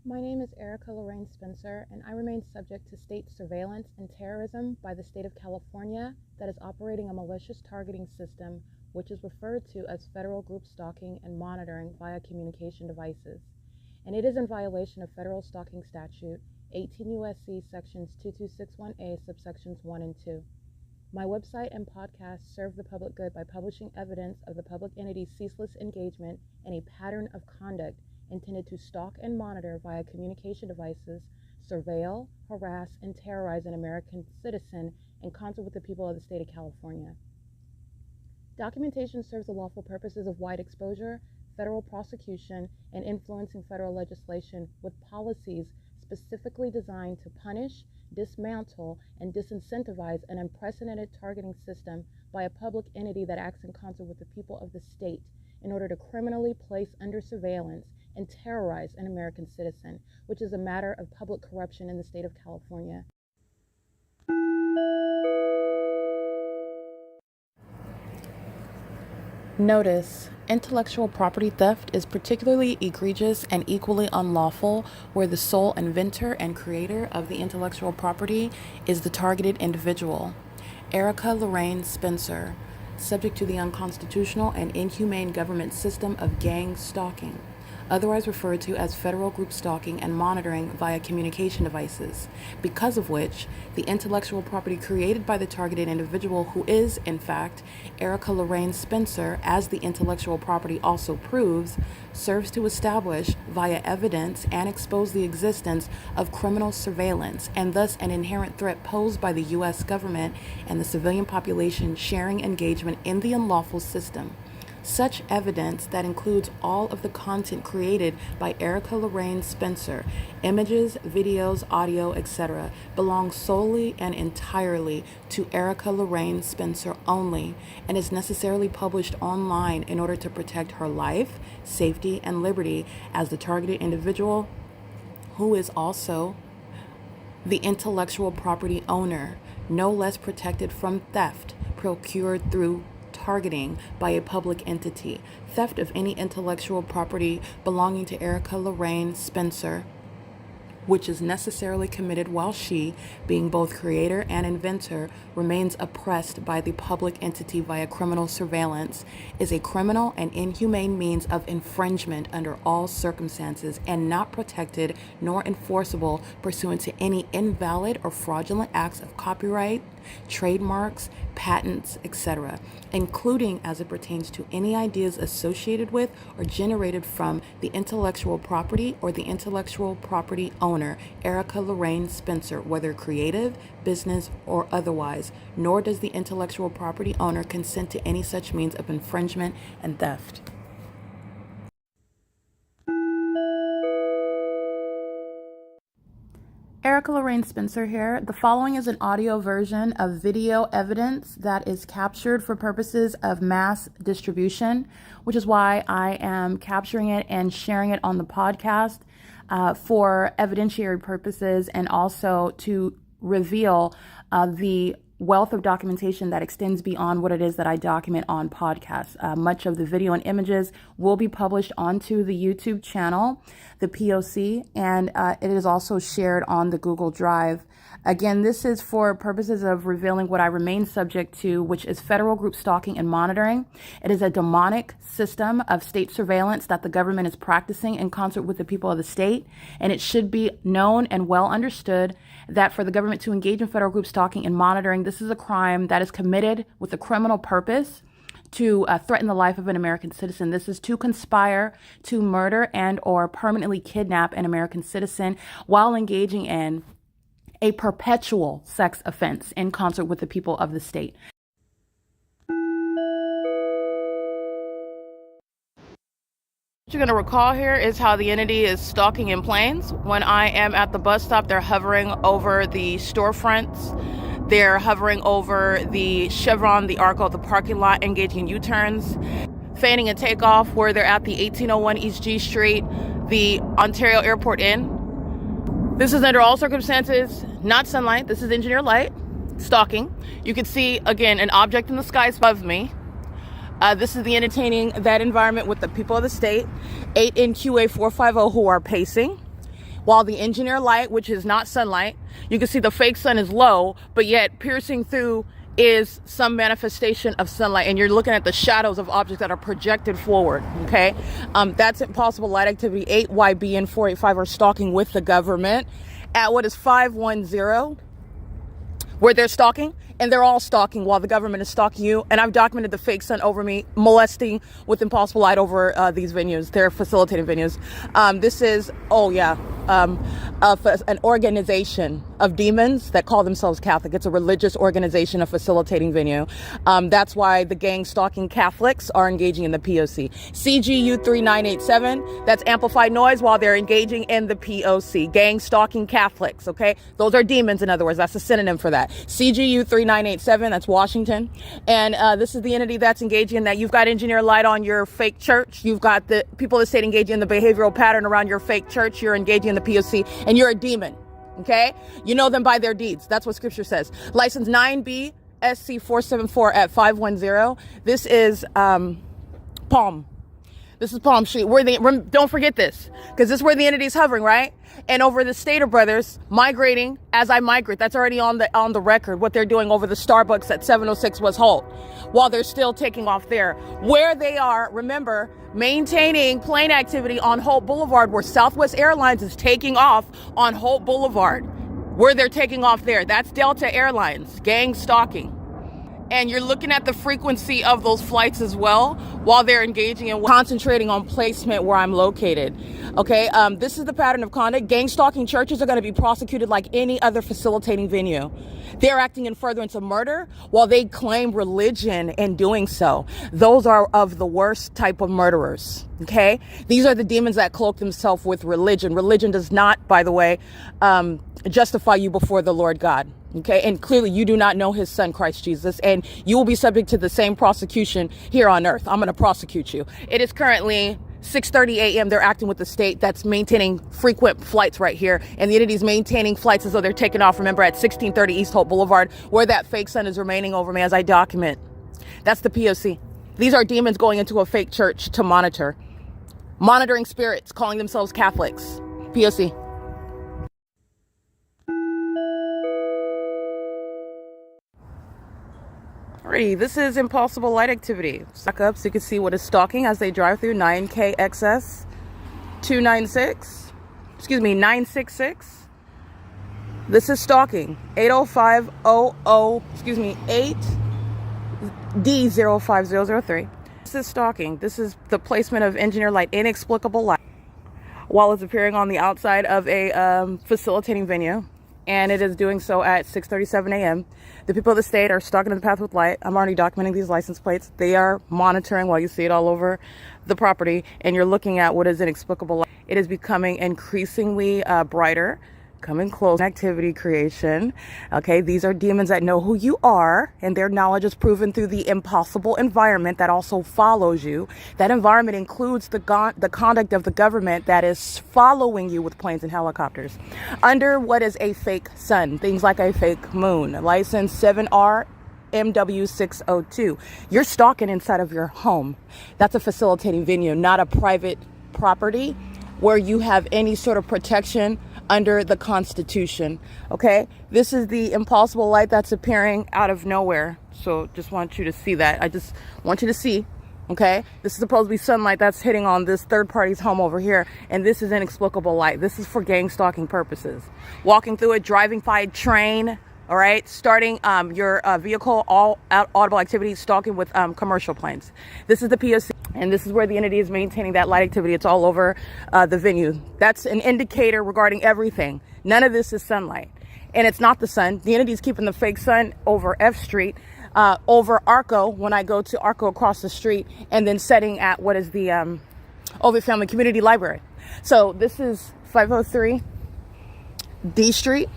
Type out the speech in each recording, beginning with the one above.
My name is Erica Lorraine Spencer, and I remain subject to state surveillance and terrorism by the state of California that is operating a malicious targeting system which is referred to as federal group stalking and monitoring via communication devices. And it is in violation of federal stalking statute 18 U.S.C. sections 2261A subsections 1 and 2. My website and podcast serve the public good by publishing evidence of the public entity's ceaseless engagement in a pattern of conduct intended to stalk and monitor via communication devices, surveil, harass, and terrorize an American citizen in concert with the people of the state of California. Documentation serves the lawful purposes of wide exposure, federal prosecution, and influencing federal legislation with policies specifically designed to punish, dismantle, and disincentivize an unprecedented targeting system by a public entity that acts in concert with the people of the state in order to criminally place under surveillance and terrorize an American citizen, which is a matter of public corruption in the state of California. Notice: intellectual property theft is particularly egregious and equally unlawful where the sole inventor and creator of the intellectual property is the targeted individual. Erica Lorraine Spencer, subject to the unconstitutional and inhumane government system of gang stalking, otherwise referred to as federal group stalking and monitoring via communication devices, because of which the intellectual property created by the targeted individual, who is, in fact, Erica Lorraine Spencer, as the intellectual property also proves, serves to establish via evidence and expose the existence of criminal surveillance and thus an inherent threat posed by the U.S. government and the civilian population sharing engagement in the unlawful system. Such evidence, that includes all of the content created by Erica Lorraine Spencer, images, videos, audio, etc., belongs solely and entirely to Erica Lorraine Spencer only and is necessarily published online in order to protect her life, safety, and liberty as the targeted individual, who is also the intellectual property owner, no less protected from theft procured through targeting by a public entity. Theft of any intellectual property belonging to Erica Lorraine Spencer, which is necessarily committed while she, being both creator and inventor, remains oppressed by the public entity via criminal surveillance, is a criminal and inhumane means of infringement under all circumstances and not protected nor enforceable pursuant to any invalid or fraudulent acts of copyright, trademarks, patents, etc., including as it pertains to any ideas associated with or generated from the intellectual property or the intellectual property owner, Erica Lorraine Spencer, whether creative, business, or otherwise, nor does the intellectual property owner consent to any such means of infringement and theft. Erica Lorraine Spencer here. The following is an audio version of video evidence that is captured for purposes of mass distribution, which is why I am capturing it and sharing it on the podcast for evidentiary purposes and also to reveal the wealth of documentation that extends beyond what it is that I document on podcasts. Much of the video and images will be published onto the YouTube channel, the P.O.C, and it is also shared on the Google Drive. Again, this is for purposes of revealing what I remain subject to, which is federal group stalking and monitoring. It is a demonic system of state surveillance that the government is practicing in concert with the people of the state, and it should be known and well understood that for the government to engage in federal group stalking and monitoring, this is a crime that is committed with a criminal purpose to threaten the life of an American citizen. This is to conspire to murder and or permanently kidnap an American citizen while engaging in a perpetual sex offense in concert with the people of the state. What you're going to recall here is how the entity is stalking in planes. When I am at the bus stop, they're hovering over the storefronts. They're hovering over the Chevron, the ARCO, the parking lot, engaging in U-turns, feigning a takeoff where they're at the 1801 East G Street, the Ontario Airport Inn. This is under all circumstances, not sunlight. This is engineer light, stalking. You can see, again, an object in the sky above me. This is the entertaining that environment with the people of the state. 8 NQA 450 who are pacing. while the engineer light, which is not sunlight, you can see the fake sun is low, but yet piercing through is some manifestation of sunlight, and you're looking at the shadows of objects that are projected forward. Okay, that's impossible light activity. 8YB and 485 are stalking with the government at what is 510, where they're stalking, and they're all stalking while the government is stalking you. And I've documented the fake sun over me molesting with impossible light over these venues. They're facilitating venues. This is, an organization of demons that call themselves Catholic. It's a religious organization, a facilitating venue. That's why the gang stalking Catholics are engaging in the P.O.C. CGU 3987, that's amplified noise while they're engaging in the P.O.C. Gang stalking Catholics, okay? Those are demons, in other words. That's a synonym for that. CGU 3987, that's Washington. And this is the entity that's engaging in that. You've got engineer light on your fake church. You've got the people of the state engaging in the behavioral pattern around your fake church. You're engaging in the P.O.C. and you're a demon. Okay, you know them by their deeds. That's what scripture says. License 9B SC 474 at 510. This is Palm. This is Palm Street. Don't forget this, because this is where the entity is hovering, right? And over the Stater brothers migrating as I migrate. That's already on the record. What they're doing over the Starbucks at 706 was HOLT, while they're still taking off there. Where they are, remember, maintaining plane activity on HOLT Boulevard, where Southwest Airlines is taking off on HOLT Boulevard. Where they're taking off there, that's Delta Airlines, gang stalking. And you're looking at the frequency of those flights as well while they're engaging in concentrating on placement where I'm located. Okay, this is the pattern of conduct. Gang stalking churches are going to be prosecuted like any other facilitating venue. They're acting in furtherance of murder while they claim religion in doing so. Those are of the worst type of murderers. Okay, these are the demons that cloak themselves with religion. Religion does not, by the way, justify you before the Lord God. Okay, and clearly you do not know his son, Christ Jesus, and you will be subject to the same prosecution here on earth. I'm going to prosecute you. It is currently 6:30 a.m. They're acting with the state that's maintaining frequent flights right here, and the entity's maintaining flights as though they're taking off, remember, at 1630 East Hope Boulevard, where that fake sun is remaining over me as I document. That's the P.O.C. These are demons going into a fake church to monitoring spirits, calling themselves Catholics. P.O.C. Alrighty, this is impossible light activity. Back up so you can see what is stalking as they drive through 9KXS 966. This is stalking 8D05003. This is stalking. This is the placement of engineer light, inexplicable light, while it's appearing on the outside of a facilitating venue. And it is doing so at 6:37 a.m. The people of the state are stalking the path with light. I'm already documenting these license plates. They are monitoring while you see it all over the property, and you're looking at what is inexplicable light. It is becoming increasingly brighter, coming close. Activity creation. Okay, these are demons that know who you are, and their knowledge is proven through the impossible environment that also follows you. That environment includes the conduct of the government that is following you with planes and helicopters under what is a fake sun, things like a fake moon. License 7R MW602. You're stalking inside of your home. That's a facilitating venue, not a private property where you have any sort of protection under the Constitution. Okay, this is the impossible light that's appearing out of nowhere. So just want you to see that. I just want you to see. Okay, this is supposed to be sunlight that's hitting on this third party's home over here, and this is inexplicable light. This is for gang stalking purposes. Walking through it, driving by a train. All right, starting your vehicle, all audible activity, stalking with commercial planes. This is the P.O.C. and this is where the entity is maintaining that light activity. It's all over the venue. That's an indicator regarding everything. None of this is sunlight, and it's not the sun. The entity is keeping the fake sun over F Street, over ARCO when I go to ARCO across the street, and then setting at what is the OVITT Family Community Library. So this is 503 D Street,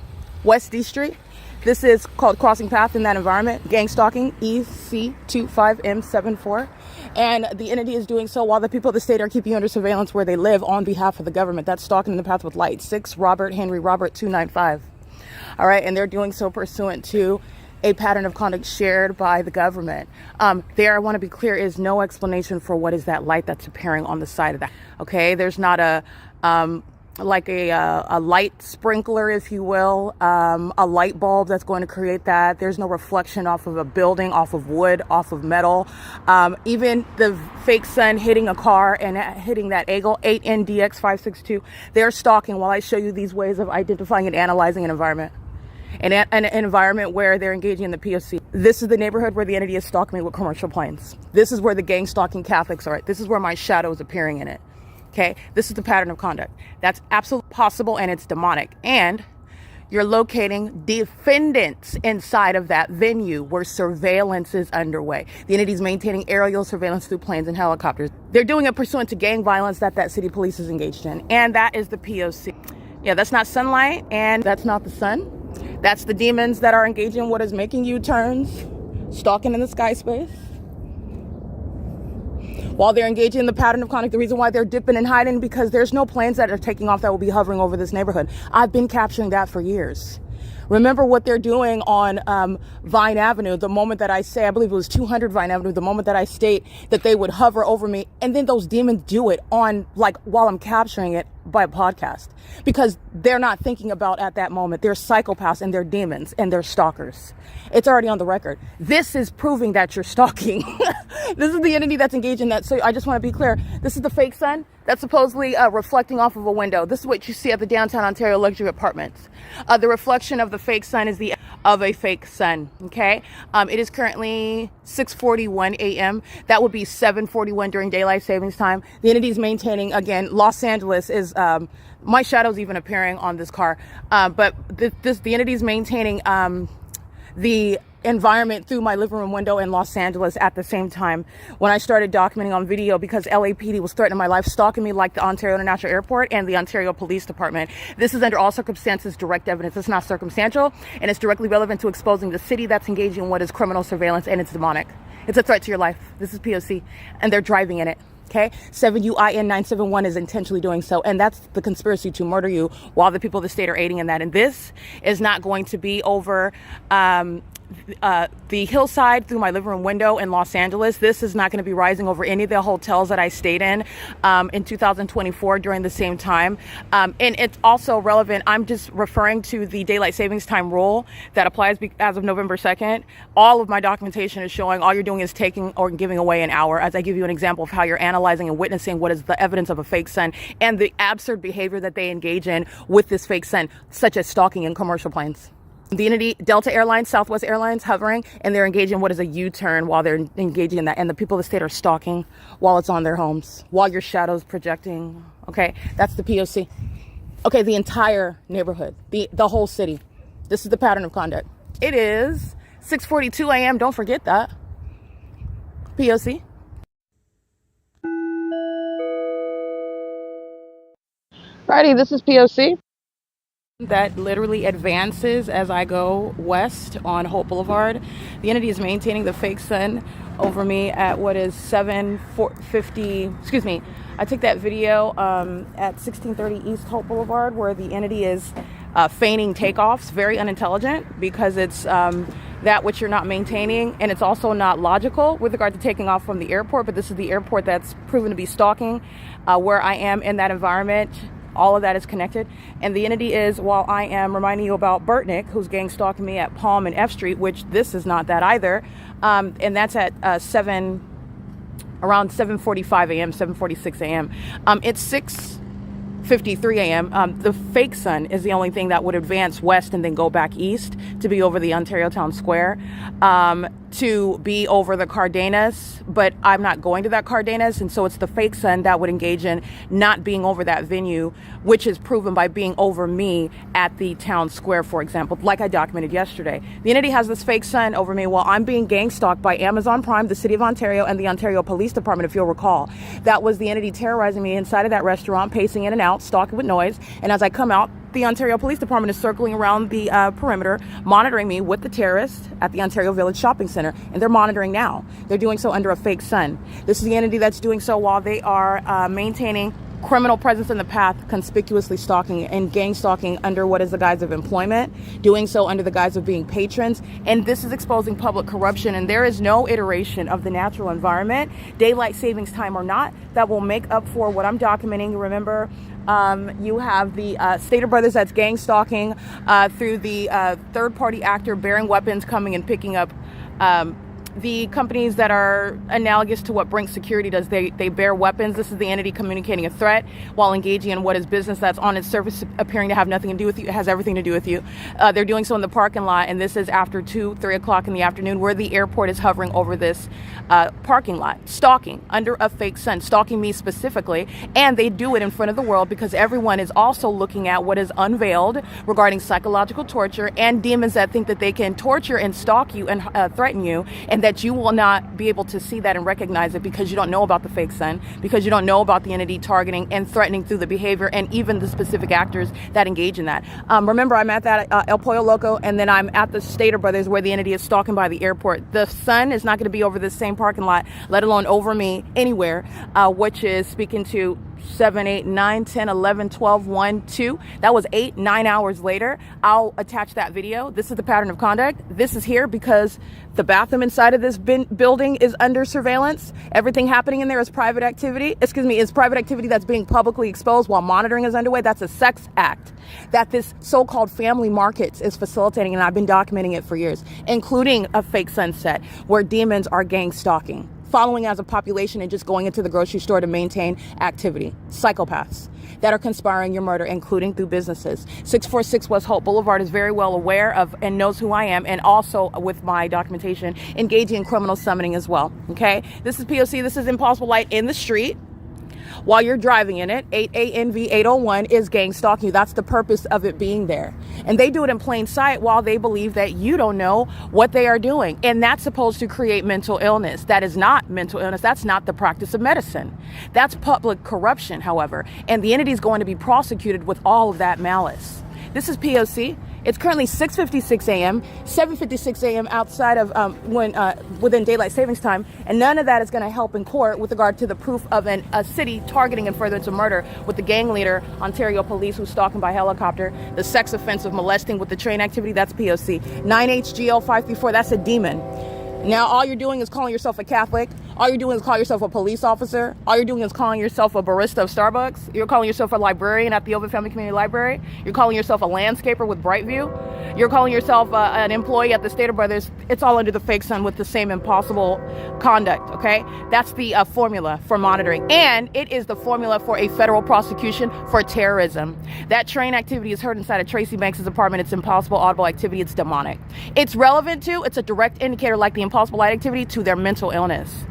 West D Street. This is called crossing path in that environment. Gang stalking, EC25M74. And the entity is doing so while the people of the state are keeping you under surveillance where they live on behalf of the government. That's stalking in the path with light. 6 Robert Henry Robert 295. All right, and they're doing so pursuant to a pattern of conduct shared by the government. There, I want to be clear, is no explanation for what is that light that's appearing on the side of that. Okay, there's not a like a light sprinkler, if you will, a light bulb that's going to create that. There's no reflection off of a building, off of wood, off of metal. Even the fake sun hitting a car and hitting that AGL 8NDX562, they're stalking while I show you these ways of identifying and analyzing an environment. An environment where they're engaging in the P.O.C. This is the neighborhood where the entity is stalking me with commercial planes. This is where the gang stalking Catholics are at. This is where my shadow is appearing in it. Okay, this is the pattern of conduct. That's absolutely possible, and it's demonic. And you're locating defendants inside of that venue where surveillance is underway. The entity is maintaining aerial surveillance through planes and helicopters. They're doing it pursuant to gang violence that city police is engaged in, and that is the P.O.C. Yeah, that's not sunlight, and that's not the sun. That's the demons that are engaging in what is making U-turns, stalking in the sky space. While they're engaging in the pattern of conduct, the reason why they're dipping and hiding, because there's no planes that are taking off that will be hovering over this neighborhood. I've been capturing that for years. Remember what they're doing on Vine Avenue, the moment that I say, I believe it was 200 Vine Avenue, the moment that I state that they would hover over me, and then those demons do it on, like, while I'm capturing it by podcast, because they're not thinking about at that moment. They're psychopaths and they're demons and they're stalkers. It's already on the record. This is proving that you're stalking. This is the entity that's engaged in that. So I just want to be clear. This is the fake sun that's supposedly reflecting off of a window. This is what you see at the downtown Ontario luxury apartments. The reflection of the fake sun is the of a fake sun. Okay. It is currently 6:41 a.m. That would be 7:41 during daylight savings time. The entity is maintaining, again, Los Angeles is, my shadow's even appearing on this car. But the entity is maintaining the environment through my living room window in Los Angeles at the same time when I started documenting on video, because LAPD was threatening my life, stalking me like the Ontario International Airport and the Ontario Police Department. This is under all circumstances direct evidence. It's not circumstantial, and it's directly relevant to exposing the city that's engaging in what is criminal surveillance, and it's demonic. It's a threat to your life. This is P.O.C. and they're driving in it. Okay, 7UIN971 is intentionally doing so, and that's the conspiracy to murder you while the people of the state are aiding in that. And this is not going to be over the hillside through my living room window in Los Angeles. This is not going to be rising over any of the hotels that I stayed in 2024 during the same time. And it's also relevant. I'm just referring to the daylight savings time rule that applies as of November 2nd. All of my documentation is showing all you're doing is taking or giving away an hour, as I give you an example of how you're analyzing and witnessing what is the evidence of a fake sun and the absurd behavior that they engage in with this fake sun, such as stalking in commercial planes. The entity, Delta Airlines, Southwest Airlines, hovering, and they're engaging in what is a U-turn while they're engaging in that. And the people of the state are stalking while it's on their homes, while your shadow's projecting. Okay, that's the P.O.C. Okay, the entire neighborhood, the whole city. This is the pattern of conduct. It is 6:42 a.m. Don't forget that. P.O.C. Righty, this is P.O.C. That literally advances as I go west on Holt Boulevard. The entity is maintaining the fake sun over me at what is 7:50. Excuse me. I took that video at 1630 East Holt Boulevard, where the entity is feigning takeoffs. Very unintelligent, because it's that which you're not maintaining, and it's also not logical with regard to taking off from the airport. But this is the airport that's proven to be stalking where I am in that environment. All of that is connected. And the entity is, while I am reminding you about Burtnick, who's gang stalking me at Palm and F Street, which this is not that either. And that's at around 7:45 a.m., 7:46 a.m. It's 6:53 a.m. The fake sun is the only thing that would advance west and then go back east to be over the Ontario Town Square, to be over the Cardenas, but I'm not going to that Cardenas, and so it's the fake sun that would engage in not being over that venue, which is proven by being over me at the Town Square, for example, like I documented yesterday. The entity has this fake sun over me while I'm being gang stalked by Amazon Prime, the City of Ontario, and the Ontario Police Department, if you'll recall. That was the entity terrorizing me inside of that restaurant, pacing in and out, stalking with noise, and as I come out, the Ontario Police Department is circling around the perimeter, monitoring me with the terrorists at the Ontario Village Shopping Center, and they're monitoring now. They're doing so under a fake sun. This is the entity that's doing so while they are maintaining criminal presence in the path, conspicuously stalking and gang stalking under what is the guise of employment, doing so under the guise of being patrons. And this is exposing public corruption. And there is no iteration of the natural environment, daylight savings time or not, that will make up for what I'm documenting. Remember, you have the Stater Brothers that's gang stalking through the third-party actor bearing weapons, coming and picking up the companies that are analogous to what Brink Security does. They bear weapons. This is the entity communicating a threat while engaging in what is business that's on its surface appearing to have nothing to do with you. It has everything to do with you. They're doing so in the parking lot, and this is after 2, 3 o'clock in the afternoon, where the airport is hovering over this parking lot, stalking under a fake sun, stalking me specifically. And they do it in front of the world because everyone is also looking at what is unveiled regarding psychological torture and demons that think that they can torture and stalk you and threaten you, and that you will not be able to see that and recognize it because you don't know about the fake sun, because you don't know about the entity targeting and threatening through the behavior and even the specific actors that engage in that. Remember, I'm at that El Pollo Loco, and then I'm at the Stater Brothers where the entity is stalking by the airport. The sun is not going to be over this same parking lot, let alone over me anywhere, which is speaking to 7, 8, 9, 10, 11, 12, 1, 2. That was 8, 9 hours later. I'll attach that video. This is the pattern of conduct. This is here because the bathroom inside of this building is under surveillance. Everything happening in there is private activity. Is private activity that's being publicly exposed while monitoring is underway. That's a sex act that this so-called family markets is facilitating, and I've been documenting it for years, including a fake sunset where demons are gang stalking, following as a population and just going into the grocery store to maintain activity. Psychopaths that are conspiring your murder, including through businesses. 646 West Holt Boulevard is very well aware of and knows who I am, and also with my documentation, engaging in criminal summoning as well. Okay, this is P.O.C. This is Impossible Light in the street. While you're driving in it, 8ANV 801 is gang stalking you. That's the purpose of it being there. And they do it in plain sight while they believe that you don't know what they are doing. And that's supposed to create mental illness. That is not mental illness. That's not the practice of medicine. That's public corruption, however. And the entity is going to be prosecuted with all of that malice. This is P.O.C. It's currently 6:56 a.m., 7:56 a.m. outside of within daylight savings time, and none of that is going to help in court with regard to the proof of a city targeting and furtherance of murder with the gang leader, Ontario Police, who's stalking by helicopter, the sex offense of molesting with the train activity. That's P.O.C. 9HGL 534. That's a demon. Now, all you're doing is calling yourself a Catholic. All you're doing is calling yourself a police officer. All you're doing is calling yourself a barista of Starbucks. You're calling yourself a librarian at the OVITT Family Community Library. You're calling yourself a landscaper with Brightview. You're calling yourself an employee at the Stater Brothers. It's all under the fake sun with the same impossible conduct, okay? That's the formula for monitoring. And it is the formula for a federal prosecution for terrorism. That train activity is heard inside of Tracy Banks' apartment. It's impossible audible activity. It's demonic. It's relevant to, it's a direct indicator like the impossible light activity to their mental illness.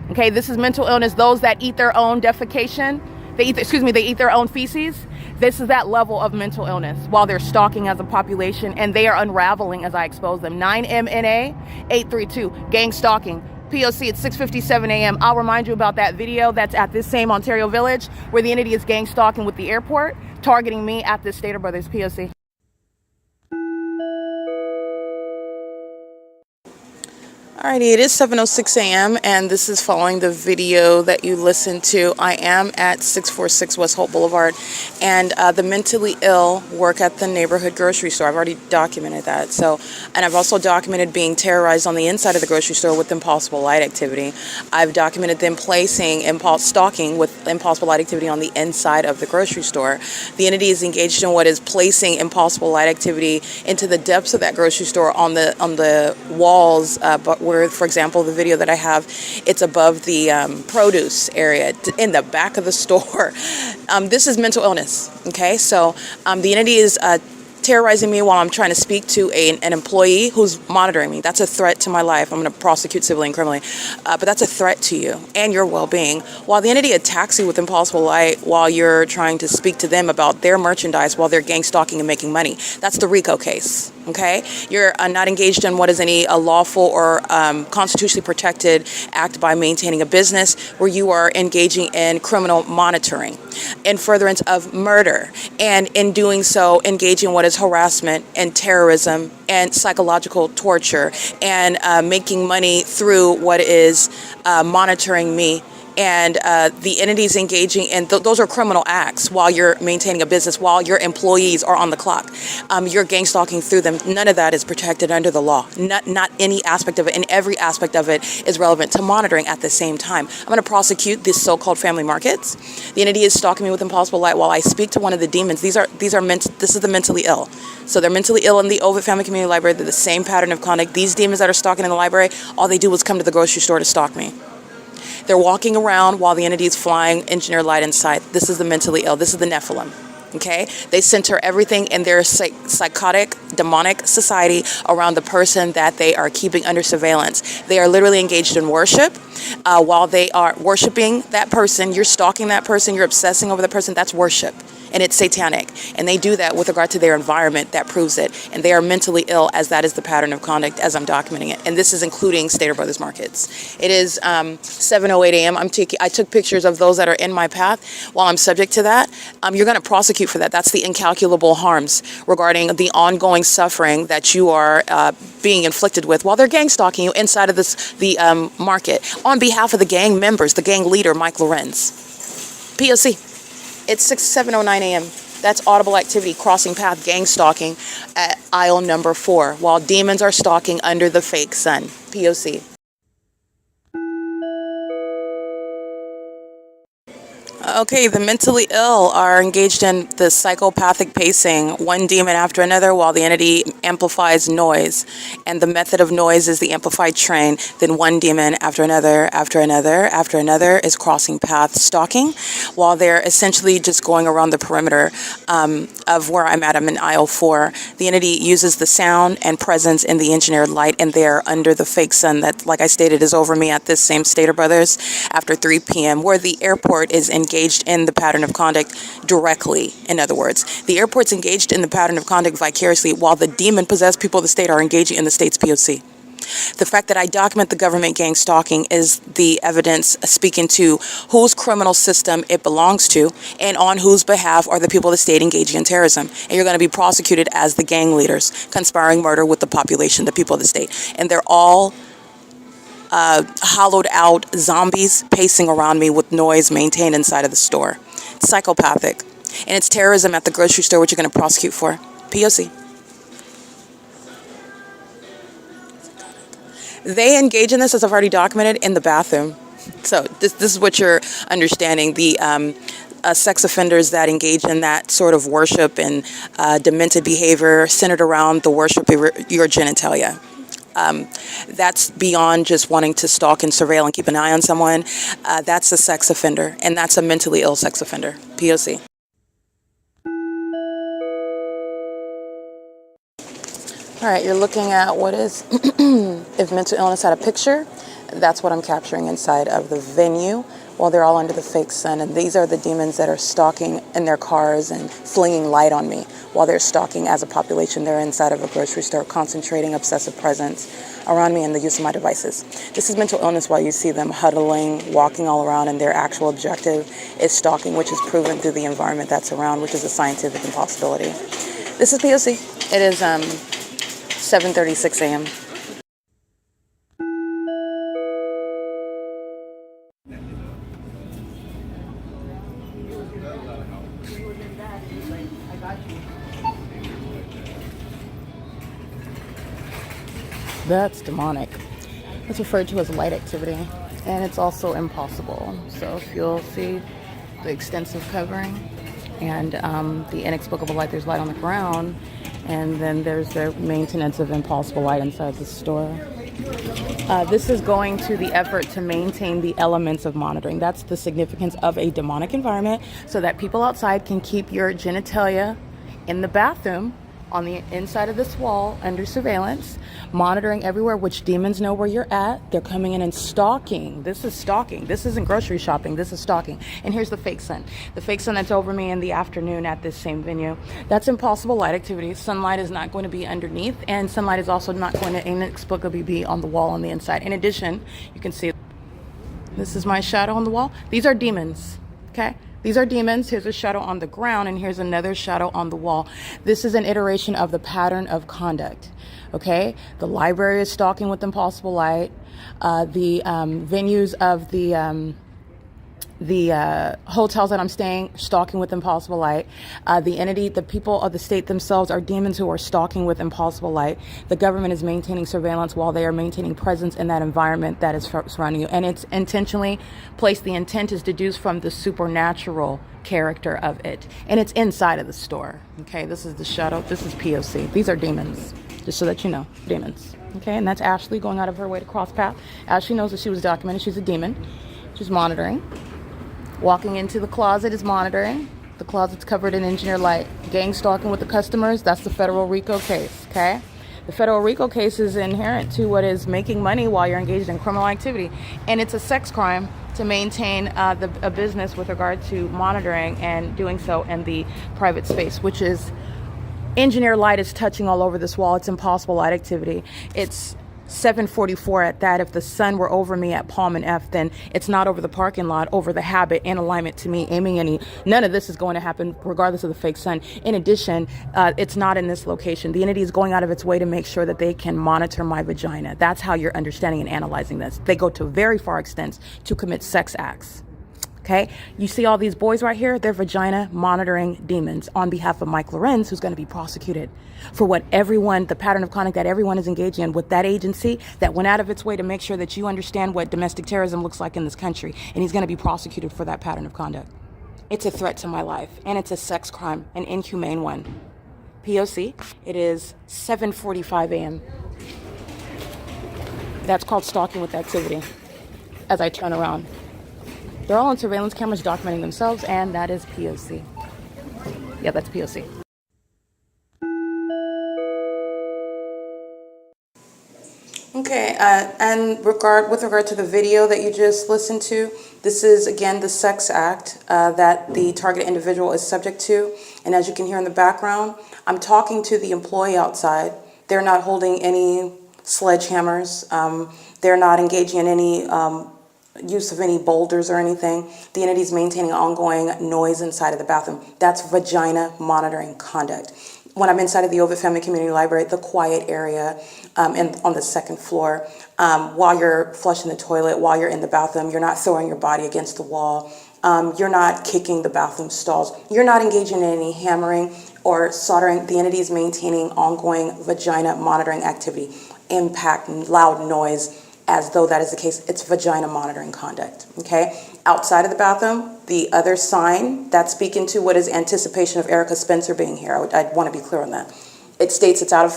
Okay, this is mental illness. Those that eat their own defecation, they eat their own feces. This is that level of mental illness while they're stalking as a population, and they are unraveling as I expose them. 9MNA 832, gang stalking. P.O.C. at 6:57 a.m. I'll remind you about that video that's at this same Ontario village where the entity is gang stalking with the airport, targeting me at this Stater Brothers. P.O.C. Alrighty, it is 7:06 a.m. and this is following the video that you listened to. I am at 646 West Holt Boulevard, and the mentally ill work at the neighborhood grocery store. I've already documented that. And I've also documented being terrorized on the inside of the grocery store with impossible light activity. I've documented them placing stalking with impossible light activity on the inside of the grocery store. The entity is engaged in what is placing impossible light activity into the depths of that grocery store on the walls, but where, for example, the video that I have, it's above the produce area in the back of the store. This is mental illness, okay? So the entity is terrorizing me while I'm trying to speak to an employee who's monitoring me. That's a threat to my life. I'm going to prosecute civilly and criminally. But that's a threat to you and your well-being. While the entity attacks you with impossible light while you're trying to speak to them about their merchandise while they're gang stalking and making money. That's the RICO case, okay? You're not engaged in what is any lawful or constitutionally protected act by maintaining a business where you are engaging in criminal monitoring in furtherance of murder, and in doing so engaging in what is harassment and terrorism and psychological torture, and making money through what is monitoring me and the entities engaging in those are criminal acts while you're maintaining a business, while your employees are on the clock. You're gang stalking through them. None of that is protected under the law. Not any aspect of it, and every aspect of it is relevant to monitoring at the same time. I'm going to prosecute these so-called family markets. The entity is stalking me with impossible light while I speak to one of the demons. This is the mentally ill. So they're mentally ill in the OVITT Family Community Library. They're the same pattern of conduct. These demons that are stalking in the library, all they do is come to the grocery store to stalk me. They're walking around while the entity is flying engineer light inside. This is the mentally ill. This is the Nephilim. Okay? They center everything in their psychotic, demonic society around the person that they are keeping under surveillance. They are literally engaged in worship. While they are worshiping that person, you're stalking that person, you're obsessing over the person, that's worship. And it's satanic. And they do that with regard to their environment. That proves it. And they are mentally ill, as that is the pattern of conduct as I'm documenting it. And this is including Stater Brothers Markets. It is 7:08 a.m. I took pictures of those that are in my path. While I'm subject to that, you're going to prosecute for that. That's the incalculable harms regarding the ongoing suffering that you are being inflicted with while they're gang stalking you inside of the market on behalf of the gang members, the gang leader, Mike Lorenz. P.O.C. It's 7:09 a.m. That's audible activity, crossing path, gang stalking at aisle number 4, while demons are stalking under the fake sun. P.O.C. Okay, the mentally ill are engaged in the psychopathic pacing, one demon after another, while the entity amplifies noise. And the method of noise is the amplified train. Then one demon after another, after another, after another is crossing path, stalking, while they're essentially just going around the perimeter of where I'm at. I'm in aisle 4. The entity uses the sound and presence in the engineered light, and they're under the fake sun that, like I stated, is over me at this same Stater Brothers after 3 p.m., where the airport is engaged in the pattern of conduct directly. In other words, the airport's engaged in the pattern of conduct vicariously, while the demon-possessed people of the state are engaging in the state's P.O.C. The fact that I document the government gang stalking is the evidence speaking to whose criminal system it belongs to and on whose behalf are the people of the state engaging in terrorism. And you're going to be prosecuted as the gang leaders conspiring murder with the population, the people of the state. And they're all hollowed out zombies pacing around me with noise maintained inside of the store. It's psychopathic. And it's terrorism at the grocery store, which you're going to prosecute for. P.O.C. They engage in this, as I've already documented, in the bathroom. So this is what you're understanding. The sex offenders that engage in that sort of worship and demented behavior centered around the worship of your genitalia. That's beyond just wanting to stalk and surveil and keep an eye on someone. That's a sex offender, and that's a mentally ill sex offender. P.O.C. All right, you're looking at what is, if mental illness had a picture, that's what I'm capturing inside of the venue while they're all under the fake sun. And these are the demons that are stalking in their cars and flinging light on me while they're stalking as a population. They're inside of a grocery store, concentrating obsessive presence around me and the use of my devices. This is mental illness while you see them huddling, walking all around, and their actual objective is stalking, which is proven through the environment that's around, which is a scientific impossibility. This is P.O.C. It is 7:36 a.m. That's demonic. It's referred to as light activity, and it's also impossible. So if you'll see the extensive covering and the inexplicable light, there's light on the ground, and then there's the maintenance of impossible light inside the store. This is going to the effort to maintain the elements of monitoring. That's the significance of a demonic environment, so that people outside can keep your genitalia in the bathroom on the inside of this wall under surveillance, monitoring everywhere, which demons know where you're at. They're coming in and stalking. This is stalking. This isn't grocery shopping. This is stalking. And here's the fake sun. The fake sun that's over me in the afternoon at this same venue. That's impossible light activity. Sunlight is not going to be underneath, and sunlight is also not going to inexplicably be on the wall on the inside. In addition, you can see this is my shadow on the wall. These are demons, okay? These are demons. Here's a shadow on the ground, and here's another shadow on the wall. This is an iteration of the pattern of conduct, okay? The library is stalking with impossible light. The venues of the The hotels that I'm staying, stalking with impossible light. The people of the state themselves are demons who are stalking with impossible light. The government is maintaining surveillance while they are maintaining presence in that environment that is surrounding you. And it's intentionally placed. The intent is deduced from the supernatural character of it. And it's inside of the store. Okay, this is the shadow. This is P.O.C. These are demons, just so that you know, demons. Okay, and that's Ashley going out of her way to cross path. Ashley knows that she was documented. She's a demon. She's monitoring. Walking into the closet is monitoring. The closet's covered in engineer light. Gang stalking with the customers, that's the federal RICO case, okay? The federal RICO case is inherent to what is making money while you're engaged in criminal activity. And it's a sex crime to maintain a business with regard to monitoring and doing so in the private space, which is engineer light is touching all over this wall. It's impossible light activity. It's 7:44 at that. If the sun were over me at Palm and F, then it's not over the parking lot, over the habit in alignment to me aiming any. None of this is going to happen regardless of the fake sun. In addition, it's not in this location. The entity is going out of its way to make sure that they can monitor my vagina. That's how you're understanding and analyzing this. They go to very far extents to commit sex acts. Okay, you see all these boys right here, they're vagina monitoring demons on behalf of Mike Lorenz, who's going to be prosecuted for what the pattern of conduct that everyone is engaging in with that agency that went out of its way to make sure that you understand what domestic terrorism looks like in this country. And he's going to be prosecuted for that pattern of conduct. It's a threat to my life, and it's a sex crime, an inhumane one. P.O.C., it is 7:45 a.m. That's called stalking with activity as I turn around. They're all on surveillance cameras documenting themselves, and that is P.O.C. Yeah, that's P.O.C. Okay, and with regard to the video that you just listened to, this is, again, the sex act that the targeted individual is subject to. And as you can hear in the background, I'm talking to the employee outside. They're not holding any sledgehammers. They're not engaging in any use of any boulders or anything. The entity is maintaining ongoing noise inside of the bathroom. That's vagina monitoring conduct. When I'm inside of the OVITT Family Community Library, the quiet area and on the second floor, while you're flushing the toilet, while you're in the bathroom, you're not throwing your body against the wall. You're not kicking the bathroom stalls. You're not engaging in any hammering or soldering. The entity is maintaining ongoing vagina monitoring activity, impact, loud noise. As though that is the case, it's vagina monitoring conduct, okay? Outside of the bathroom, the other sign, that's speaking to what is anticipation of Erica Spencer being here. I want to be clear on that. It states it's out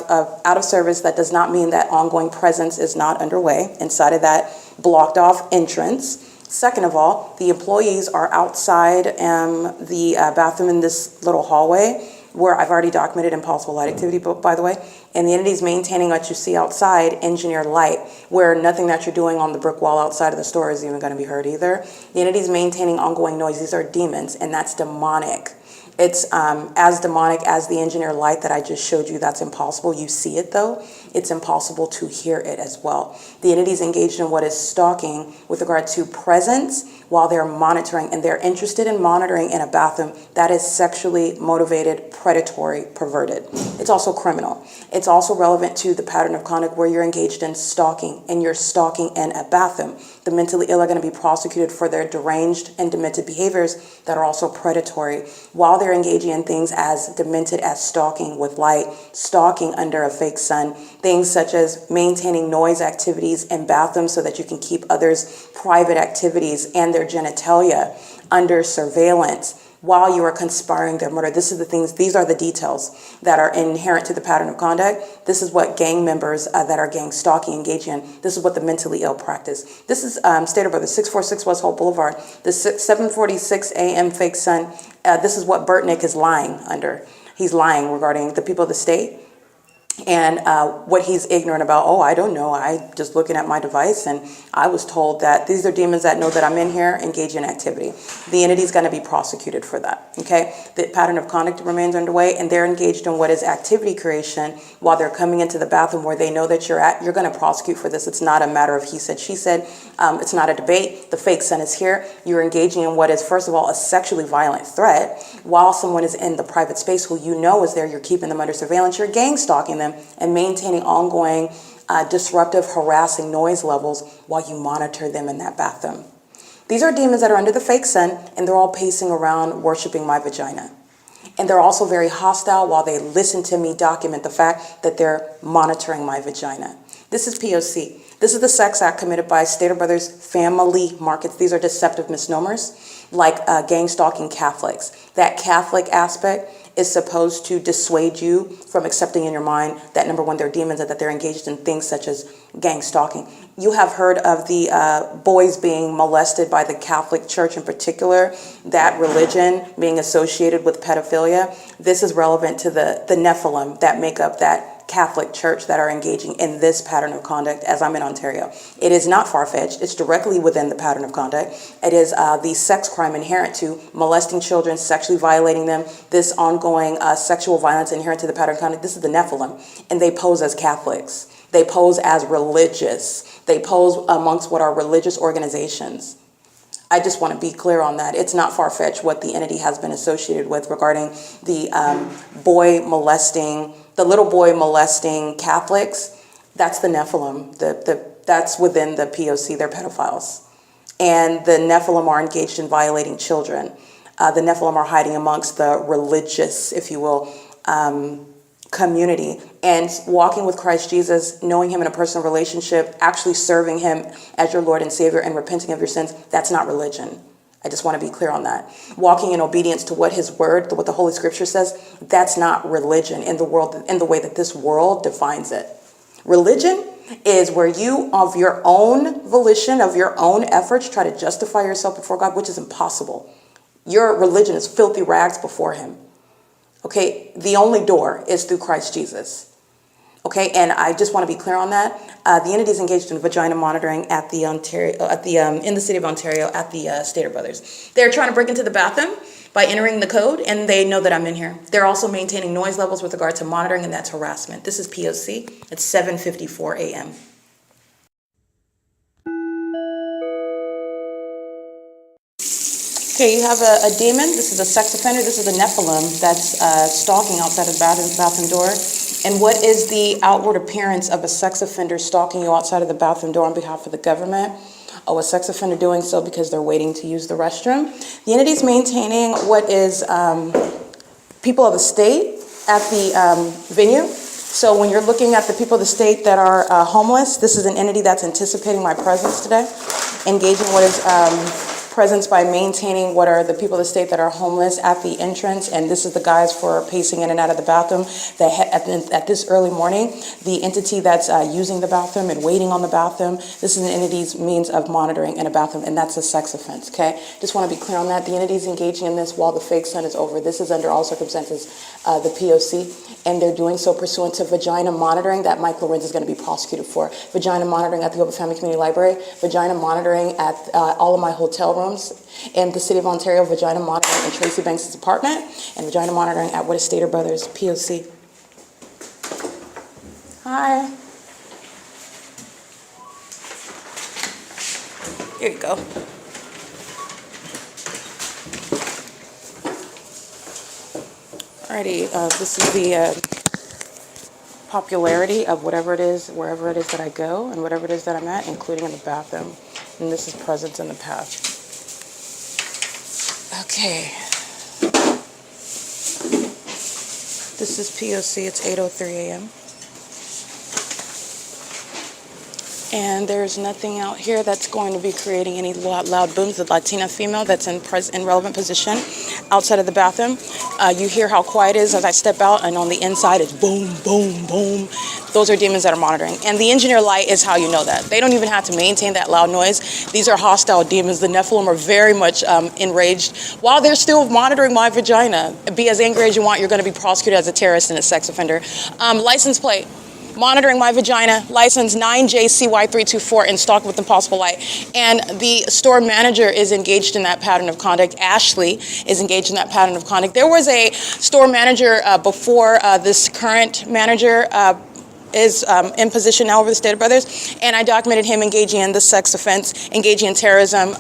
of service. That does not mean that ongoing presence is not underway inside of that blocked off entrance. Second of all, the employees are outside the bathroom in this little hallway where I've already documented impossible light activity, by the way, and the entity is maintaining what you see outside, engineered light, where nothing that you're doing on the brick wall outside of the store is even going to be heard either. The entity is maintaining ongoing noise. These are demons, and that's demonic. It's as demonic as the engineered light that I just showed you. That's impossible. You see it, though. It's impossible to hear it as well. The entity is engaged in what is stalking with regard to presence while they're monitoring, and they're interested in monitoring in a bathroom that is sexually motivated, predatory, perverted. It's also criminal. It's also relevant to the pattern of conduct where you're engaged in stalking, and you're stalking in a bathroom. The mentally ill are going to be prosecuted for their deranged and demented behaviors that are also predatory while they're engaging in things as demented as stalking with light, stalking under a fake sun, things such as maintaining noise activities in bathrooms so that you can keep others' private activities and their genitalia under surveillance while you are conspiring their murder. These are the details that are inherent to the pattern of conduct. This is what gang members that are gang stalking engage in. This is what the mentally ill practice. This is State of Brother, 646 West Holt Boulevard, the 7:46 a.m. fake sun. This is what Burtnick is lying under. He's lying regarding the people of the state. And what he's ignorant about, I don't know. I just looking at my device and I was told that these are demons that know that I'm in here, engage in activity. The entity's going to be prosecuted for that, okay? The pattern of conduct remains underway and they're engaged in what is activity creation while they're coming into the bathroom where they know that you're going to prosecute for this. It's not a matter of he said, she said. It's not a debate. The fake son is here. You're engaging in what is, first of all, a sexually violent threat while someone is in the private space who you know is there. You're keeping them under surveillance. You're gang stalking them and maintaining ongoing disruptive, harassing noise levels while you monitor them in that bathroom. These are demons that are under the fake sun, and they're all pacing around worshiping my vagina. And they're also very hostile while they listen to me document the fact that they're monitoring my vagina. This is P.O.C. This is the sex act committed by Stater Brothers family markets. These are deceptive misnomers like gang stalking Catholics. That Catholic aspect is supposed to dissuade you from accepting in your mind that, number one, they're demons and that they're engaged in things such as gang stalking. You have heard of the boys being molested by the Catholic Church in particular, that religion being associated with pedophilia. This is relevant to the Nephilim that make up that Catholic Church that are engaging in this pattern of conduct as I'm in Ontario. It is not far-fetched. It's directly within the pattern of conduct. It is the sex crime inherent to molesting children, sexually violating them, this ongoing sexual violence inherent to the pattern of conduct. This is the Nephilim, and they pose as Catholics. They pose as religious. They pose amongst what are religious organizations. I just want to be clear on that. It's not far-fetched what the entity has been associated with regarding the little boy molesting Catholics. That's the Nephilim. That's within the P.O.C. They're pedophiles. And the Nephilim are engaged in violating children. The Nephilim are hiding amongst the religious, if you will, community, and walking with Christ Jesus, knowing him in a personal relationship, actually serving him as your Lord and Savior and repenting of your sins. That's not religion. I just want to be clear on that. Walking in obedience to what his word, what the Holy Scripture says, that's not religion in the world, in the way that this world defines it. Religion is where you, of your own volition, of your own efforts, try to justify yourself before God, which is impossible. Your religion is filthy rags before him. Okay, the only door is through Christ Jesus. Okay, and I just want to be clear on that. The entity is engaged in vagina monitoring at the in the city of Ontario at the Stater Brothers. They're trying to break into the bathroom by entering the code, and they know that I'm in here. They're also maintaining noise levels with regard to monitoring, and that's harassment. This is P.O.C. It's 7:54 a.m. Okay, you have a demon. This is a sex offender. This is a Nephilim that's stalking outside of the bathroom door. And what is the outward appearance of a sex offender stalking you outside of the bathroom door on behalf of the government? Oh, a sex offender doing so because they're waiting to use the restroom. The entity is maintaining what is people of the state at the venue. So when you're looking at the people of the state that are homeless, this is an entity that's anticipating my presence today, engaging what is presence by maintaining what are the people of the state that are homeless at the entrance, and this is the guys for pacing in and out of the bathroom. At this early morning, the entity that's using the bathroom and waiting on the bathroom, this is an entity's means of monitoring in a bathroom, and that's a sex offense, okay? Just want to be clear on that. The entity's engaging in this while the fake sun is over. This is under all circumstances the P.O.C., and they're doing so pursuant to vagina monitoring that Mike LORENZ is going to be prosecuted for. Vagina monitoring at the OVITT Family Community Library, vagina monitoring at all of my hotel rooms in the city of Ontario, vagina monitoring in Tracy Banks' apartment, and vagina monitoring at what is Stater Brothers, P.O.C. Hi. Here you go. Alrighty, this is the popularity of whatever it is, wherever it is that I go, and whatever it is that I'm at, including in the bathroom. And this is presence in the past. Okay. This is P.O.C. It's 8:03 a.m. And there's nothing out here that's going to be creating any loud booms. The Latina female that's in relevant position outside of the bathroom. You hear how quiet it is as I step out, and on the inside it's boom, boom, boom. Those are demons that are monitoring. And the engineer light is how you know that. They don't even have to maintain that loud noise. These are hostile demons. The Nephilim are very much enraged. While they're still monitoring my vagina, be as angry as you want, you're going to be prosecuted as a terrorist and a sex offender. License plate. Monitoring my vagina, license 9JCY324, and stalking with impossible light. And the store manager is engaged in that pattern of conduct. Ashley is engaged in that pattern of conduct. There was a store manager before this current manager is in position now over the Stater Brothers, and I documented him engaging in the sex offense, engaging in terrorism,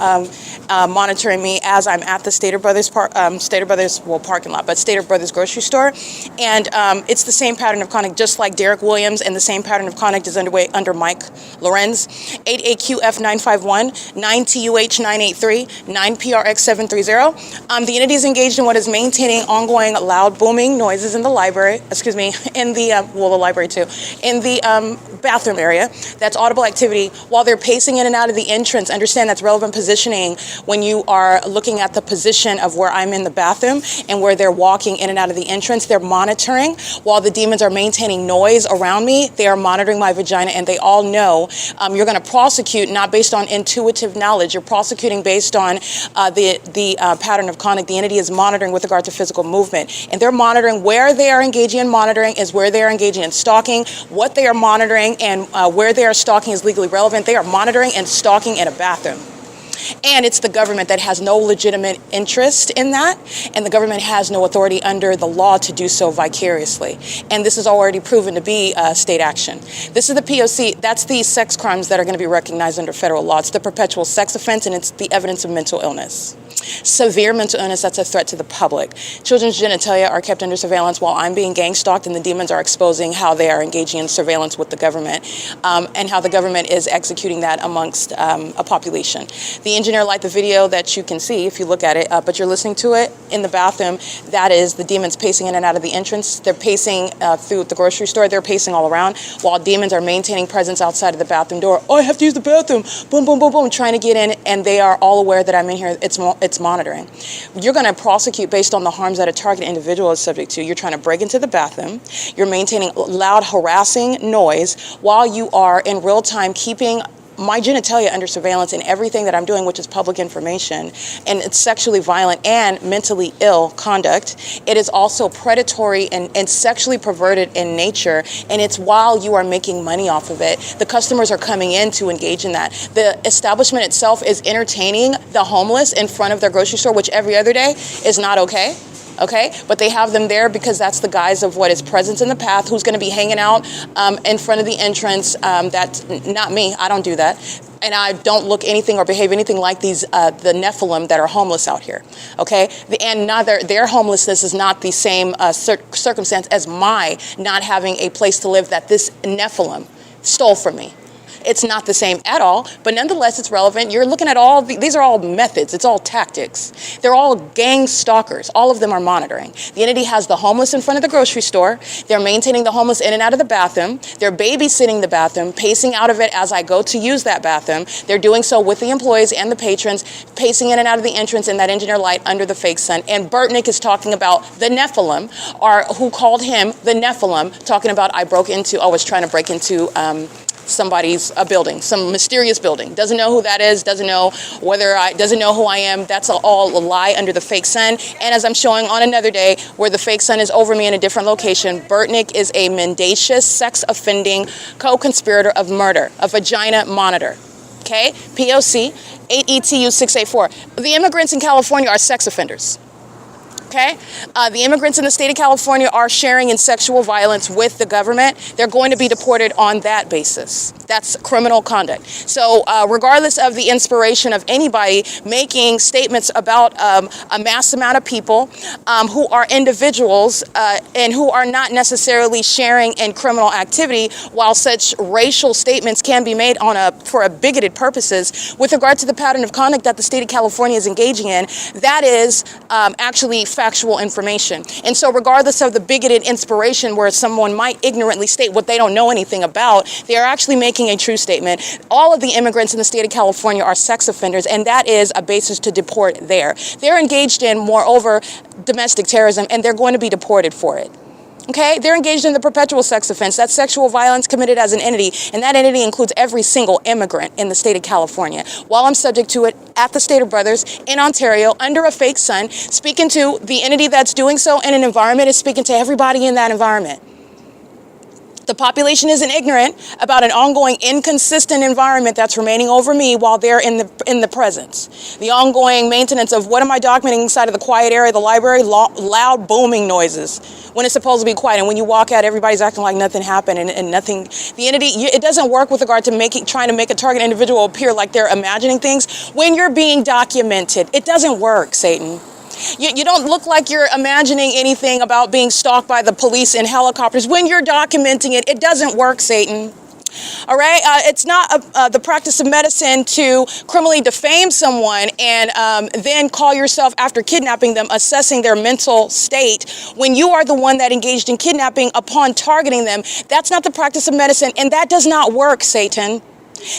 monitoring me as I'm at the Stater Brothers parking lot, but Stater Brothers grocery store, and it's the same pattern of conduct, just like Derek Williams, and the same pattern of conduct is underway under Mike Lorenz. 8AQF951, 9TUH983, 9PRX730. The entity is engaged in what is maintaining ongoing loud booming noises in the library, in the library too, in the bathroom area. That's audible activity while they're pacing in and out of the entrance. Understand that's relevant positioning when you are looking at the position of where I'm in the bathroom and where they're walking in and out of the entrance. They're monitoring while the demons are maintaining noise around me. They are monitoring my vagina, and they all know you're going to prosecute not based on intuitive knowledge. You're prosecuting based on the pattern of conduct. The entity is monitoring with regard to physical movement, and they're monitoring where they are engaging in monitoring is where they are engaging in stalking. What they are monitoring and where they are stalking is legally relevant. They are monitoring and stalking in a bathroom. And it's the government that has no legitimate interest in that, and the government has no authority under the law to do so vicariously. And this is already proven to be state action. This is the P.O.C. That's the sex crimes that are going to be recognized under federal law. It's the perpetual sex offense, and it's the evidence of mental illness. Severe mental illness that's a threat to the public. Children's genitalia are kept under surveillance while I'm being gang stalked, and the demons are exposing how they are engaging in surveillance with the government and how the government is executing that amongst a population. The engineer light, the video that you can see if you look at it, but you're listening to it in the bathroom, that is the demons pacing in and out of the entrance. They're pacing through the grocery store. They're pacing all around while demons are maintaining presence outside of the bathroom door. Oh, I have to use the bathroom. Boom, boom, boom, boom, trying to get in, and they are all aware that I'm in here. It's monitoring. You're going to prosecute based on the harms that a target individual is subject to. You're trying to break into the bathroom. You're maintaining loud, harassing noise while you are in real time keeping my genitalia under surveillance in everything that I'm doing, which is public information, and it's sexually violent and mentally ill conduct. It is also predatory and sexually perverted in nature, and it's while you are making money off of it. The customers are coming in to engage in that. The establishment itself is entertaining the homeless in front of their grocery store, which every other day is not okay. Okay, but they have them there because that's the guise of what is presence in the path, who's going to be hanging out in front of the entrance. That's not me. I don't do that. And I don't look anything or behave anything like these, the Nephilim that are homeless out here, okay? And neither their homelessness is not the same circumstance as my not having a place to live that this Nephilim stole from me. It's not the same at all, but nonetheless, it's relevant. You're looking at all, these are all methods. It's all tactics. They're all gang stalkers. All of them are monitoring. The entity has the homeless in front of the grocery store. They're maintaining the homeless in and out of the bathroom. They're babysitting the bathroom, pacing out of it as I go to use that bathroom. They're doing so with the employees and the patrons, pacing in and out of the entrance in that engineer light under the fake sun. And Burtnick is talking about the Nephilim, or who called him the Nephilim, talking about I was trying to break into somebody's building, some mysterious building. Doesn't know who that is, doesn't know who I am. That's all a lie under the fake sun. And as I'm showing on another day where the fake sun is over me in a different location, Burtnick is a mendacious, sex offending co-conspirator of murder, a vagina monitor. Okay, P.O.C. 8ETU 684. The immigrants in California are sex offenders. Okay, the immigrants in the state of California are sharing in sexual violence with the government. They're going to be deported on that basis. That's criminal conduct. So regardless of the inspiration of anybody making statements about a mass amount of people who are individuals and who are not necessarily sharing in criminal activity, while such racial statements can be made for a bigoted purposes, with regard to the pattern of conduct that the state of California is engaging in, that is actually factual information. And so regardless of the bigoted inspiration where someone might ignorantly state what they don't know anything about, they are actually making a true statement. All of the immigrants in the state of California are sex offenders, and that is a basis to deport there. They're engaged in, moreover, domestic terrorism, and they're going to be deported for it. Okay, they're engaged in the perpetual sex offense. That's sexual violence committed as an entity, and that entity includes every single immigrant in the state of California. While I'm subject to it at the Stater Brothers in Ontario under a fake sun, speaking to the entity that's doing so in an environment is speaking to everybody in that environment. The population isn't ignorant about an ongoing inconsistent environment that's remaining over me while they're in the presence. The ongoing maintenance of what am I documenting inside of the quiet area of the library? Loud booming noises when it's supposed to be quiet. And when you walk out, everybody's acting like nothing happened and nothing. The entity, it doesn't work with regard to trying to make a target individual appear like they're imagining things when you're being documented. It doesn't work, Satan. You don't look like you're imagining anything about being stalked by the police in helicopters. When you're documenting it, it doesn't work, Satan. All right? It's not the practice of medicine to criminally defame someone and then call yourself, after kidnapping them, assessing their mental state when you are the one that engaged in kidnapping upon targeting them. That's not the practice of medicine, and that does not work, Satan.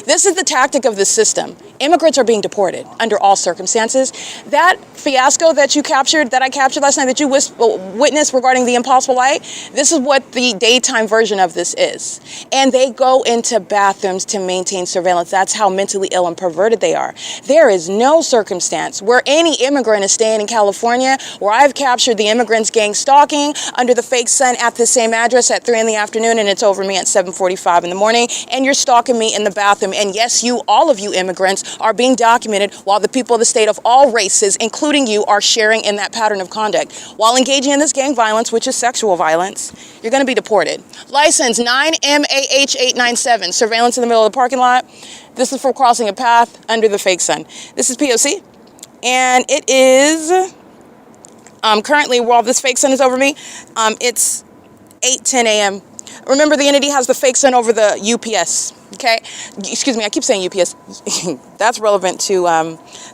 This is the tactic of the system. Immigrants are being deported under all circumstances. That fiasco that you captured, that I captured last night, that you witnessed regarding the impossible light, this is what the daytime version of this is. And they go into bathrooms to maintain surveillance. That's how mentally ill and perverted they are. There is no circumstance where any immigrant is staying in California where I've captured the immigrants gang stalking under the fake sun at the same address at 3 in the afternoon, and it's over me at 7:45 in the morning, and you're stalking me in the bathroom. And yes, all of you immigrants are being documented while the people of the state of all races, including you, are sharing in that pattern of conduct. While engaging in this gang violence, which is sexual violence, you're going to be deported. License 9MAH897, surveillance in the middle of the parking lot. This is for crossing a path under the fake sun. This is P.O.C. And it is currently, while this fake sun is over me, it's 8:10 a.m. Remember, the entity has the fake sun over the UPS. Okay, excuse me, I keep saying UPS. That's relevant to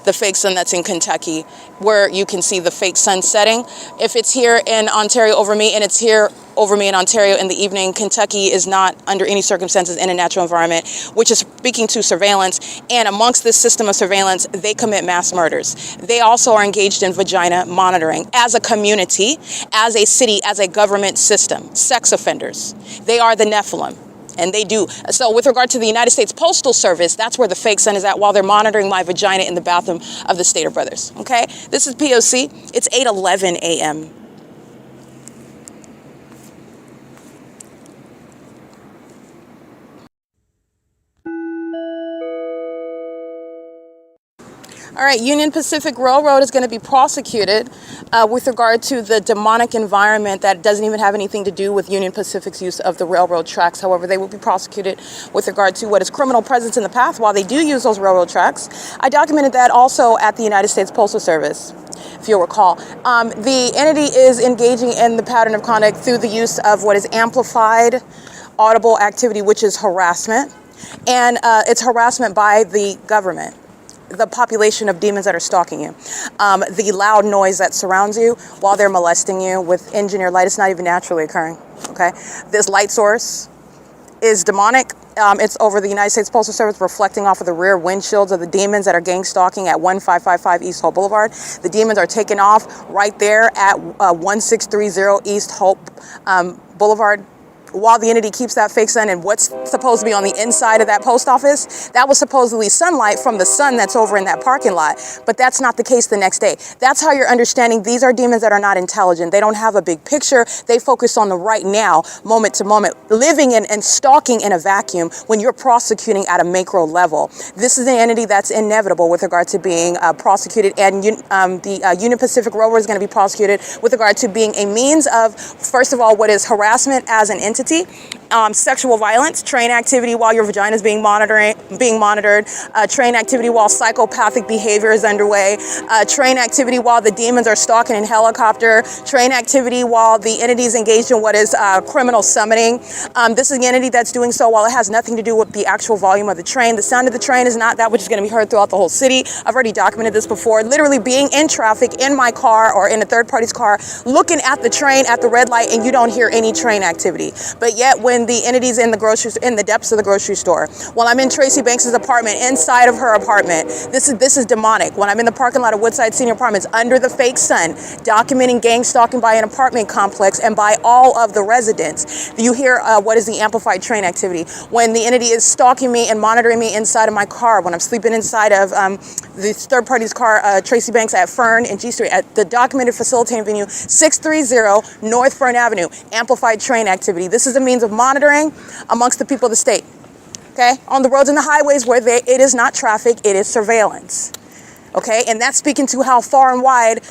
the fake sun that's in Kentucky, where you can see the fake sun setting. If it's here in Ontario over me, and it's here over me in Ontario in the evening, Kentucky is not under any circumstances in a natural environment, which is speaking to surveillance. And amongst this system of surveillance, they commit mass murders. They also are engaged in vagina monitoring as a community, as a city, as a government system. Sex offenders. They are the Nephilim. And they do. So with regard to the United States Postal Service, that's where the fake sun is at while they're monitoring my vagina in the bathroom of the Stater Brothers. Okay? This is P.O.C. It's 8:11 a.m. All right, Union Pacific Railroad is going to be prosecuted with regard to the demonic environment that doesn't even have anything to do with Union Pacific's use of the railroad tracks. However, they will be prosecuted with regard to what is criminal presence in the path while they do use those railroad tracks. I documented that also at the United States Postal Service, if you'll recall. The entity is engaging in the pattern of conduct through the use of what is amplified audible activity, which is harassment. And it's harassment by the government, the population of demons that are stalking you, the loud noise that surrounds you while they're molesting you with engineered light. It's not even naturally occurring, okay? This light source is demonic. It's over the United States Postal Service, reflecting off of the rear windshields of the demons that are gang stalking at 1555 East Hope Boulevard. The demons are taken off right there at 1630 East Hope Boulevard. While the entity keeps that fake sun, and what's supposed to be on the inside of that post office, that was supposedly sunlight from the sun that's over in that parking lot. But that's not the case the next day. That's how you're understanding these are demons that are not intelligent. They don't have a big picture. They focus on the right now, moment to moment, living in and stalking in a vacuum when you're prosecuting at a macro level. This is an entity that's inevitable with regard to being prosecuted, and the Union Pacific Railroad is going to be prosecuted with regard to being a means of, first of all, what is harassment as an entity, sexual violence, train activity while your vagina is being monitored, train activity while psychopathic behavior is underway, train activity while the demons are stalking in helicopter, train activity while the entity is engaged in what is criminal summoning. This is an entity that's doing so while it has nothing to do with the actual volume of the train. The sound of the train is not that which is going to be heard throughout the whole city. I've already documented this before. Literally being in traffic in my car or in a third party's car, looking at the train at the red light, and you don't hear any train activity. But yet when the entity's in the depths of the grocery store, while I'm in Tracy Banks's apartment, inside of her apartment, this is demonic. When I'm in the parking lot of Woodside Senior Apartments under the fake sun, documenting gang stalking by an apartment complex and by all of the residents, you hear what is the amplified train activity. When the entity is stalking me and monitoring me inside of my car, when I'm sleeping inside of the third party's car, Tracy Banks at Fern and G Street, at the documented facilitating venue 630 North Fern Avenue, amplified train activity. This is a means of monitoring amongst the people of the state. Okay, on the roads and the highways where it is not traffic, it is surveillance. Okay, and that's speaking to how far and wide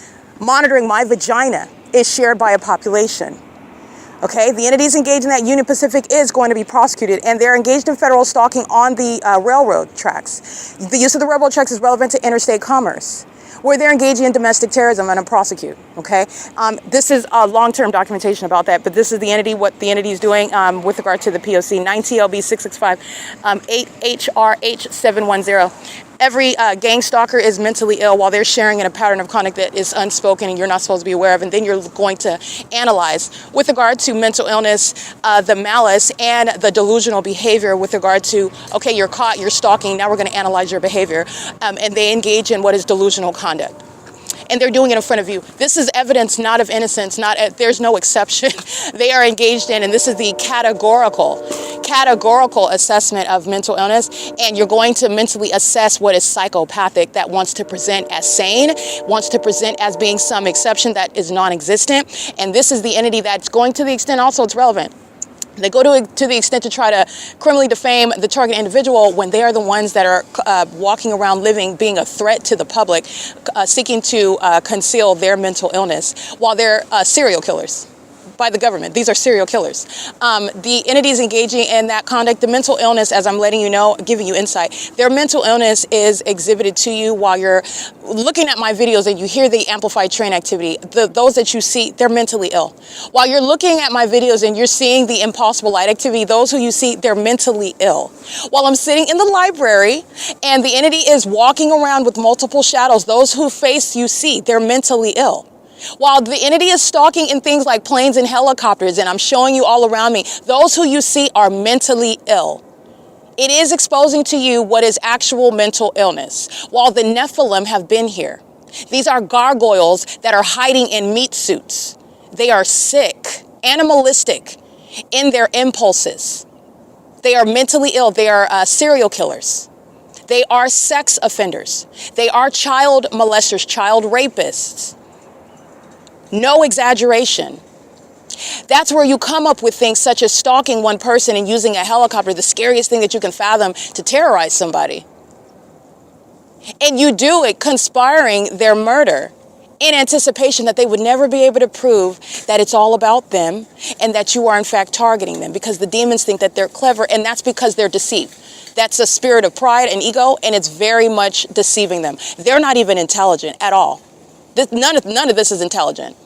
monitoring my vagina is shared by a population. Okay, the entities engaged in that Union Pacific is going to be prosecuted, and they're engaged in federal stalking on the railroad tracks. The use of the railroad tracks is relevant to interstate commerce, where they're engaging in domestic terrorism and prosecute. Okay, this is long-term documentation about that, but this is the entity, what the entity is doing with regard to the P.O.C. 9TLB 665 8HRH 710. Every gang stalker is mentally ill while they're sharing in a pattern of conduct that is unspoken and you're not supposed to be aware of. And then you're going to analyze with regard to mental illness, the malice and the delusional behavior with regard to, okay, you're caught, you're stalking, now we're going to analyze your behavior. And they engage in what is delusional conduct. And they're doing it in front of you. This is evidence not of innocence, there's no exception. They are engaged in, and this is the categorical assessment of mental illness, and you're going to mentally assess what is psychopathic, that wants to present as sane, wants to present as being some exception that is non-existent. And this is the entity that's going to the extent also it's relevant. They go to the extent to try to criminally defame the target individual when they are the ones that are walking around living, being a threat to the public, seeking to conceal their mental illness while they're serial killers by the government. These are serial killers. The entities engaging in that conduct, the mental illness, as I'm letting you know, giving you insight, their mental illness is exhibited to you while you're looking at my videos and you hear the amplified train activity. Those that you see, they're mentally ill. While you're looking at my videos and you're seeing the impossible light activity, those who you see, they're mentally ill. While I'm sitting in the library and the entity is walking around with multiple shadows, those who face you see, they're mentally ill. While the entity is stalking in things like planes and helicopters, and I'm showing you all around me, those who you see are mentally ill. It is exposing to you what is actual mental illness. While the Nephilim have been here, these are gargoyles that are hiding in meat suits. They are sick, animalistic in their impulses. They are mentally ill. They are serial killers. They are sex offenders. They are child molesters, child rapists. No exaggeration. That's where you come up with things such as stalking one person and using a helicopter, the scariest thing that you can fathom, to terrorize somebody. And you do it conspiring their murder in anticipation that they would never be able to prove that it's all about them and that you are in fact targeting them, because the demons think that they're clever, and that's because they're deceived. That's a spirit of pride and ego, and it's very much deceiving them. They're not even intelligent at all. None of this is intelligent.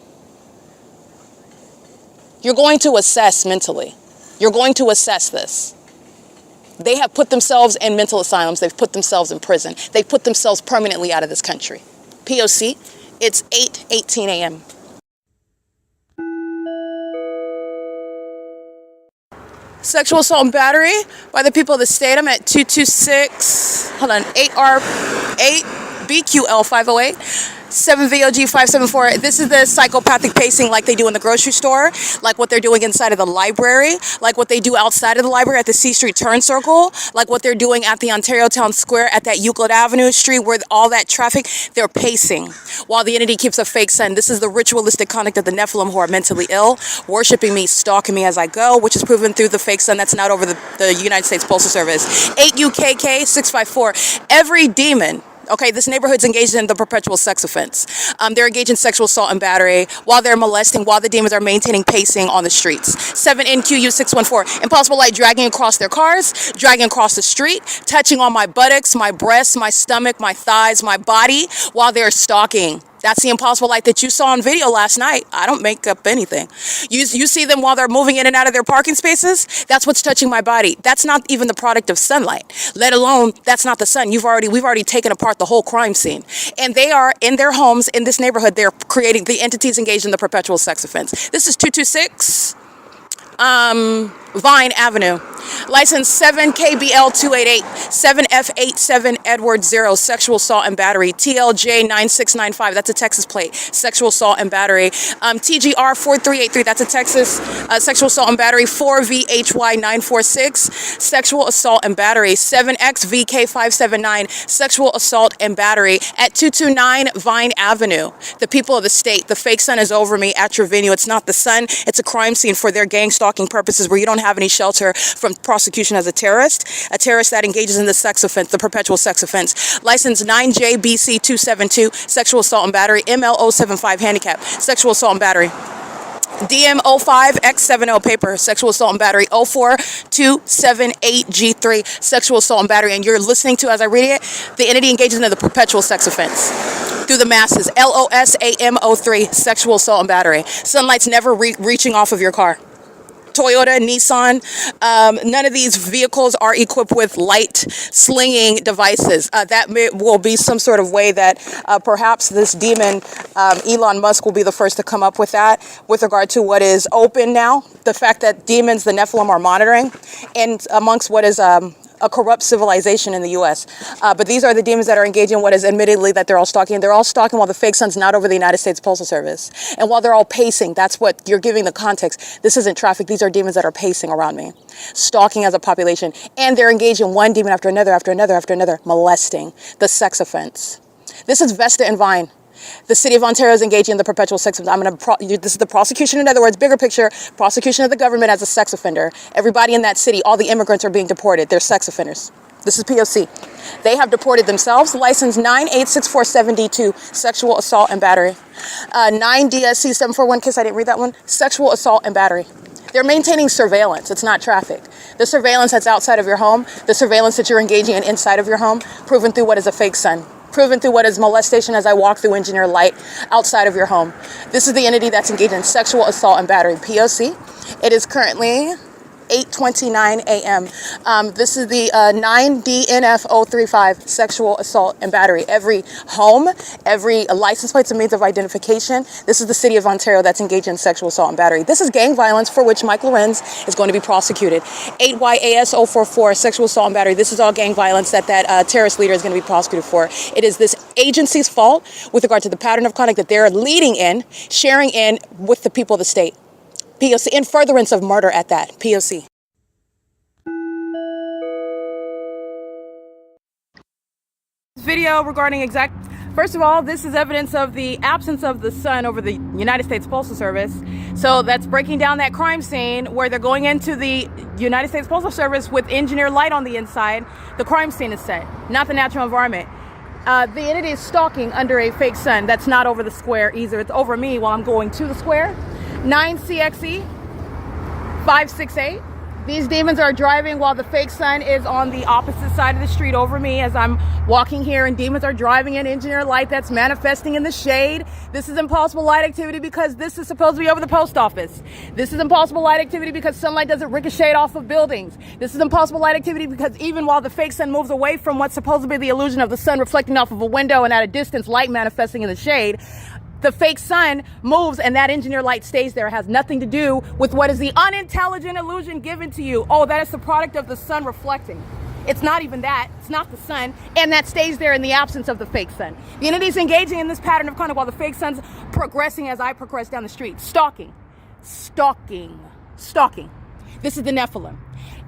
You're going to assess mentally. You're going to assess this. They have put themselves in mental asylums. They've put themselves in prison. They've put themselves permanently out of this country. P.O.C. It's 8:18 a.m. Sexual assault and battery by the people of the state. I'm at 226, hold on, 8R8 BQL 508. 7VOG 574. This is the psychopathic pacing like they do in the grocery store, like what they're doing inside of the library, like what they do outside of the library at the C Street turn circle, like what they're doing at the Ontario Town Square at that Euclid Avenue street where all that traffic, they're pacing while the entity keeps a fake sun. This is the ritualistic conduct of the Nephilim who are mentally ill, worshiping me, stalking me as I go, which is proven through the fake sun that's not over the United States Postal Service. 8UKK 654. Every demon. Okay, this neighborhood's engaged in the perpetual sex offense. They're engaged in sexual assault and battery while they're molesting, while the demons are maintaining pacing on the streets. 7NQU 614. Impossible light dragging across their cars, dragging across the street, touching on my buttocks, my breasts, my stomach, my thighs, my body while they're stalking. That's the impossible light that you saw on video last night. I don't make up anything. You see them while they're moving in and out of their parking spaces. That's what's touching my body. That's not even the product of sunlight, let alone that's not the sun. We've already taken apart the whole crime scene. And they are in their homes in this neighborhood. They're creating the entities engaged in the perpetual sex offense. This is 226 Vine Avenue. License 7KBL288, 7F87 Edward 0, sexual assault and battery. TLJ 9695, that's a Texas plate, sexual assault and battery. TGR 4383, that's a Texas sexual assault and battery. 4VHY 946, sexual assault and battery. 7XVK579, sexual assault and battery at 229 Vine Avenue. The people of the state, the fake sun is over me at your venue. It's not the sun, it's a crime scene for their gang stalking purposes where you don't have any shelter from prosecution as a terrorist that engages in the sex offense, the perpetual sex offense. License 9JBC272, sexual assault and battery. ML075, handicap, sexual assault and battery. DM05X70, paper, sexual assault and battery. 04278G3, sexual assault and battery. And you're listening to, as I read it, the entity engages in the perpetual sex offense through the masses. LOSAM03, sexual assault and battery. Sunlight's never reaching off of your car. Toyota, Nissan, none of these vehicles are equipped with light slinging devices. Will be some sort of way that perhaps this demon, Elon Musk, will be the first to come up with that with regard to what is open now. The fact that demons, the Nephilim, are monitoring and amongst what is a corrupt civilization in the U.S. But these are the demons that are engaging in what is admittedly that they're all stalking. They're all stalking while the fake sun's not over the United States Postal Service. And while they're all pacing, that's what you're giving the context. This isn't traffic. These are demons that are pacing around me, stalking as a population. And they're engaging one demon after another, after another, after another, molesting the sex offense. This is Vesta and Vine. The city of Ontario is engaging in the perpetual sex offense. This is the prosecution, in other words, bigger picture, prosecution of the government as a sex offender. Everybody in that city, all the immigrants are being deported. They're sex offenders. This is P.O.C. They have deported themselves. License 98647D2, sexual assault and battery. 9DSC741, I didn't read that one, sexual assault and battery. They're maintaining surveillance. It's not traffic. The surveillance that's outside of your home, the surveillance that you're engaging in inside of your home, proven through what is a fake sun. Proven through what is molestation as I walk through engineer light outside of your home. This is the entity that's engaged in sexual assault and battery, P.O.C. It is currently 8:29 a.m. This is the 9DNF035, sexual assault and battery. Every home, every license plate is a means of identification. This is the city of Ontario that's engaged in sexual assault and battery. This is gang violence for which Mike LORENZ is going to be prosecuted. 8YAS044, sexual assault and battery. This is all gang violence that terrorist leader is going to be prosecuted for. It is this agency's fault with regard to the pattern of conduct that they're leading in, sharing in with the people of the state. P.O.C. in furtherance of murder at that. P.O.C. Video regarding first of all, this is evidence of the absence of the sun over the United States Postal Service. So that's breaking down that crime scene where they're going into the United States Postal Service with engineer light on the inside. The crime scene is set, not the natural environment. The entity is stalking under a fake sun that's not over the square either. It's over me while I'm going to the square. 9CXE 568. These demons are driving while the fake sun is on the opposite side of the street over me as I'm walking here, and demons are driving in engineer light that's manifesting in the shade. This is impossible light activity because this is supposed to be over the post office. This is impossible light activity because sunlight doesn't ricochet off of buildings. This is impossible light activity because even while the fake sun moves away from what's supposed to be the illusion of the sun reflecting off of a window and at a distance light manifesting in the shade, the fake sun moves and that engineer light stays there. It has nothing to do with what is the unintelligent illusion given to you. Oh, that is the product of the sun reflecting. It's not even that. It's not the sun. And that stays there in the absence of the fake sun. The entity is engaging in this pattern of conduct while the fake sun's progressing as I progress down the street. Stalking. Stalking. Stalking. This is the Nephilim.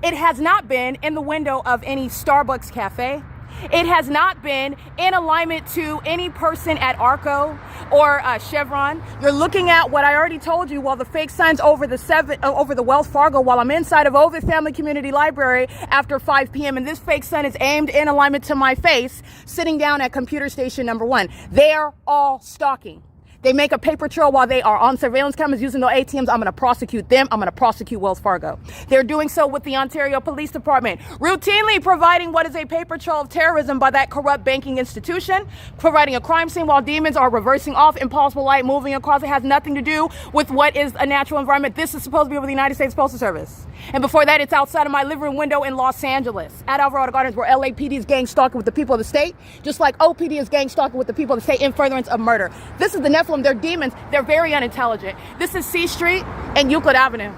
It has not been in the window of any Starbucks cafe. It has not been in alignment to any person at ARCO or Chevron. You're looking at what I already told you while the fake sun's over the Wells Fargo while I'm inside of OVITT Family Community Library after 5 p.m. and this fake sun is aimed in alignment to my face sitting down at computer station number 1. They're all stalking. They make a paper trail while they are on surveillance cameras using their ATMs. I'm going to prosecute them. I'm going to prosecute Wells Fargo. They're doing so with the Ontario Police Department, routinely providing what is a paper trail of terrorism by that corrupt banking institution, providing a crime scene while demons are reversing off, impossible light moving across. It has nothing to do with what is a natural environment. This is supposed to be over the United States Postal Service. And before that, it's outside of my living room window in Los Angeles at Alvarado Gardens, where LAPD is gang stalking with the people of the state, just like OPD is gang stalking with the people of the state in furtherance of murder. This is the Nephilim. They're demons. They're very unintelligent. This is C Street and Euclid Avenue.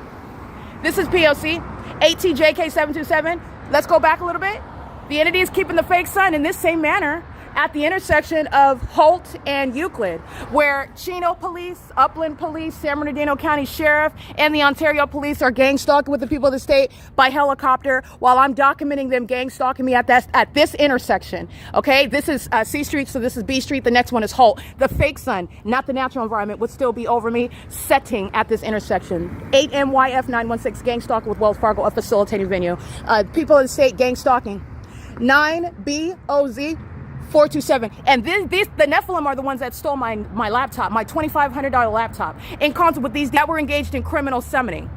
This is P.O.C. ATJK727. Let's go back a little bit. The entity is keeping the fake sun in this same manner at the intersection of HOLT and Euclid, where Chino Police, Upland Police, San Bernardino County Sheriff, and the Ontario Police are gang stalking with the people of the state by helicopter while I'm documenting them gang stalking me at this intersection. Okay, this is C Street, so this is B Street. The next one is HOLT. The fake sun, not the natural environment, would still be over me, setting at this intersection. 8 MYF 916 gang stalking with Wells Fargo, a facilitating venue. People of the state gang stalking. 9 BOZ 427. And the Nephilim are the ones that stole my laptop, my $2,500 laptop, in concert with these that were engaged in criminal summoning.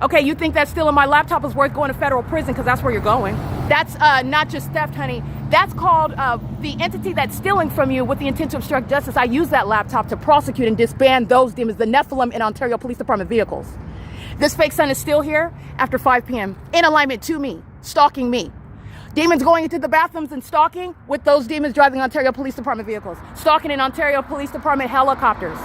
Okay, you think that stealing my laptop is worth going to federal prison because that's where you're going. That's not just theft, honey. That's called the entity that's stealing from you with the intent to obstruct justice. I use that laptop to prosecute and disband those demons, the Nephilim in Ontario Police Department vehicles. This fake sun is still here after 5 p.m. in alignment to me, stalking me. Demons going into the bathrooms and stalking with those demons driving Ontario Police Department vehicles. Stalking in Ontario Police Department helicopters.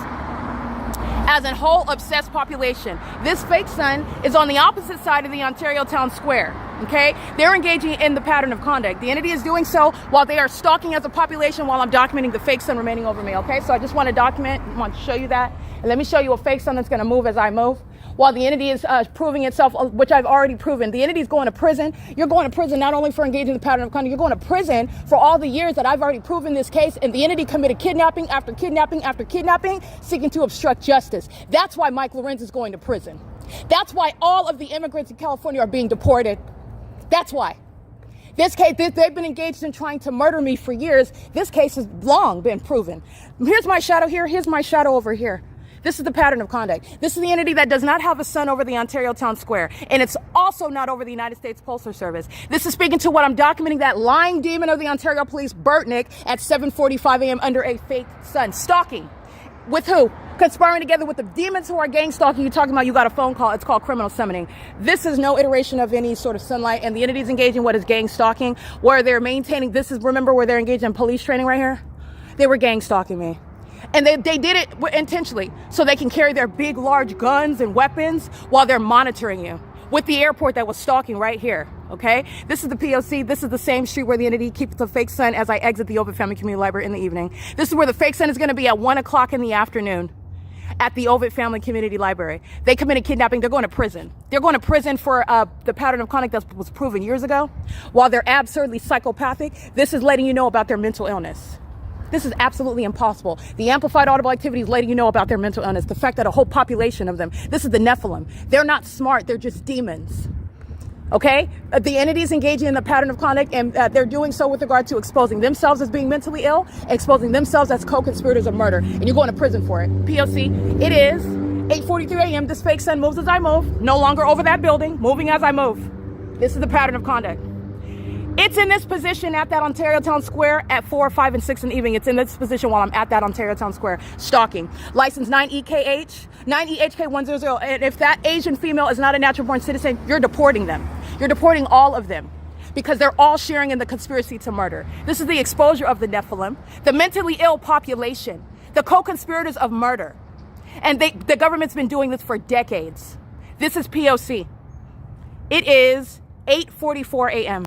As a whole obsessed population. This fake sun is on the opposite side of the Ontario Town Square. Okay? They're engaging in the pattern of conduct. The entity is doing so while they are stalking as a population while I'm documenting the fake sun remaining over me. Okay? So I just want to document, I want to show you that. And let me show you a fake sun that's going to move as I move. While the entity is proving itself, which I've already proven. The entity is going to prison. You're going to prison not only for engaging in the pattern of conduct, you're going to prison for all the years that I've already proven this case, and the entity committed kidnapping after kidnapping after kidnapping, seeking to obstruct justice. That's why Mike LORENZ is going to prison. That's why all of the immigrants in California are being deported. That's why. This case, they've been engaged in trying to murder me for years. This case has long been proven. Here's my shadow here. Here's my shadow over here. This is the pattern of conduct. This is the entity that does not have a sun over the Ontario Town Square. And it's also not over the United States Postal Service. This is speaking to what I'm documenting, that lying demon of the Ontario Police, Burtnick, at 7:45 a.m. under a fake sun. Stalking. With who? Conspiring together with the demons who are gang stalking. You're talking about you got a phone call. It's called criminal summoning. This is no iteration of any sort of sunlight. And the entity is engaging what is gang stalking, where they're maintaining, this is, remember where they're engaged in police training right here? They were gang stalking me. And they did it intentionally so they can carry their big, large guns and weapons while they're monitoring you with the airport that was stalking right here. Okay, this is the P.O.C. This is the same street where the entity keeps the fake sun as I exit the OVITT Family Community Library in the evening. This is where the fake sun is going to be at 1 o'clock in the afternoon at the OVITT Family Community Library. They committed kidnapping. They're going to prison. They're going to prison for the pattern of conduct that was proven years ago. While they're absurdly psychopathic, this is letting you know about their mental illness. This is absolutely impossible. The amplified audible activity is letting you know about their mental illness, the fact that a whole population of them, this is the Nephilim. They're not smart, they're just demons. Okay? The entities engaging in the pattern of conduct, and they're doing so with regard to exposing themselves as being mentally ill, exposing themselves as co-conspirators of murder, and you're going to prison for it. P.O.C. It is 8:43 a.m. This fake sun moves as I move, no longer over that building, moving as I move. This is the pattern of conduct. It's in this position at that Ontario Town Square at 4, 5, and 6 in the evening. It's in this position while I'm at that Ontario Town Square stalking. License 9EHK100. And if that Asian female is not a natural born citizen, you're deporting them. You're deporting all of them because they're all sharing in the conspiracy to murder. This is the exposure of the Nephilim, the mentally ill population, the co-conspirators of murder. And the government's been doing this for decades. This is P.O.C. It is 8:44 a.m.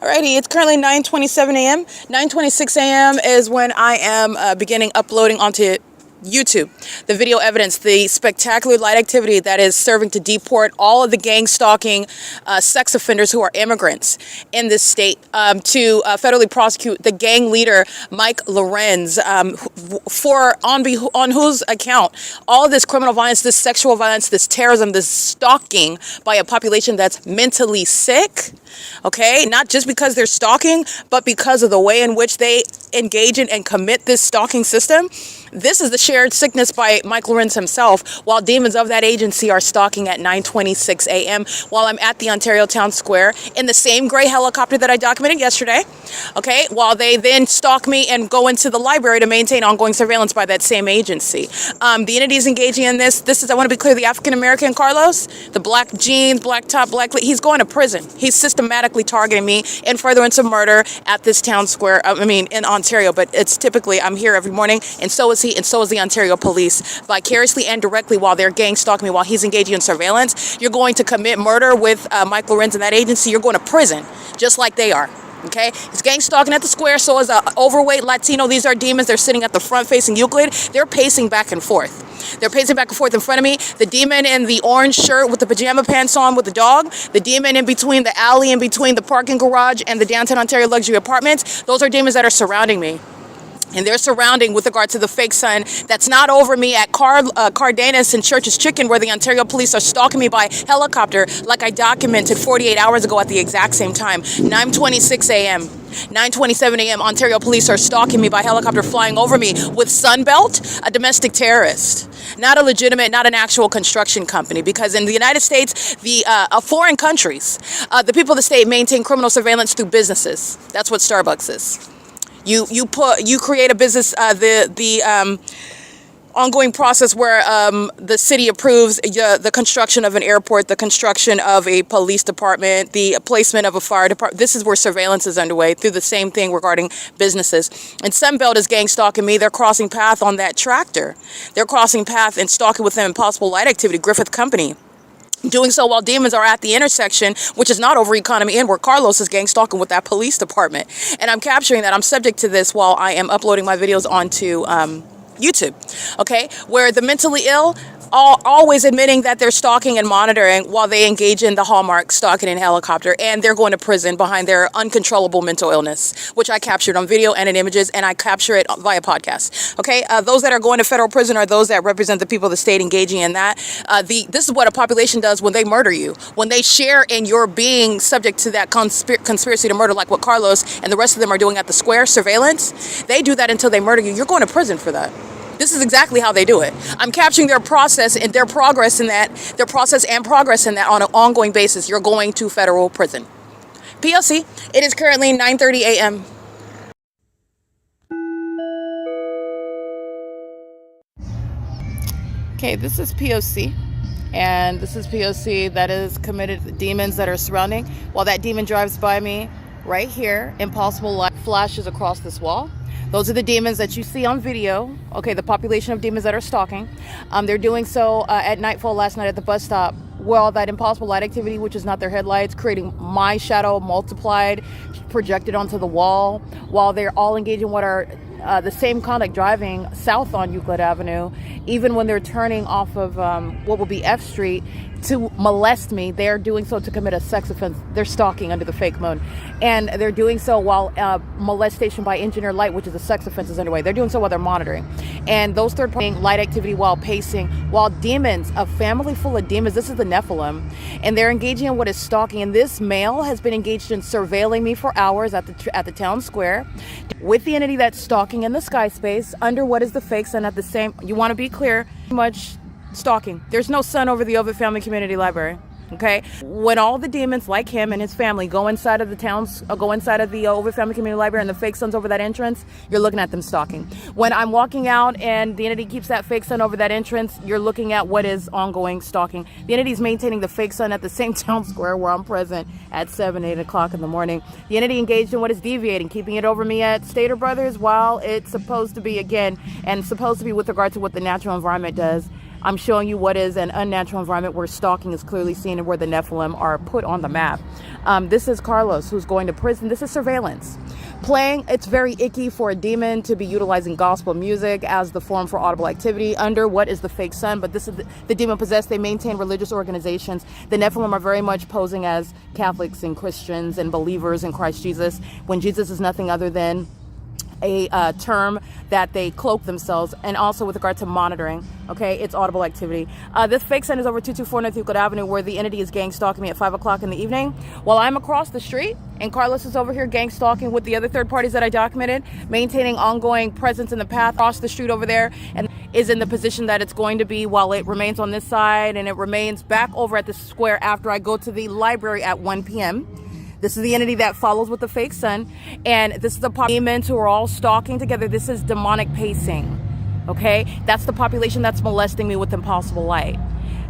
Alrighty, it's currently 9:27 a.m. 9:26 a.m. is when I am beginning uploading onto YouTube the video evidence, the spectacular light activity that is serving to deport all of the gang stalking sex offenders who are immigrants in this state, to federally prosecute the gang leader Mike LORENZ on whose account all of this criminal violence, this sexual violence, this terrorism, this stalking by a population that's mentally sick. Okay, not just because they're stalking, but because of the way in which they engage in and commit this stalking system. This is the shared sickness by Mike LORENZ himself, while demons of that agency are stalking at 9:26 a.m. while I'm at the Ontario Town Square in the same gray helicopter that I documented yesterday. Okay, while they then stalk me and go into the library to maintain ongoing surveillance by that same agency. The entities engaging in this is, I want to be clear, the African-American Carlos, the black jeans, black top, he's going to prison. He's systematically targeting me in furtherance of murder at this town square, in Ontario, but it's typically, I'm here every morning, and so is P.O.C, and so is the Ontario Police, vicariously and directly while they're gang stalking me while he's engaging in surveillance. You're going to commit murder with Mike Lorenz and that agency. You're going to prison, just like they are. Okay, he's gang stalking at the square, so is an overweight Latino. These are demons. They're sitting at the front facing Euclid. They're pacing back and forth. They're pacing back and forth in front of me. The demon in the orange shirt with the pajama pants on with the dog. The demon in between the alley, in between the parking garage and the downtown Ontario luxury apartments. Those are demons that are surrounding me. And they're surrounding with regard to the fake sun that's not over me at Cardenas and Church's Chicken, where the Ontario Police are stalking me by helicopter, like I documented 48 hours ago at the exact same time, 9:26 a.m. 9:27 a.m. Ontario Police are stalking me by helicopter, flying over me with Sunbelt, a domestic terrorist, not a legitimate, not an actual construction company. Because in the United States, the foreign countries, the people of the state maintain criminal surveillance through businesses. That's what Starbucks is. You create a business, the ongoing process where the city approves the construction of an airport, the construction of a police department, the placement of a fire department. This is where surveillance is underway through the same thing regarding businesses. And Sunbelt is gang stalking me. They're crossing path on that tractor. They're crossing path and stalking with them Impossible Light Activity, Griffith Company. Doing so while demons are at the intersection, which is not over Economy Inn, where Carlos is gang stalking with that police department. And I'm capturing that. I'm subject to this while I am uploading my videos onto YouTube, okay? Where the mentally ill always admitting that they're stalking and monitoring while they engage in the Hallmark stalking in helicopter, and they're going to prison behind their uncontrollable mental illness, which I captured on video and in images, and I capture it via podcast. Okay, those that are going to federal prison are those that represent the people of the state engaging in that. This is what a population does when they murder you, when they share in your being subject to that conspiracy to murder, like what Carlos and the rest of them are doing at the square surveillance. They do that until they murder you. You're going to prison for that. This is exactly how they do it. I'm capturing their process and their progress in that, their process and progress in that on an ongoing basis. You're going to federal prison. P.O.C. It is currently 9:30 a.m. Okay, this is P.O.C. And this is P.O.C. that is committed to the demons that are surrounding. While that demon drives by me right here, Impossible Light flashes across this wall. Those are the demons that you see on video. Okay, the population of demons that are stalking. They're doing so at nightfall last night at the bus stop. Well, that Impossible Light Activity, which is not their headlights, creating my shadow multiplied, projected onto the wall, while they're all engaged in what are the same conduct driving south on Euclid Avenue, even when they're turning off of what will be F Street to molest me. They're doing so to commit a sex offense. They're stalking under the fake moon. And they're doing so while molestation by engineer light, which is a sex offense, is underway. They're doing so while they're monitoring. And those third-party light activity while pacing, while demons, a family full of demons, this is the Nephilim, and they're engaging in what is stalking. And this male has been engaged in surveilling me for hours at the town square with the entity that's stalking in the sky space under what is the fake sun at the same, you want to be clear, much stalking. There's no sun over the Ovitt Family Community Library. Okay, when all the demons like him and his family go inside of the towns, go inside of the Ovitt Family Community Library, and the fake sun's over that entrance, you're looking at them stalking. When I'm walking out and the entity keeps that fake sun over that entrance, you're looking at what is ongoing stalking. The entity is maintaining the fake sun at the same town square where I'm present at 7, 8 o'clock in the morning. The entity engaged in what is deviating, keeping it over me at Stater Brothers while it's supposed to be, again, and supposed to be with regard to what the natural environment does. I'm showing you what is an unnatural environment where stalking is clearly seen and where the Nephilim are put on the map. This is Carlos, who's going to prison. This is surveillance. Playing, it's very icky for a demon to be utilizing gospel music as the form for audible activity under what is the fake sun, but this is the demon possessed. They maintain religious organizations. The Nephilim are very much posing as Catholics and Christians and believers in Christ Jesus, when Jesus is nothing other than a term that they cloak themselves, and also with regard to monitoring, okay, it's audible activity. This fake sun is over 224 North Euclid Avenue, where the entity is gang stalking me at 5 o'clock in the evening, while I'm across the street, and Carlos is over here gang stalking with the other third parties that I documented, maintaining ongoing presence in the path across the street over there, and is in the position that it's going to be while it remains on this side, and it remains back over at the square after I go to the library at 1 p.m. This is the entity that follows with the fake sun, and this is the demons who are all stalking together. This is demonic pacing, okay? That's the population that's molesting me with Impossible Light.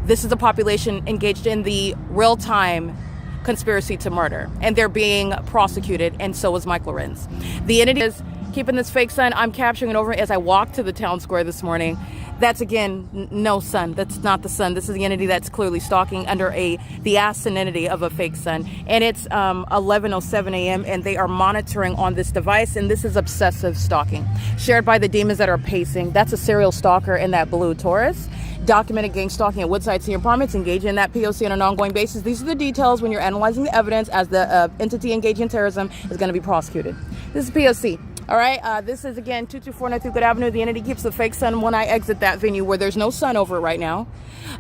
This is the population engaged in the real-time conspiracy to murder, and they're being prosecuted, and so is Mike Lorenz. The entity is keeping this fake sun. I'm capturing it over as I walk to the town square this morning. That's again no sun. That's not the sun. This is the entity that's clearly stalking under the asin entity of a fake sun. And it's 11:07 a.m. and they are monitoring on this device. And this is obsessive stalking shared by the demons that are pacing. That's a serial stalker in that blue Taurus. Documented gang stalking at Woodside Senior Apartments, engaging in that P.O.C. on an ongoing basis. These are the details when you're analyzing the evidence as the entity engaging in terrorism is going to be prosecuted. This is P.O.C. All right, this is again 224 North Euclid Avenue. The entity keeps the fake sun when I exit that venue where there's no sun over it right now.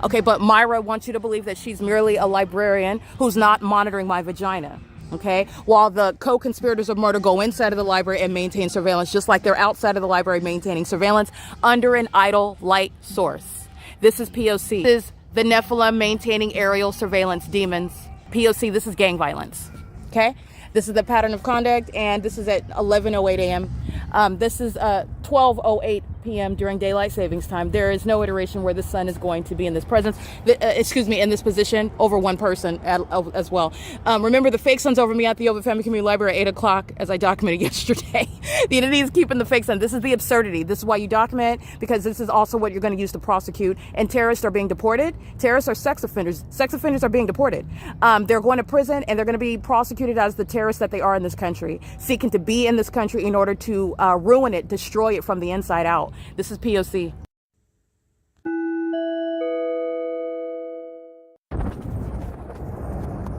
Okay, but Myra wants you to believe that she's merely a librarian who's not monitoring my vagina. Okay, while the co-conspirators of murder go inside of the library and maintain surveillance, just like they're outside of the library maintaining surveillance under an idle light source. This is P.O.C. This is the Nephilim maintaining aerial surveillance demons. P.O.C. This is gang violence. Okay. This is the pattern of conduct, and this is at 11:08 a.m. This is 12:08 p.m. during daylight savings time. There is no iteration where the sun is going to be in this presence, in this position over one person as well. Remember, the fake sun's over me at the OVITT Family Community Library at 8 o'clock, as I documented yesterday. The entity is keeping the fake sun. This is the absurdity. This is why you document, because this is also what you're going to use to prosecute. And terrorists are being deported. Terrorists are sex offenders. Sex offenders are being deported. They're going to prison, and they're going to be prosecuted as the terrorists that they are in this country, seeking to be in this country in order to ruin it, destroy it from the inside out. This is P.O.C. All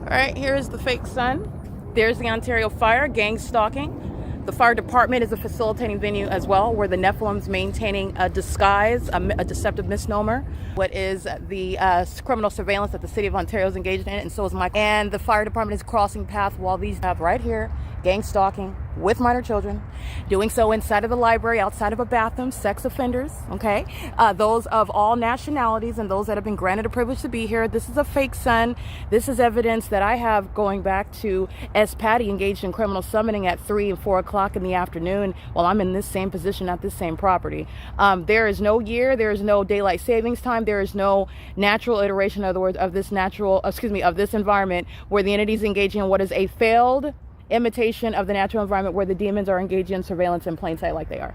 right, here is the fake sun. There's the Ontario Fire, gang stalking. The fire department is a facilitating venue as well, where the Nephilim's maintaining a disguise, a deceptive misnomer. What is the criminal surveillance that the city of Ontario is engaged in, and so is Mike. And the fire department is crossing path while these have right here, gang stalking with minor children, doing so inside of the library, outside of a bathroom, sex offenders, okay? Those of all nationalities and those that have been granted a privilege to be here. This is a fake sun. This is evidence that I have going back to S. Patty engaged in criminal summoning at 3 and 4 o'clock in the afternoon while I'm in this same position at this same property. There is no year, there is no daylight savings time, there is no natural iteration, in other words, of this of this environment where the entity is engaging in what is a failed imitation of the natural environment where the demons are engaging in surveillance in plain sight like they are.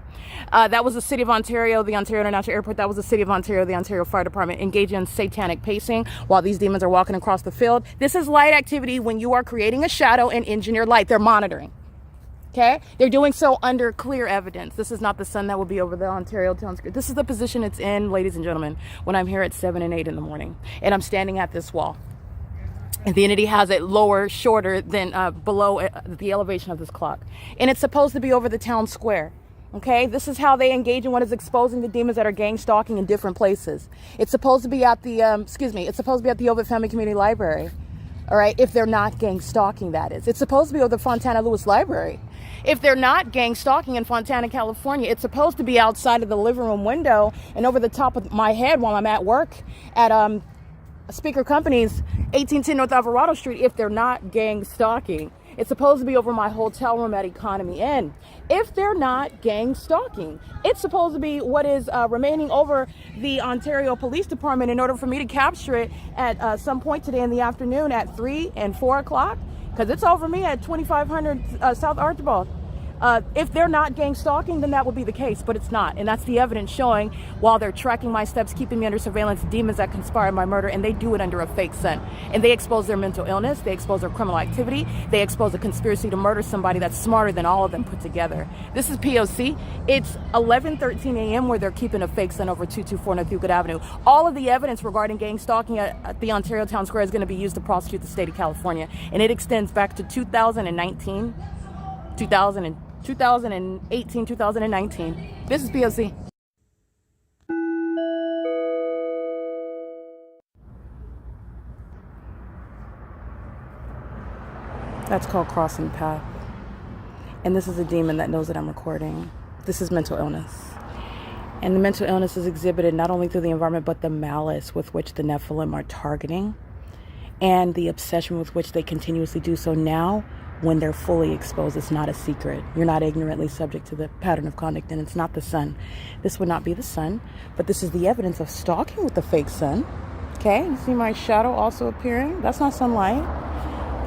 That was the city of Ontario, the Ontario International Airport. That was the city of Ontario, the Ontario Fire Department engaging in satanic pacing while these demons are walking across the field. This is light activity when you are creating a shadow and engineered light. They're monitoring. Okay? They're doing so under clear evidence. This is not the sun that will be over the Ontario town square. This is the position it's in, ladies and gentlemen, when I'm here at 7 and 8 in the morning and I'm standing at this wall. And the entity has it lower, shorter than below the elevation of this clock. And it's supposed to be over the town square. Okay, this is how they engage in what is exposing the demons that are gang stalking in different places. It's supposed to be at the, it's supposed to be at the OVITT Family Community Library. All right, if they're not gang stalking, that is. It's supposed to be over the Fontana Lewis Library. If they're not gang stalking in Fontana, California, it's supposed to be outside of the living room window and over the top of my head while I'm at work at Speaker Company's 1810 North Alvarado Street. If they're not gang stalking, it's supposed to be over my hotel room at Economy Inn. If they're not gang stalking, it's supposed to be what is remaining over the Ontario Police Department in order for me to capture it at some point today in the afternoon at 3 and 4 o'clock, because it's over me at 2500 South Archibald. If they're not gang stalking, then that would be the case, but it's not. And that's the evidence showing while they're tracking my steps, keeping me under surveillance, demons that conspire my murder, and they do it under a fake sun. And they expose their mental illness, they expose their criminal activity, they expose a conspiracy to murder somebody that's smarter than all of them put together. This is P.O.C. It's 11:13 a.m. where they're keeping a fake sun over 224 North Euclid Avenue. All of the evidence regarding gang stalking at the Ontario Town Square is going to be used to prosecute the state of California. And it extends back to 2018, 2019. This is P.O.C. That's called crossing path. And this is a demon that knows that I'm recording. This is mental illness. And the mental illness is exhibited not only through the environment, but the malice with which the Nephilim are targeting and the obsession with which they continuously do so now. When they're fully exposed, it's not a secret. You're not ignorantly subject to the pattern of conduct, and it's not the sun. This would not be the sun, but this is the evidence of stalking with the fake sun. Okay, you see my shadow also appearing? That's not sunlight.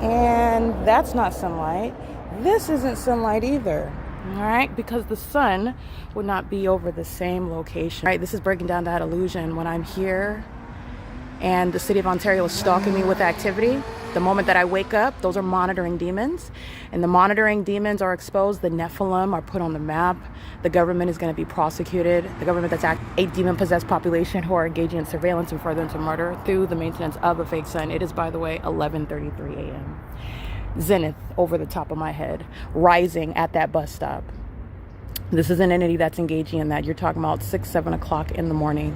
And that's not sunlight. This isn't sunlight either. All right, because the sun would not be over the same location. All right, this is breaking down that illusion. When I'm here and the city of Ontario is stalking me with activity, the moment that I wake up, those are monitoring demons. And the monitoring demons are exposed. The Nephilim are put on the map. The government is going to be prosecuted. The government that's a demon-possessed population who are engaging in surveillance and furtherance of murder through the maintenance of a fake sun. It is, by the way, 11:33 a.m. Zenith over the top of my head, rising at that bus stop. This is an entity that's engaging in that. You're talking about 6, 7 o'clock in the morning,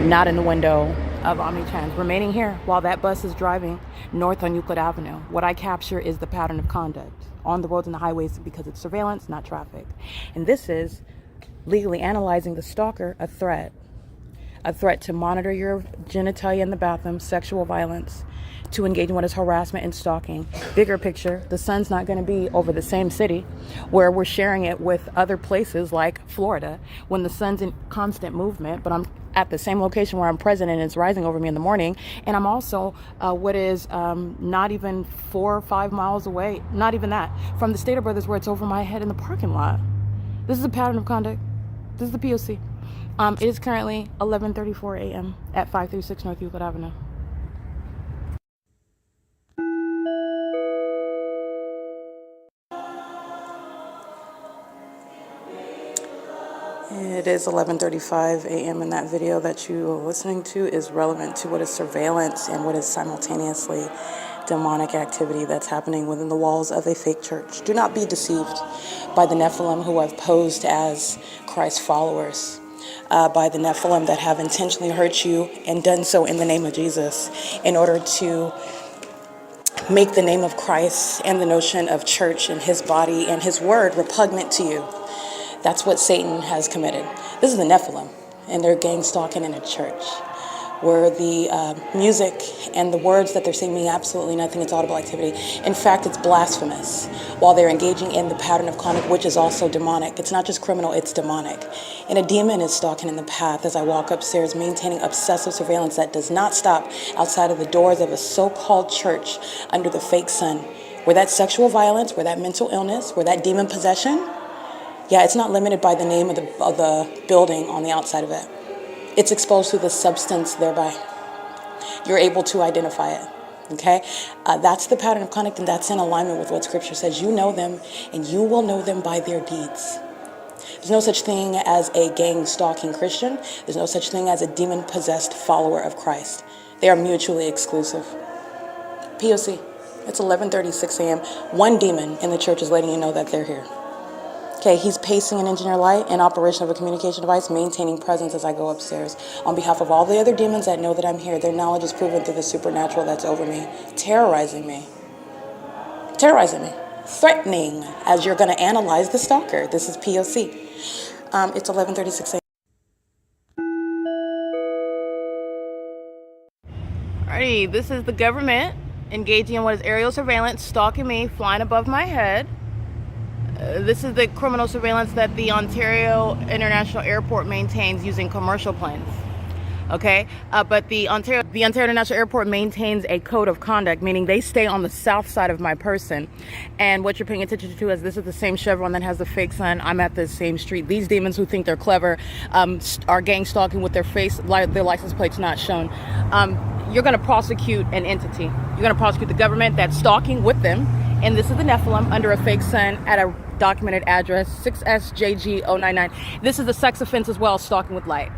not in the window of Omnitrans, remaining here while that bus is driving north on Euclid Avenue. What I capture is the pattern of conduct on the roads and the highways because it's surveillance, not traffic. And this is legally analyzing the stalker, a threat to monitor your genitalia in the bathroom, sexual violence, to engage in what is harassment and stalking. Bigger picture, the sun's not going to be over the same city where we're sharing it with other places like Florida when the sun's in constant movement, but I'm at the same location where I'm present and it's rising over me in the morning. And I'm also what is not even 4 or 5 miles away, not even that, from the Stater Brothers where it's over my head in the parking lot. This is a pattern of conduct. This is the P.O.C. It is currently 11:34 a.m. at 536 North Euclid Avenue. It is 11:35 a.m. and that video that you are listening to is relevant to what is surveillance and what is simultaneously demonic activity that's happening within the walls of a fake church. Do not be deceived by the Nephilim who have posed as Christ followers, by the Nephilim that have intentionally hurt you and done so in the name of Jesus in order to make the name of Christ and the notion of church and his body and his word repugnant to you. That's what Satan has committed. This is the Nephilim, and they're gang stalking in a church where the music and the words that they're singing mean absolutely nothing. It's audible activity. In fact, it's blasphemous while they're engaging in the pattern of conduct, which is also demonic. It's not just criminal, it's demonic. And a demon is stalking in the path as I walk upstairs, maintaining obsessive surveillance that does not stop outside of the doors of a so-called church under the fake sun, where that sexual violence, where that mental illness, where that demon possession, yeah, it's not limited by the name of the building on the outside of it. It's exposed to the substance thereby. You're able to identify it, okay? That's the pattern of conduct, and that's in alignment with what Scripture says. You know them, and you will know them by their deeds. There's no such thing as a gang-stalking Christian. There's no such thing as a demon-possessed follower of Christ. They are mutually exclusive. P.O.C. It's 11:36 a.m. One demon in the church is letting you know that they're here. Okay, he's pacing an engineer light in operation of a communication device, maintaining presence as I go upstairs. On behalf of all the other demons that know that I'm here, their knowledge is proven through the supernatural that's over me, terrorizing me, threatening as you're going to analyze the stalker. This is P.O.C. It's 11:36 a.m. Alrighty, this is the government engaging in what is aerial surveillance, stalking me, flying above my head. This is the criminal surveillance that the Ontario International Airport maintains using commercial planes. Okay, but the Ontario International Airport maintains a code of conduct, meaning they stay on the south side of my person. And what you're paying attention to is this is the same Chevron that has the fake sun. I'm at the same street. These demons who think they're clever are gang stalking with their license plates not shown. You're going to prosecute an entity. You're going to prosecute the government that's stalking with them. And this is the Nephilim under a fake sun at a documented address, 6SJG099. This is a sex offense as well, stalking with light.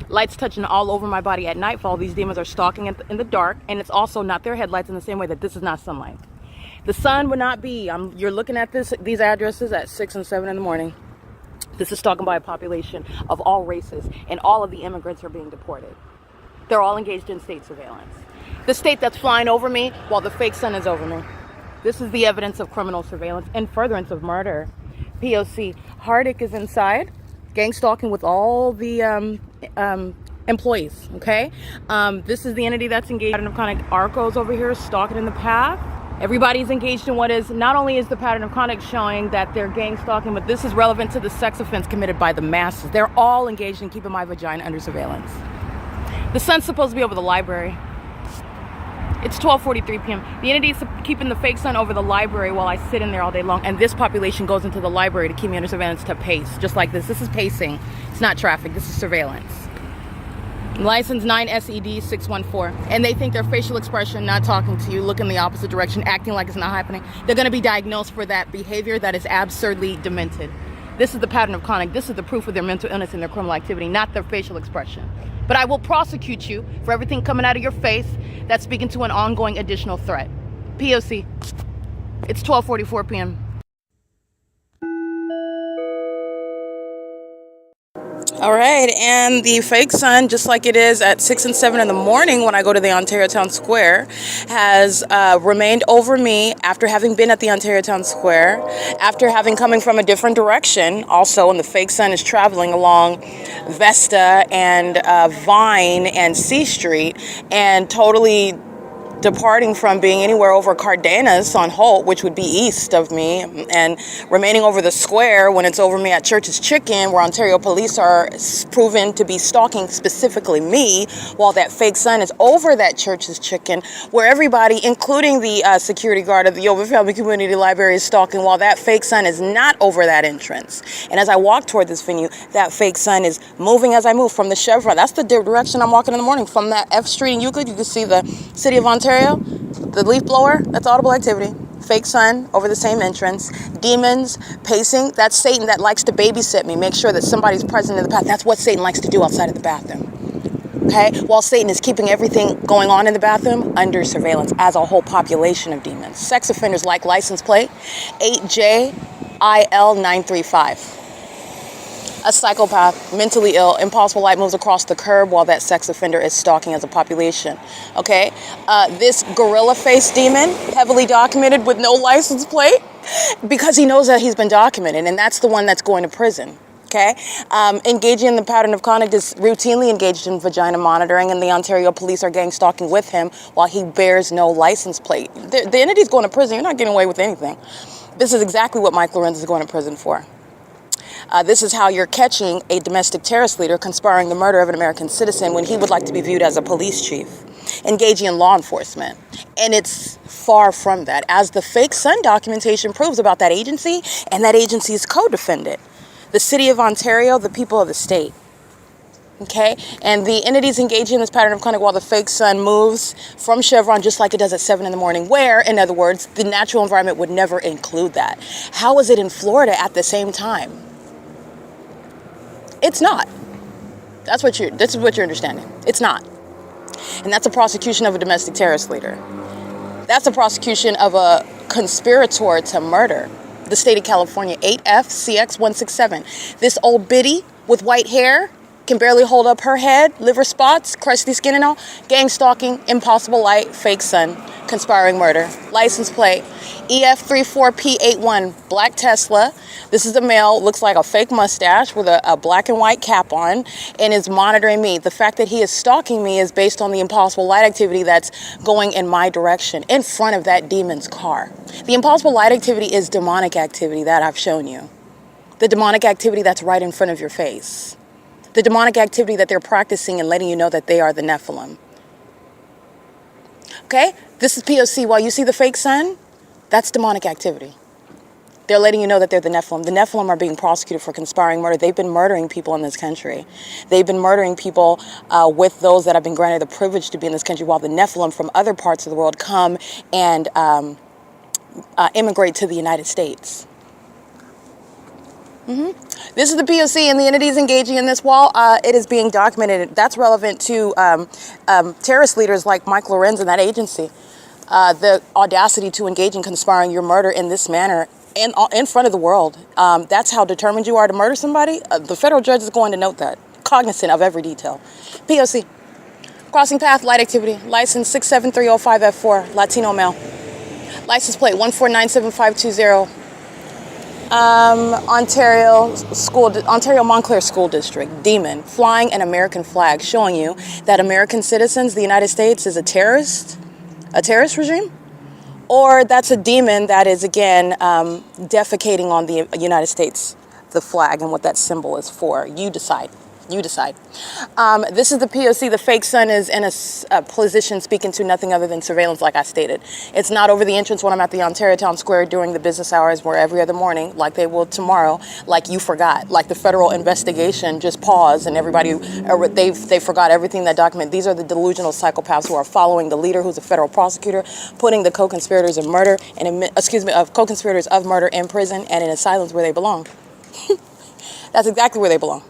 Lights touching all over my body at nightfall. These demons are stalking in the dark, and it's also not their headlights in the same way that this is not sunlight. The sun would not be, you're looking at these addresses at 6 and 7 in the morning. This is stalking by a population of all races, and all of the immigrants are being deported. They're all engaged in state surveillance. The state that's flying over me while the fake sun is over me. This is the evidence of criminal surveillance and furtherance of murder. P.O.C. Hardick is inside, gang stalking with all the employees, okay? This is the entity that's engaged in kind of ARCO's over here, stalking in the path. Everybody's engaged in what is, not only is the pattern of conduct showing that they're gang stalking, but this is relevant to the sex offense committed by the masses. They're all engaged in keeping my vagina under surveillance. The sun's supposed to be over the library. It's 12:43 p.m. The entity is keeping the fake sun over the library while I sit in there all day long, and this population goes into the library to keep me under surveillance to pace, just like this. This is pacing. It's not traffic. This is surveillance. License 9SED614. And they think their facial expression, not talking to you, looking the opposite direction, acting like it's not happening, they're going to be diagnosed for that behavior that is absurdly demented. This is the pattern of conduct. This is the proof of their mental illness and their criminal activity, not their facial expression. But I will prosecute you for everything coming out of your face that's speaking to an ongoing additional threat. P.O.C. It's 12:44 p.m. All right, and the fake sun, just like it is at 6 and 7 in the morning when I go to the Ontario Town Square, has remained over me after having been at the Ontario Town Square, after having coming from a different direction also, and the fake sun is traveling along Vesta and Vine and C Street, and totally departing from being anywhere over Cardenas on Holt, which would be east of me, and remaining over the square when it's over me at Church's Chicken, where Ontario police are proven to be stalking specifically me, while that fake sun is over that Church's Chicken, where everybody, including the security guard of the OVITT Family Community Library, is stalking, while that fake sun is not over that entrance. And as I walk toward this venue, that fake sun is moving as I move from the Chevron. That's the direction I'm walking in the morning. From that F Street in Euclid, you can see the city of Ontario. The leaf blower, that's audible activity. Fake sun over the same entrance. Demons, pacing, that's Satan that likes to babysit me. Make sure that somebody's present in the path. That's what Satan likes to do outside of the bathroom. Okay? While Satan is keeping everything going on in the bathroom under surveillance as a whole population of demons. Sex offenders like license plate 8JIL935. A psychopath, mentally ill, impossible light moves across the curb while that sex offender is stalking as a population. Okay? This gorilla face demon, heavily documented with no license plate, because he knows that he's been documented, and that's the one that's going to prison. Okay? Engaging in the pattern of conduct is routinely engaged in vagina monitoring, and the Ontario police are gang stalking with him while he bears no license plate. The entity's going to prison. You're not getting away with anything. This is exactly what Mike LORENZ is going to prison for. This is how you're catching a domestic terrorist leader conspiring the murder of an American citizen when he would like to be viewed as a police chief, engaging in law enforcement. And it's far from that, as the fake sun documentation proves about that agency and that agency's co-defendant, the city of Ontario, the people of the state. Okay? And the entities engaging in this pattern of conduct while the fake sun moves from Chevron just like it does at 7 in the morning, where, in other words, the natural environment would never include that. How is it in Florida at the same time? It's not. This is what you're understanding. It's not. And that's a prosecution of a domestic terrorist leader. That's a prosecution of a conspirator to murder. The state of California, 8FCX167. This old biddy with white hair can barely hold up her head, liver spots, crusty skin and all. Gang stalking, impossible light, fake sun, conspiring murder. License plate, EF34P81, black Tesla. This is a male, looks like a fake mustache with a black and white cap on, and is monitoring me. The fact that he is stalking me is based on the impossible light activity that's going in my direction, in front of that demon's car. The impossible light activity is demonic activity that I've shown you. The demonic activity that's right in front of your face. The demonic activity that they're practicing and letting you know that they are the Nephilim. Okay? This is P.O.C. While you see the fake sun, that's demonic activity. They're letting you know that they're the Nephilim. The Nephilim are being prosecuted for conspiring murder. They've been murdering people in this country. They've been murdering people with those that have been granted the privilege to be in this country, while the Nephilim from other parts of the world come and immigrate to the United States. This is the P.O.C. and the entities engaging in this while it is being documented. That's relevant to terrorist leaders like Mike LORENZ and that agency. The audacity to engage in conspiring your murder in this manner and in front of the world. That's how determined you are to murder somebody. The federal judge is going to note that, cognizant of every detail. P.O.C. Crossing path, light activity. License 67305F4, Latino male. License plate 1497520. Ontario Montclair School District, demon, flying an American flag, showing you that American citizens, the United States, is a terrorist regime, or that's a demon that is, again, defecating on the United States, the flag, and what that symbol is for. You decide. You decide. This is the P.O.C. The fake sun is in a position speaking to nothing other than surveillance, like I stated. It's not over the entrance when I'm at the Ontario Town Square during the business hours, where every other morning, like they will tomorrow, like you forgot, like the federal investigation just paused and everybody, they forgot everything that document. These are the delusional psychopaths who are following the leader, who's a federal prosecutor, putting the co-conspirators of murder and of co-conspirators of murder in prison and in asylums where they belong. That's exactly where they belong.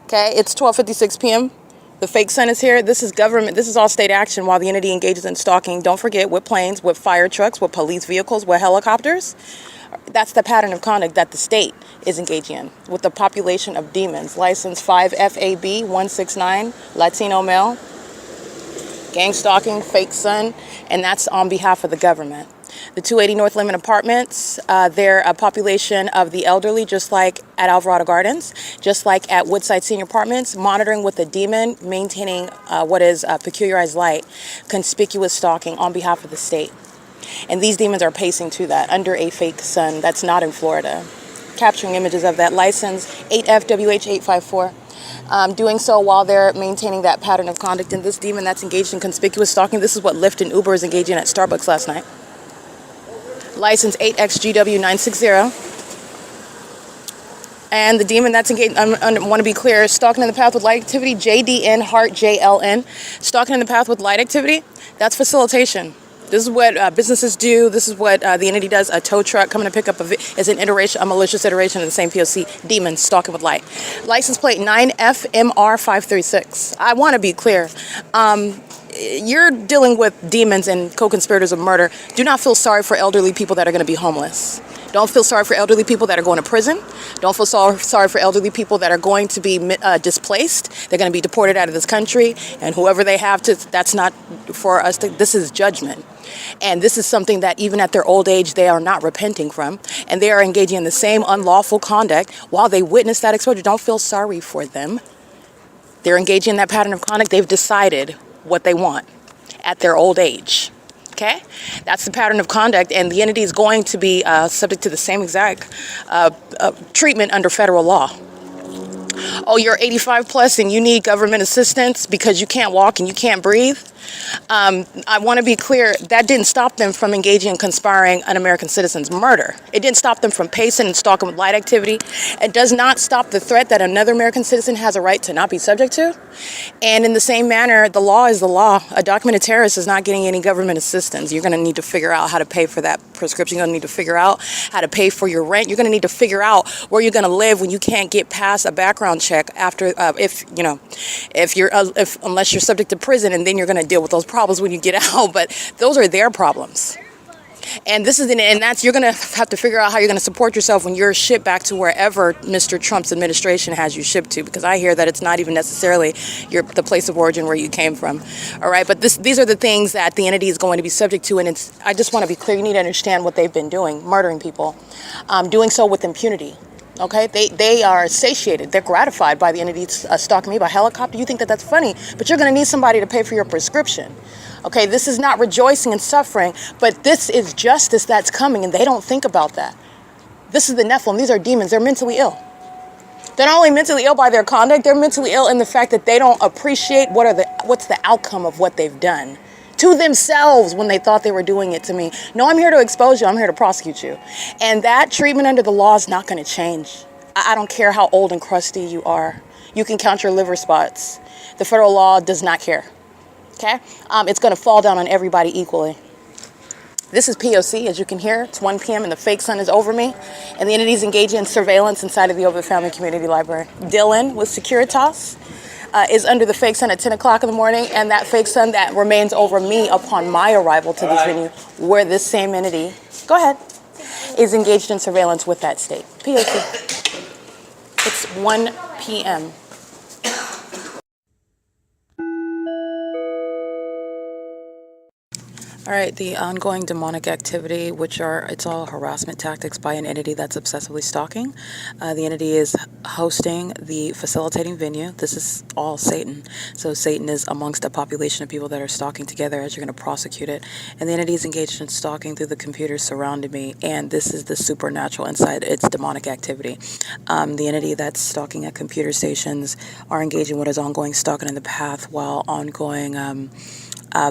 Okay, it's 12:56 p.m. The fake sun is here. This is government. This is all state action while the entity engages in stalking. Don't forget, with planes, with fire trucks, with police vehicles, with helicopters. That's the pattern of conduct that the state is engaging in with the population of demons. License 5 FAB 169, Latino male, gang stalking, fake sun, and that's on behalf of the government. The 280 North Lemon Apartments, they're a population of the elderly, just like at Alvarado Gardens, just like at Woodside Senior Apartments, monitoring with a demon, maintaining what is peculiarized light, conspicuous stalking on behalf of the state. And these demons are pacing to that under a fake sun that's not in Florida. Capturing images of that. License 8FWH854. Doing so while they're maintaining that pattern of conduct. And this demon that's engaged in conspicuous stalking, this is what Lyft and Uber is engaging at Starbucks last night. License 8XGW960. And the demon that's engaged, I want to be clear, stalking in the path with light activity, JDN, heart, JLN. Stalking in the path with light activity, that's facilitation. This is what businesses do. This is what the entity does. A tow truck coming to pick up is an iteration, a malicious iteration of the same P.O.C. Demon stalking with light. License plate 9FMR536. I want to be clear. You're dealing with demons and co-conspirators of murder. Do not feel sorry for elderly people that are going to be homeless. Don't feel sorry for elderly people that are going to prison. Don't feel sorry for elderly people that are going to be displaced. They're going to be deported out of this country. And whoever they have to, that's not for us. This is judgment. And this is something that even at their old age, they are not repenting from. And they are engaging in the same unlawful conduct while they witness that exposure. Don't feel sorry for them. They're engaging in that pattern of conduct. They've decided what they want at their old age. Okay? That's the pattern of conduct, and the entity is going to be subject to the same exact treatment under federal law. Oh, you're 85 plus and you need government assistance because you can't walk and you can't breathe? I want to be clear, that didn't stop them from engaging in conspiring an American citizen's murder. It didn't stop them from pacing and stalking with light activity. It does not stop the threat that another American citizen has a right to not be subject to. And in the same manner, the law is the law. A documented terrorist is not getting any government assistance. You're going to need to figure out how to pay for that prescription. You're going to need to figure out how to pay for your rent. You're going to need to figure out where you're going to live when you can't get past a background check after, unless you're subject to prison, and then you're going to deal with those problems when you get out. But those are their problems. And you're going to have to figure out how you're going to support yourself when you're shipped back to wherever Mr. Trump's administration has you shipped to, because I hear that it's not even necessarily the place of origin where you came from. All right, but these are the things that the entity is going to be subject to, and I just want to be clear, you need to understand what they've been doing, murdering people, doing so with impunity. Okay, they are satiated. They're gratified by the entity stalking me by helicopter. You think that that's funny, but you're going to need somebody to pay for your prescription. Okay, this is not rejoicing and suffering, but this is justice that's coming, and they don't think about that. This is the Nephilim. These are demons. They're mentally ill. They're not only mentally ill by their conduct, they're mentally ill in the fact that they don't appreciate what's the outcome of what they've done to themselves when they thought they were doing it to me. No, I'm here to expose you. I'm here to prosecute you. And that treatment under the law is not going to change. I don't care how old and crusty you are. You can count your liver spots. The federal law does not care. Okay? It's going to fall down on everybody equally. This is P.O.C. As you can hear, it's 1 p.m. and the fake sun is over me. And the entity's engaging in surveillance inside of the OVITT Family Community Library. Dylan with Securitas is under the fake sun at 10 o'clock in the morning, and that fake sun that remains over me upon my arrival to this venue, where this same entity, go ahead, is engaged in surveillance with that state. P.O.C. It's 1 p.m. All right, the ongoing demonic activity, it's all harassment tactics by an entity that's obsessively stalking. The entity is hosting the facilitating venue. This is all Satan. So Satan is amongst a population of people that are stalking together as you're going to prosecute it. And the entity is engaged in stalking through the computers surrounding me. And this is the supernatural inside its demonic activity. The entity that's stalking at computer stations are engaging what is ongoing stalking in the path while ongoing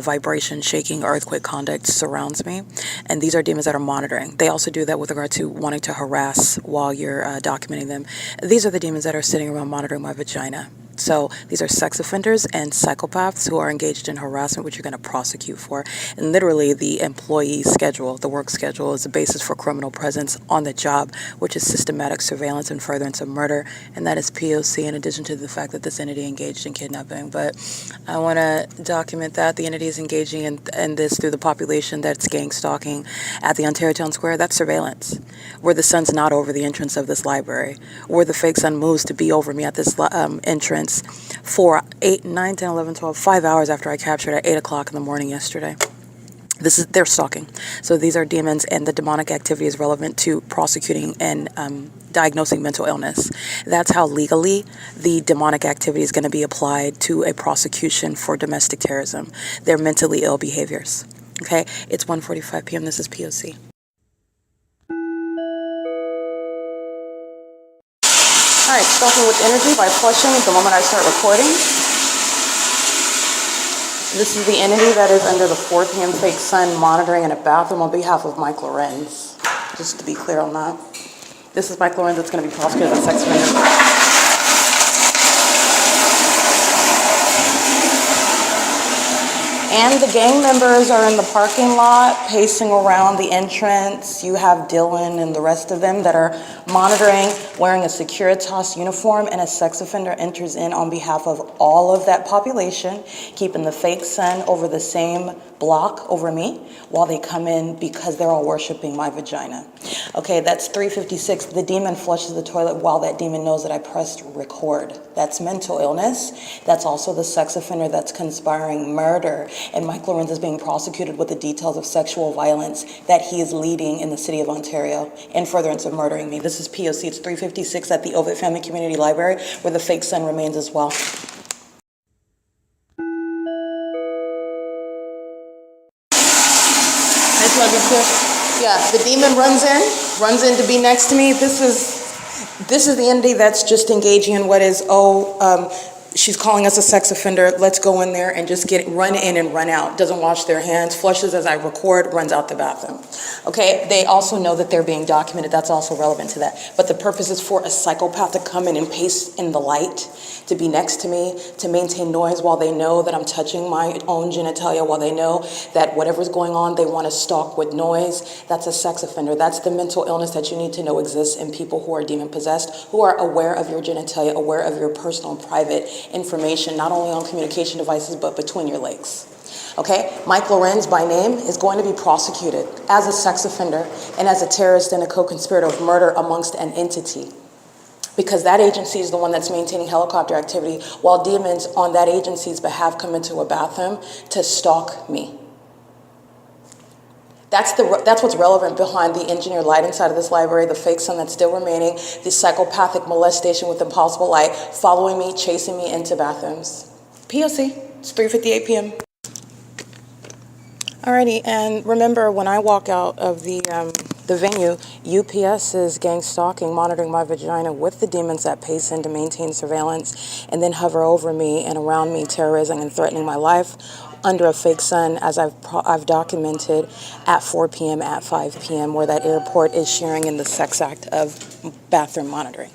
vibration, shaking, earthquake conduct surrounds me. And these are demons that are monitoring. They also do that with regard to wanting to harass while you're documenting them. These are the demons that are sitting around monitoring my vagina. So these are sex offenders and psychopaths who are engaged in harassment, which you're going to prosecute for. And literally the employee schedule, the work schedule, is the basis for criminal presence on the job, which is systematic surveillance and furtherance of murder. And that is P.O.C. in addition to the fact that this entity engaged in kidnapping. But I want to document that the entity is engaging in this through the population that's gang stalking at the Ontario Town Square. That's surveillance. Where the sun's not over the entrance of this library, where the fake sun moves to be over me at this entrance for 8, 9, 10, 11, 12, 5 hours after I captured at 8 o'clock in the morning yesterday. They're stalking. So these are demons, and the demonic activity is relevant to prosecuting and diagnosing mental illness. That's how legally the demonic activity is going to be applied to a prosecution for domestic terrorism. They're mentally ill behaviors. Okay, it's 1:45 p.m. This is P.O.C. All right, stalking with energy by flushing the moment I start recording. This is the entity that is under the 4 p.m. fake sun monitoring in a bathroom on behalf of Mike LORENZ. Just to be clear on that. This is Mike LORENZ that's going to be prosecuted as a sex offender. And the gang members are in the parking lot, pacing around the entrance. You have Dylan and the rest of them that are monitoring, wearing a Securitas uniform, and a sex offender enters in on behalf of all of that population, keeping the fake sun over the same block over me while they come in because they're all worshiping my vagina. Okay, that's 3:56. The demon flushes the toilet while that demon knows that I pressed record. That's mental illness. That's also the sex offender that's conspiring murder. And Mike LORENZ is being prosecuted with the details of sexual violence that he is leading in the city of Ontario in furtherance of murdering me. This is P.O.C. It's 3:56 at the OVITT Family Community Library where the fake sun remains as well. Yeah, the demon runs in to be next to me. This is the entity that's just engaging in what is, she's calling us a sex offender. Let's go in there and just run in and run out. Doesn't wash their hands, flushes as I record, runs out the bathroom. Okay, they also know that they're being documented. That's also relevant to that. But the purpose is for a psychopath to come in and pace in the light, to be next to me, to maintain noise while they know that I'm touching my own genitalia, while they know that whatever's going on, they want to stalk with noise. That's a sex offender. That's the mental illness that you need to know exists in people who are demon possessed, who are aware of your genitalia, aware of your personal and private information, not only on communication devices, but between your legs. Okay, Mike LORENZ by name is going to be prosecuted as a sex offender and as a terrorist and a co-conspirator of murder amongst an entity. Because that agency is the one that's maintaining helicopter activity while demons on that agency's behalf come into a bathroom to stalk me. That's what's relevant behind the engineered light inside of this library, the fake sun that's still remaining, the psychopathic molestation with impossible light, following me, chasing me into bathrooms. P.O.C. It's 3:58 p.m. Alrighty, and remember, when I walk out of the venue, UPS is gang stalking, monitoring my vagina with the demons that pace in to maintain surveillance and then hover over me and around me, terrorizing and threatening my life under a fake sun, as I've documented at 4 p.m., at 5 p.m., where that airport is sharing in the sex act of bathroom monitoring.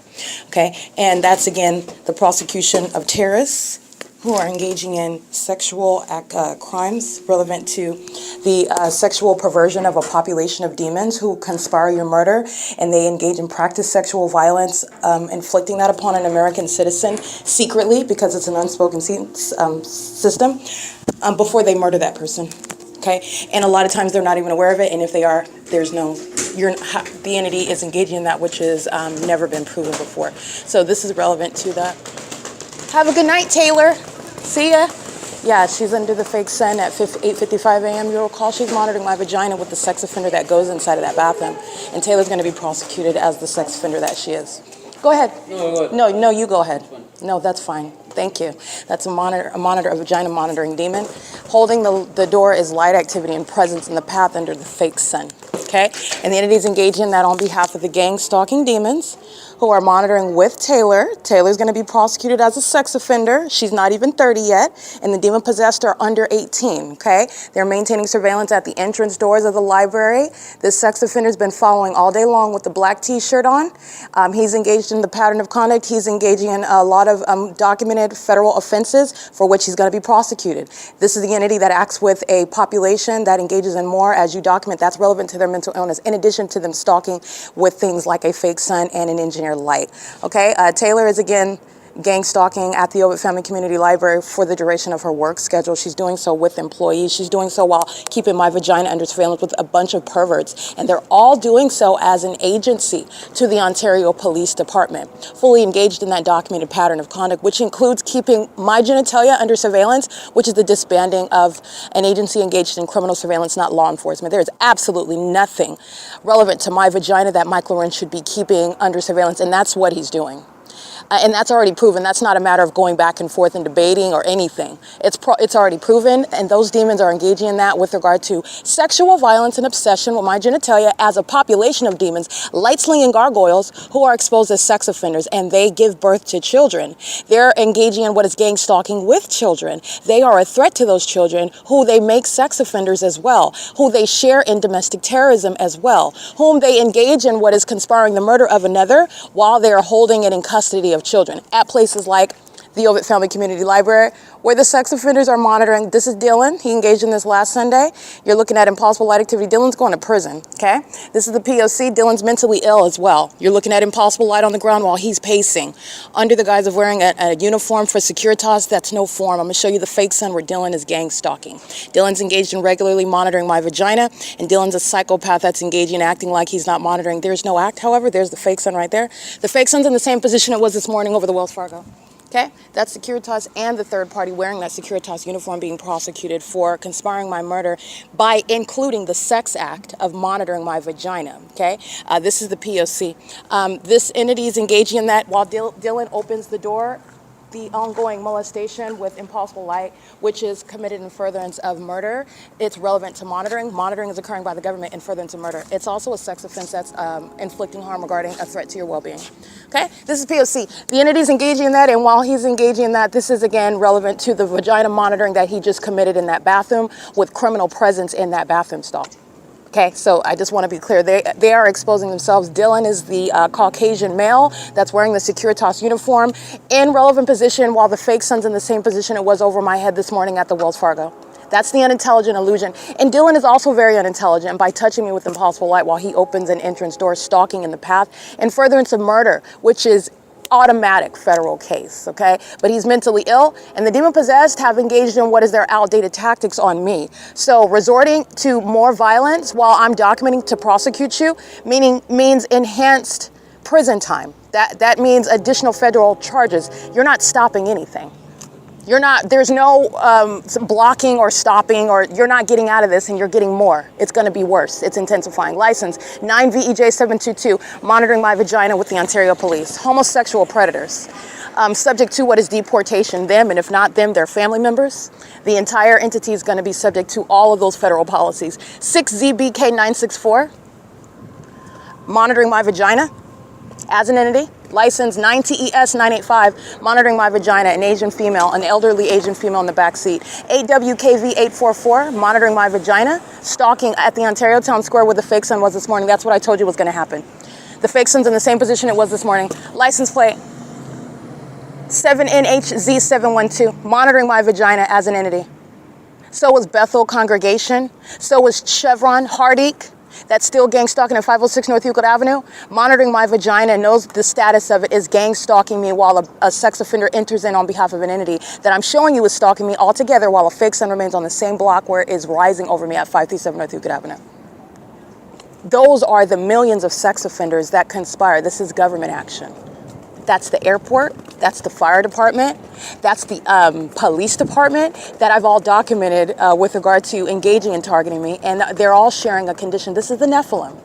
Okay, and that's, again, the prosecution of terrorists who are engaging in sexual crimes relevant to the sexual perversion of a population of demons who conspire your murder, and they engage in practice sexual violence, inflicting that upon an American citizen secretly because it's an unspoken system before they murder that person. Okay, and a lot of times they're not even aware of it, and if they are, the entity is engaging in that which has never been proven before. So this is relevant to that. Have a good night, Taylor. See ya. Yeah, she's under the fake sun at 8:55 a.m. You'll recall she's monitoring my vagina with the sex offender that goes inside of that bathroom. And Taylor's going to be prosecuted as the sex offender that she is. Go ahead. No, you go ahead. No, that's fine. Thank you. That's a vagina monitoring demon. Holding the door is light activity and presence in the path under the fake sun. Okay? And the entities engaging in that on behalf of the gang stalking demons who are monitoring with Taylor. Taylor's going to be prosecuted as a sex offender. She's not even 30 yet. And the demon possessed are under 18. Okay? They're maintaining surveillance at the entrance doors of the library. This sex offender's been following all day long with the black t-shirt on. He's engaged in the pattern of conduct. He's engaging in a lot of documented federal offenses for which he's going to be prosecuted. This is the entity that acts with a population that engages in more, as you document, that's relevant to their mental illness, in addition to them stalking with things like a fake sun and an engineered light. Okay, Taylor is again gang stalking at the OVITT Family Community Library for the duration of her work schedule. She's doing so with employees. She's doing so while keeping my vagina under surveillance with a bunch of perverts. And they're all doing so as an agency to the Ontario Police Department, fully engaged in that documented pattern of conduct, which includes keeping my genitalia under surveillance, which is the disbanding of an agency engaged in criminal surveillance, not law enforcement. There is absolutely nothing relevant to my vagina that Mike Lorenz should be keeping under surveillance, and that's what he's doing. And that's already proven. That's not a matter of going back and forth and debating or anything. It's already proven, and those demons are engaging in that with regard to sexual violence and obsession with my genitalia as a population of demons, light-slinging gargoyles who are exposed as sex offenders, and they give birth to children. They're engaging in what is gang stalking with children. They are a threat to those children who they make sex offenders as well, who they share in domestic terrorism as well, whom they engage in what is conspiring the murder of another while they are holding it in custody of children at places like the OVITT Family Community Library, where the sex offenders are monitoring. This is Dylan. He engaged in this last Sunday. You're looking at impossible light activity. Dylan's going to prison, okay? This is the P.O.C. Dylan's mentally ill as well. You're looking at impossible light on the ground while he's pacing under the guise of wearing a uniform for Securitas. That's no form. I'm going to show you the fake sun where Dylan is gang stalking. Dylan's engaged in regularly monitoring my vagina, and Dylan's a psychopath that's engaging, acting like he's not monitoring. There's no act, however. There's the fake sun right there. The fake sun's in the same position it was this morning over the Wells Fargo. Okay, that's Securitas and the third party wearing that Securitas uniform being prosecuted for conspiring my murder by including the sex act of monitoring my vagina. Okay, this is the P.O.C. This entity is engaging in that while Dylan opens the door. The ongoing molestation with impossible light, which is committed in furtherance of murder. It's relevant to monitoring. Monitoring is occurring by the government in furtherance of murder. It's also a sex offense that's inflicting harm regarding a threat to your well-being. Okay, this is P.O.C. The entity's engaging in that, and while he's engaging in that, this is again relevant to the vagina monitoring that he just committed in that bathroom with criminal presence in that bathroom stall. Okay, so I just want to be clear. They are exposing themselves. Dylan is the Caucasian male that's wearing the Securitas uniform in relevant position while the fake sun's in the same position it was over my head this morning at the Wells Fargo. That's the unintelligent illusion. And Dylan is also very unintelligent by touching me with impossible light while he opens an entrance door, stalking in the path, in furtherance of murder, which is automatic federal case, okay? But he's mentally ill, and the demon-possessed have engaged in what is their outdated tactics on me. So resorting to more violence while I'm documenting to prosecute you means enhanced prison time. That means additional federal charges. You're not stopping anything. There's no blocking or stopping, or you're not getting out of this and you're getting more. It's going to be worse. It's intensifying. License 9VEJ722, monitoring my vagina with the Ontario Police. Homosexual predators, subject to what is deportation, them, and if not them, their family members. The entire entity is going to be subject to all of those federal policies. 6ZBK964, monitoring my vagina as an entity. License 9TES 985, monitoring my vagina, an Asian female, an elderly Asian female in the back seat. 8WKV 844, monitoring my vagina, stalking at the Ontario Town Square where the fake sun was this morning. That's what I told you was going to happen. The fake sun's in the same position it was this morning. License plate 7NHZ712, monitoring my vagina as an entity. So was BETHEL Congregation. So was CHEVRON, Hardik. That's still gang stalking at 506 North Euclid Avenue, monitoring my vagina and knows the status of it is gang stalking me while a sex offender enters in on behalf of an entity that I'm showing you is stalking me altogether while a fake sun remains on the same block where it is rising over me at 537 North Euclid Avenue. Those are the millions of sex offenders that conspire. This is government action. That's the airport. That's the fire department. That's the police department that I've all documented with regard to engaging in targeting me. And they're all sharing a condition. This is the Nephilim.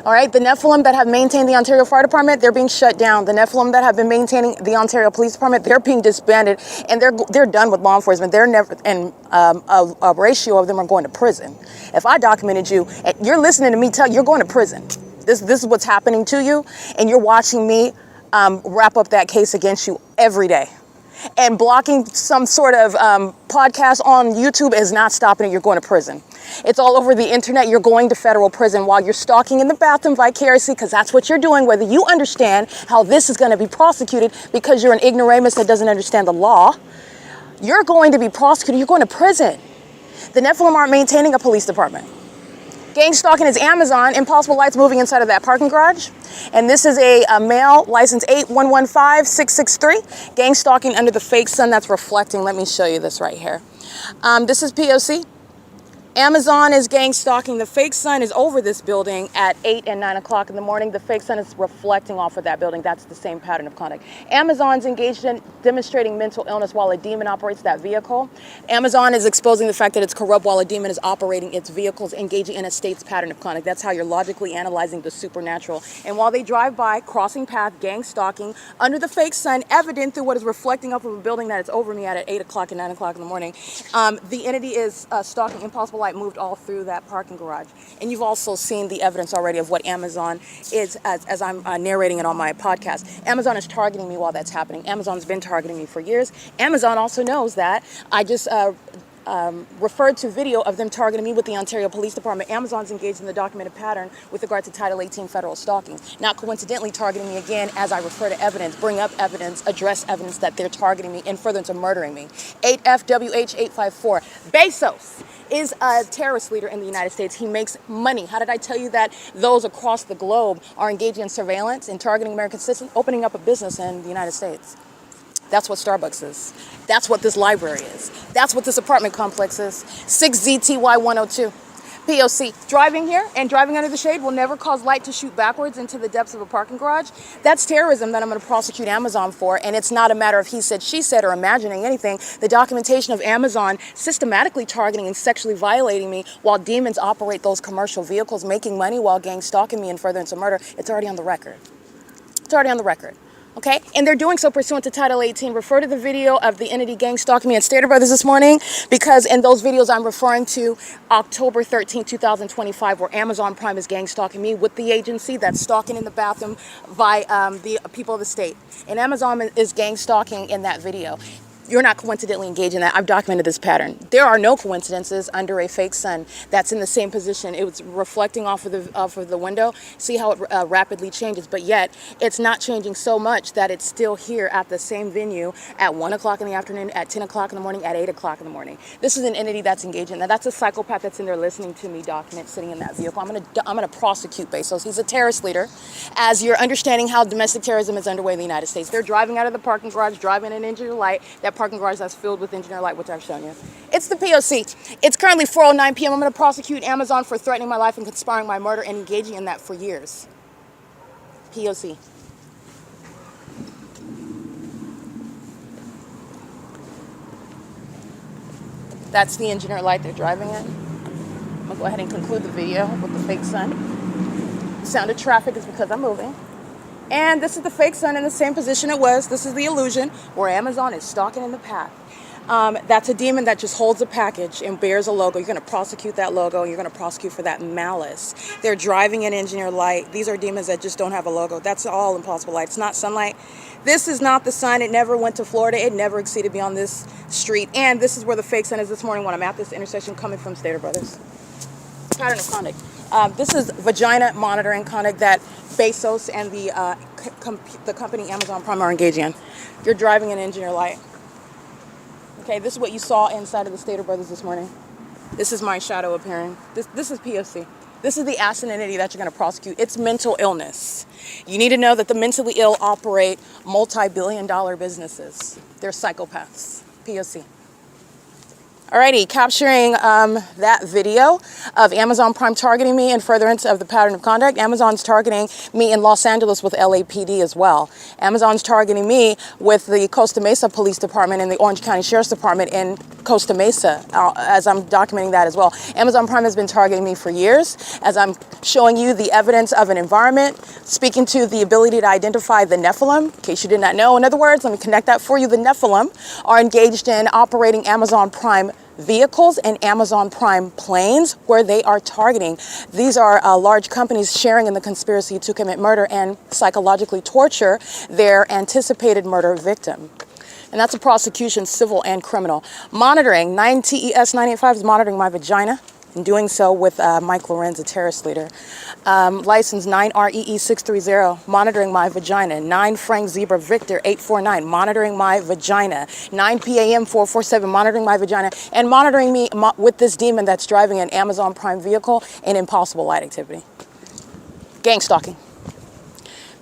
All right, the Nephilim that have maintained the Ontario Fire Department, they're being shut down. The Nephilim that have been maintaining the Ontario Police Department, they're being disbanded, and they're done with law enforcement. They're never, and a ratio of them are going to prison. If I documented you, and you're listening to me tell you're going to prison. This is what's happening to you, and you're watching me wrap up that case against you every day. And blocking some sort of podcast on YouTube is not stopping it. You're going to prison. It's all over the internet. You're going to federal prison while you're stalking in the bathroom vicariously, because that's what you're doing, whether you understand how this is going to be prosecuted because you're an ignoramus that doesn't understand the law. You're going to be prosecuted. You're going to prison. The Nephilim aren't maintaining a police department. Gang stalking is Amazon, Impossible Lights moving inside of that parking garage. And this is a male, license 8115663. Gang stalking under the fake sun that's reflecting. Let me show you this right here. This is P.O.C. Amazon is gang stalking. The fake sun is over this building at 8 and 9 o'clock in the morning. The fake sun is reflecting off of that building. That's the same pattern of conduct. Amazon's engaged in demonstrating mental illness while a demon operates that vehicle. Amazon is exposing the fact that it's corrupt while a demon is operating its vehicles, engaging in a state's pattern of conduct. That's how you're logically analyzing the supernatural. And while they drive by, crossing path, gang stalking, under the fake sun, evident through what is reflecting off of a building that is over me at 8 o'clock and 9 o'clock in the morning, the entity is stalking. Impossible Light moved all through that parking garage. And you've also seen the evidence already of what Amazon is, as I'm narrating it on my podcast. Amazon is targeting me while that's happening. Amazon's been targeting me for years. Amazon also knows that. I just referred to video of them targeting me with the Ontario Police Department. Amazon's engaged in the documented pattern with regard to Title 18 federal stalking. Not coincidentally targeting me again as I refer to evidence, bring up evidence, address evidence that they're targeting me in furtherance of murdering me. 8FWH854. Bezos is a terrorist leader in the United States. He makes money. How did I tell you that those across the globe are engaging in surveillance and targeting American citizens, opening up a business in the United States? That's what Starbucks is. That's what this library is. That's what this apartment complex is. 6ZTY102. P.O.C. Driving here and driving under the shade will never cause light to shoot backwards into the depths of a parking garage. That's terrorism that I'm going to prosecute Amazon for. And it's not a matter of he said, she said, or imagining anything. The documentation of Amazon systematically targeting and sexually violating me while demons operate those commercial vehicles, making money while gang stalking me in furtherance of murder. It's already on the record. It's already on the record. Okay, and they're doing so pursuant to Title 18. Refer to the video of the entity gang stalking me at Stater Brothers this morning, because in those videos I'm referring to October 13, 2025, where Amazon Prime is gang stalking me with the agency that's stalking in the bathroom by the people of the state. And Amazon is gang stalking in that video. You're not coincidentally engaged in that. I've documented this pattern. There are no coincidences under a fake sun that's in the same position. It was reflecting off of the window. See how it rapidly changes, but yet it's not changing so much that it's still here at the same venue at 1 o'clock in the afternoon, at 10 o'clock in the morning, at 8 o'clock in the morning. This is an entity that's engaged in that. That's a psychopath that's in there listening to me document sitting in that vehicle. I'm gonna prosecute Bezos. He's a terrorist leader. As you're understanding how domestic terrorism is underway in the United States, they're driving out of the parking garage, driving an engineer light. That parking garage that's filled with engineer light, which I've shown you. It's the P.O.C. It's currently 4:09 p.m. I'm going to prosecute Amazon for threatening my life and conspiring my murder and engaging in that for years. P.O.C. That's the engineer light they're driving in. I'm going to go ahead and conclude the video with the fake sun. The sound of traffic is because I'm moving. And this is the fake sun in the same position it was. This is the illusion where Amazon is stalking in the path. That's a demon that just holds a package and bears a logo. You're going to prosecute that logo. You're going to prosecute for that malice. They're driving an engineer light. These are demons that just don't have a logo. That's all Impossible Light. It's not sunlight. This is not the sun. It never went to Florida. It never exceeded beyond this street. And this is where the fake sun is this morning when I'm at this intersection coming from Stater Brothers. Pattern of conduct. This is vagina monitoring conduct that Bezos and the company Amazon Prime are engaging in. You're driving an engineer light. Okay, this is what you saw inside of the Stater Brothers this morning. This is my shadow appearing. This is P.O.C. This is the acid entity that you're going to prosecute. It's mental illness. You need to know that the mentally ill operate multi-billion-dollar businesses. They're psychopaths. P.O.C. Alrighty, capturing that video of Amazon Prime targeting me in furtherance of the pattern of conduct. Amazon's targeting me in Los Angeles with LAPD as well. Amazon's targeting me with the Costa Mesa Police Department and the Orange County Sheriff's Department in Costa Mesa, as I'm documenting that as well. Amazon Prime has been targeting me for years, as I'm showing you the evidence of an environment, speaking to the ability to identify the Nephilim, in case you did not know. In other words, let me connect that for you. The Nephilim are engaged in operating Amazon Prime vehicles and Amazon Prime planes where they are targeting. These are large companies sharing in the conspiracy to commit murder and psychologically torture their anticipated murder victim. And that's a prosecution, civil and criminal. Monitoring, 9 TES 985 is monitoring my vagina. In doing so with Mike LORENZ, a terrorist leader. License 9 REE 630, monitoring my vagina. 9 Frank Zebra Victor 849, monitoring my vagina. 9 PAM 447, monitoring my vagina. And monitoring me with this demon that's driving an Amazon Prime vehicle in impossible light activity. Gang stalking.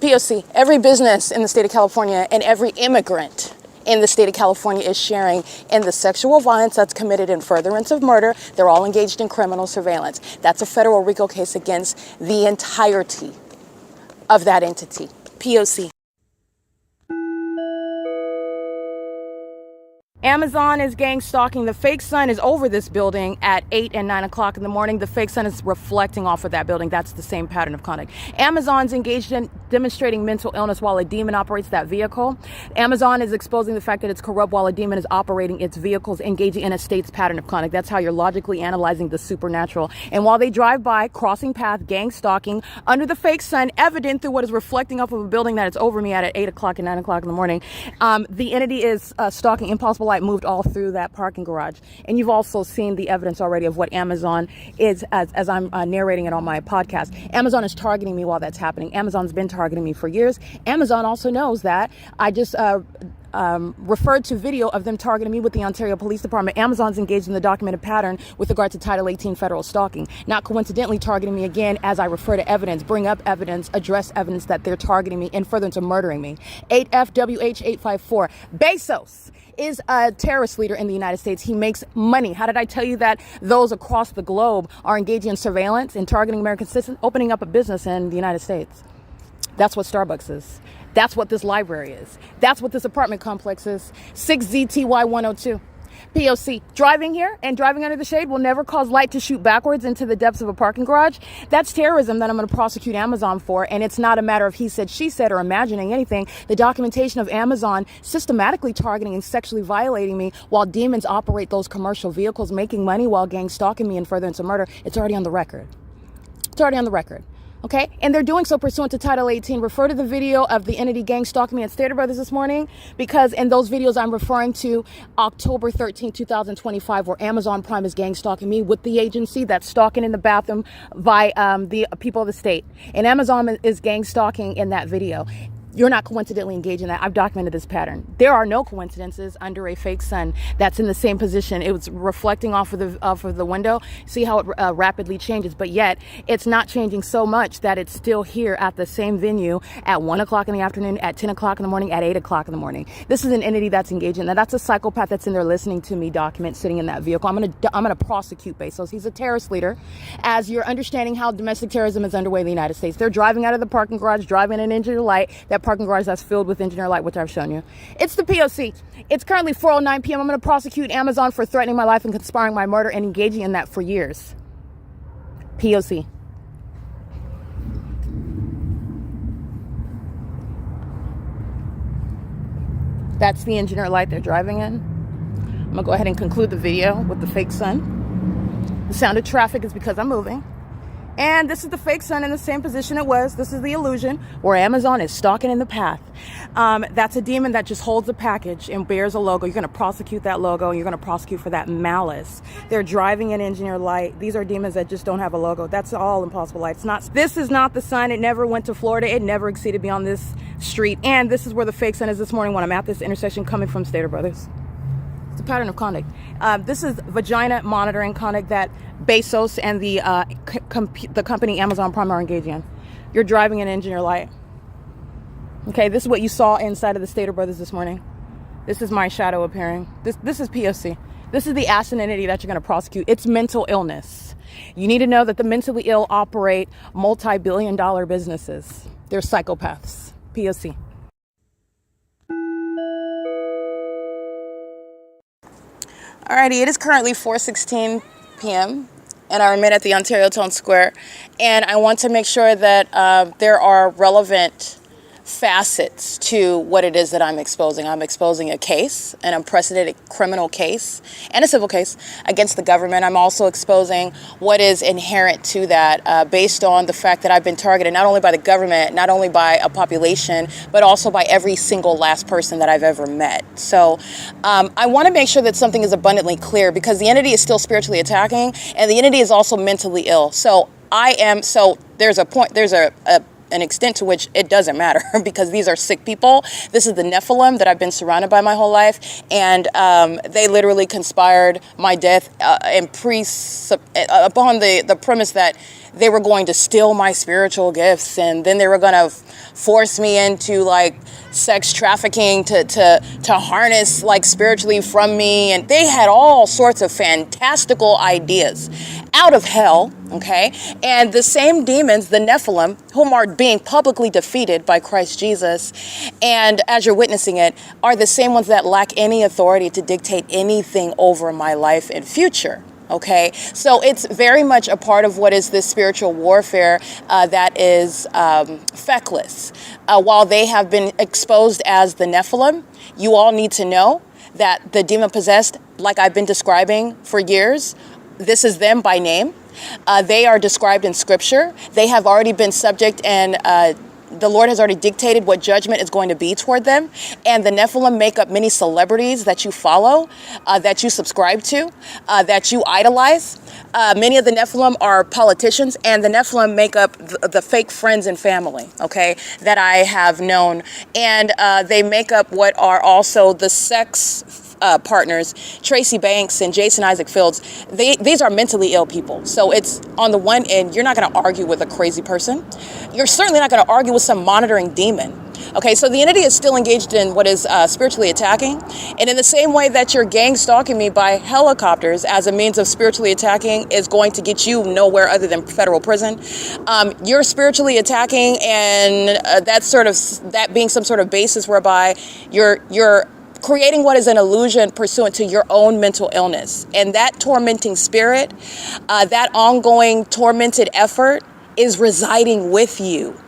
P.O.C. Every business in the state of California and every immigrant in the state of California is sharing in the sexual violence that's committed in furtherance of murder. They're all engaged in criminal surveillance. That's a federal RICO case against the entirety of that entity. P.O.C. Amazon is gang stalking. The fake sun is over this building at 8 and 9 o'clock in the morning. The fake sun is reflecting off of that building. That's the same pattern of conduct. Amazon's engaged in demonstrating mental illness while a demon operates that vehicle. Amazon is exposing the fact that it's corrupt while a demon is operating its vehicles, engaging in a state's pattern of conduct. That's how you're logically analyzing the supernatural. And while they drive by, crossing path, gang stalking, under the fake sun, evident through what is reflecting off of a building that is over me at 8 o'clock and 9 o'clock in the morning, the entity is stalking impossible light moved all through that parking garage. And you've also seen the evidence already of what Amazon is, as I'm narrating it on my podcast. Amazon is targeting me while that's happening. Amazon's been targeting me for years. Amazon also knows that. I just referred to video of them targeting me with the Ontario Police Department. Amazon's engaged in the documented pattern with regard to Title 18 federal stalking. Not coincidentally targeting me again as I refer to evidence, bring up evidence, address evidence that they're targeting me in furtherance of murdering me. 8FWH854. Bezos is a terrorist leader in the United States. He makes money. How did I tell you that those across the globe are engaging in surveillance and targeting American citizens, opening up a business in the United States? That's what Starbucks is. That's what this library is. That's what this apartment complex is. 6ZTY102. P.O.C. Driving here and driving under the shade will never cause light to shoot backwards into the depths of a parking garage. That's terrorism that I'm going to prosecute Amazon for. And it's not a matter of he said, she said, or imagining anything. The documentation of Amazon systematically targeting and sexually violating me while demons operate those commercial vehicles, making money while gang stalking me in furtherance of murder. It's already on the record. It's already on the record. Okay, and they're doing so pursuant to Title 18. Refer to the video of the entity gang stalking me at Stater Brothers this morning, because in those videos I'm referring to October 13, 2025, where Amazon Prime is gang stalking me with the agency that's stalking in the bathroom by the people of the state. And Amazon is gang stalking in that video. You're not coincidentally engaged in that. I've documented this pattern. There are no coincidences under a fake sun that's in the same position. It was reflecting off of the window. See how it rapidly changes, but yet it's not changing so much that it's still here at the same venue at 1 o'clock in the afternoon, at 10 o'clock in the morning, at 8 o'clock in the morning. This is an entity that's engaged in that. That's a psychopath that's in there listening to me document sitting in that vehicle. I'm gonna prosecute Bezos. He's a terrorist leader. As you're understanding how domestic terrorism is underway in the United States, they're driving out of the parking garage, driving an engineer light. That parking garage that's filled with engineer light, which I've shown you. It's the P.O.C. It's currently 4:09 p.m. I'm going to prosecute Amazon for threatening my life and conspiring my murder and engaging in that for years. P.O.C. That's the engineer light they're driving in. I'm going to go ahead and conclude the video with the fake sun. The sound of traffic is because I'm moving. And this is the fake sun in the same position it was. This is the illusion where Amazon is stalking in the path. That's a demon that just holds a package and bears a logo. You're going to prosecute that logo, and you're going to prosecute for that malice. They're driving an engineer light. These are demons that just don't have a logo. That's all impossible light. This is not the sun. It never went to Florida. It never exceeded beyond this street. And this is where the fake sun is this morning when I'm at this intersection coming from Stater Brothers. It's a pattern of conduct. This is vagina monitoring conduct that Bezos and the company Amazon Prime are engaging in. You're driving an engineer light. Okay, this is what you saw inside of the Stater Brothers this morning. This is my shadow appearing. This is P.O.C. This is the acid entity that you're going to prosecute. It's mental illness. You need to know that the mentally ill operate multi-billion-dollar businesses. They're psychopaths. P.O.C. Alrighty, it is currently 4:16 p.m. and I remain at the Ontario Town Square, and I want to make sure that there are relevant facets to what it is that I'm exposing. I'm exposing a case, an unprecedented criminal case, and a civil case against the government. I'm also exposing what is inherent to that based on the fact that I've been targeted not only by the government, not only by a population, but also by every single last person that I've ever met. So I want to make sure that something is abundantly clear, because the entity is still spiritually attacking and the entity is also mentally ill. So there's an extent to which it doesn't matter because these are sick people. This is the Nephilim that I've been surrounded by my whole life, and they literally conspired my death upon the premise that they were going to steal my spiritual gifts, and then they were going to force me into like sex trafficking to harness like spiritually from me, and they had all sorts of fantastical ideas out of hell, okay? And the same demons, the Nephilim, whom are being publicly defeated by Christ Jesus, and as you're witnessing it, are the same ones that lack any authority to dictate anything over my life and future. Okay, so it's very much a part of what is this spiritual warfare that is feckless. While they have been exposed as the Nephilim, you all need to know that the demon-possessed, like I've been describing for years, this is them by name. They are described in Scripture. They have already been subject, and the Lord has already dictated what judgment is going to be toward them. And the Nephilim make up many celebrities that you follow, that you subscribe to, that you idolize. Many of the Nephilim are politicians, and the Nephilim make up the fake friends and family, okay, that I have known. And they make up what are also the sex partners, Tracy Banks and Jason Isaac Fields. These are mentally ill people. So it's on the one end, you're not going to argue with a crazy person. You're certainly not going to argue with some monitoring demon. Okay, so the entity is still engaged in what is spiritually attacking. And in the same way that your gang stalking me by helicopters as a means of spiritually attacking is going to get you nowhere other than federal prison, you're spiritually attacking, and that being some sort of basis whereby you're creating what is an illusion pursuant to your own mental illness. And that tormenting spirit, that ongoing tormented effort is residing with you.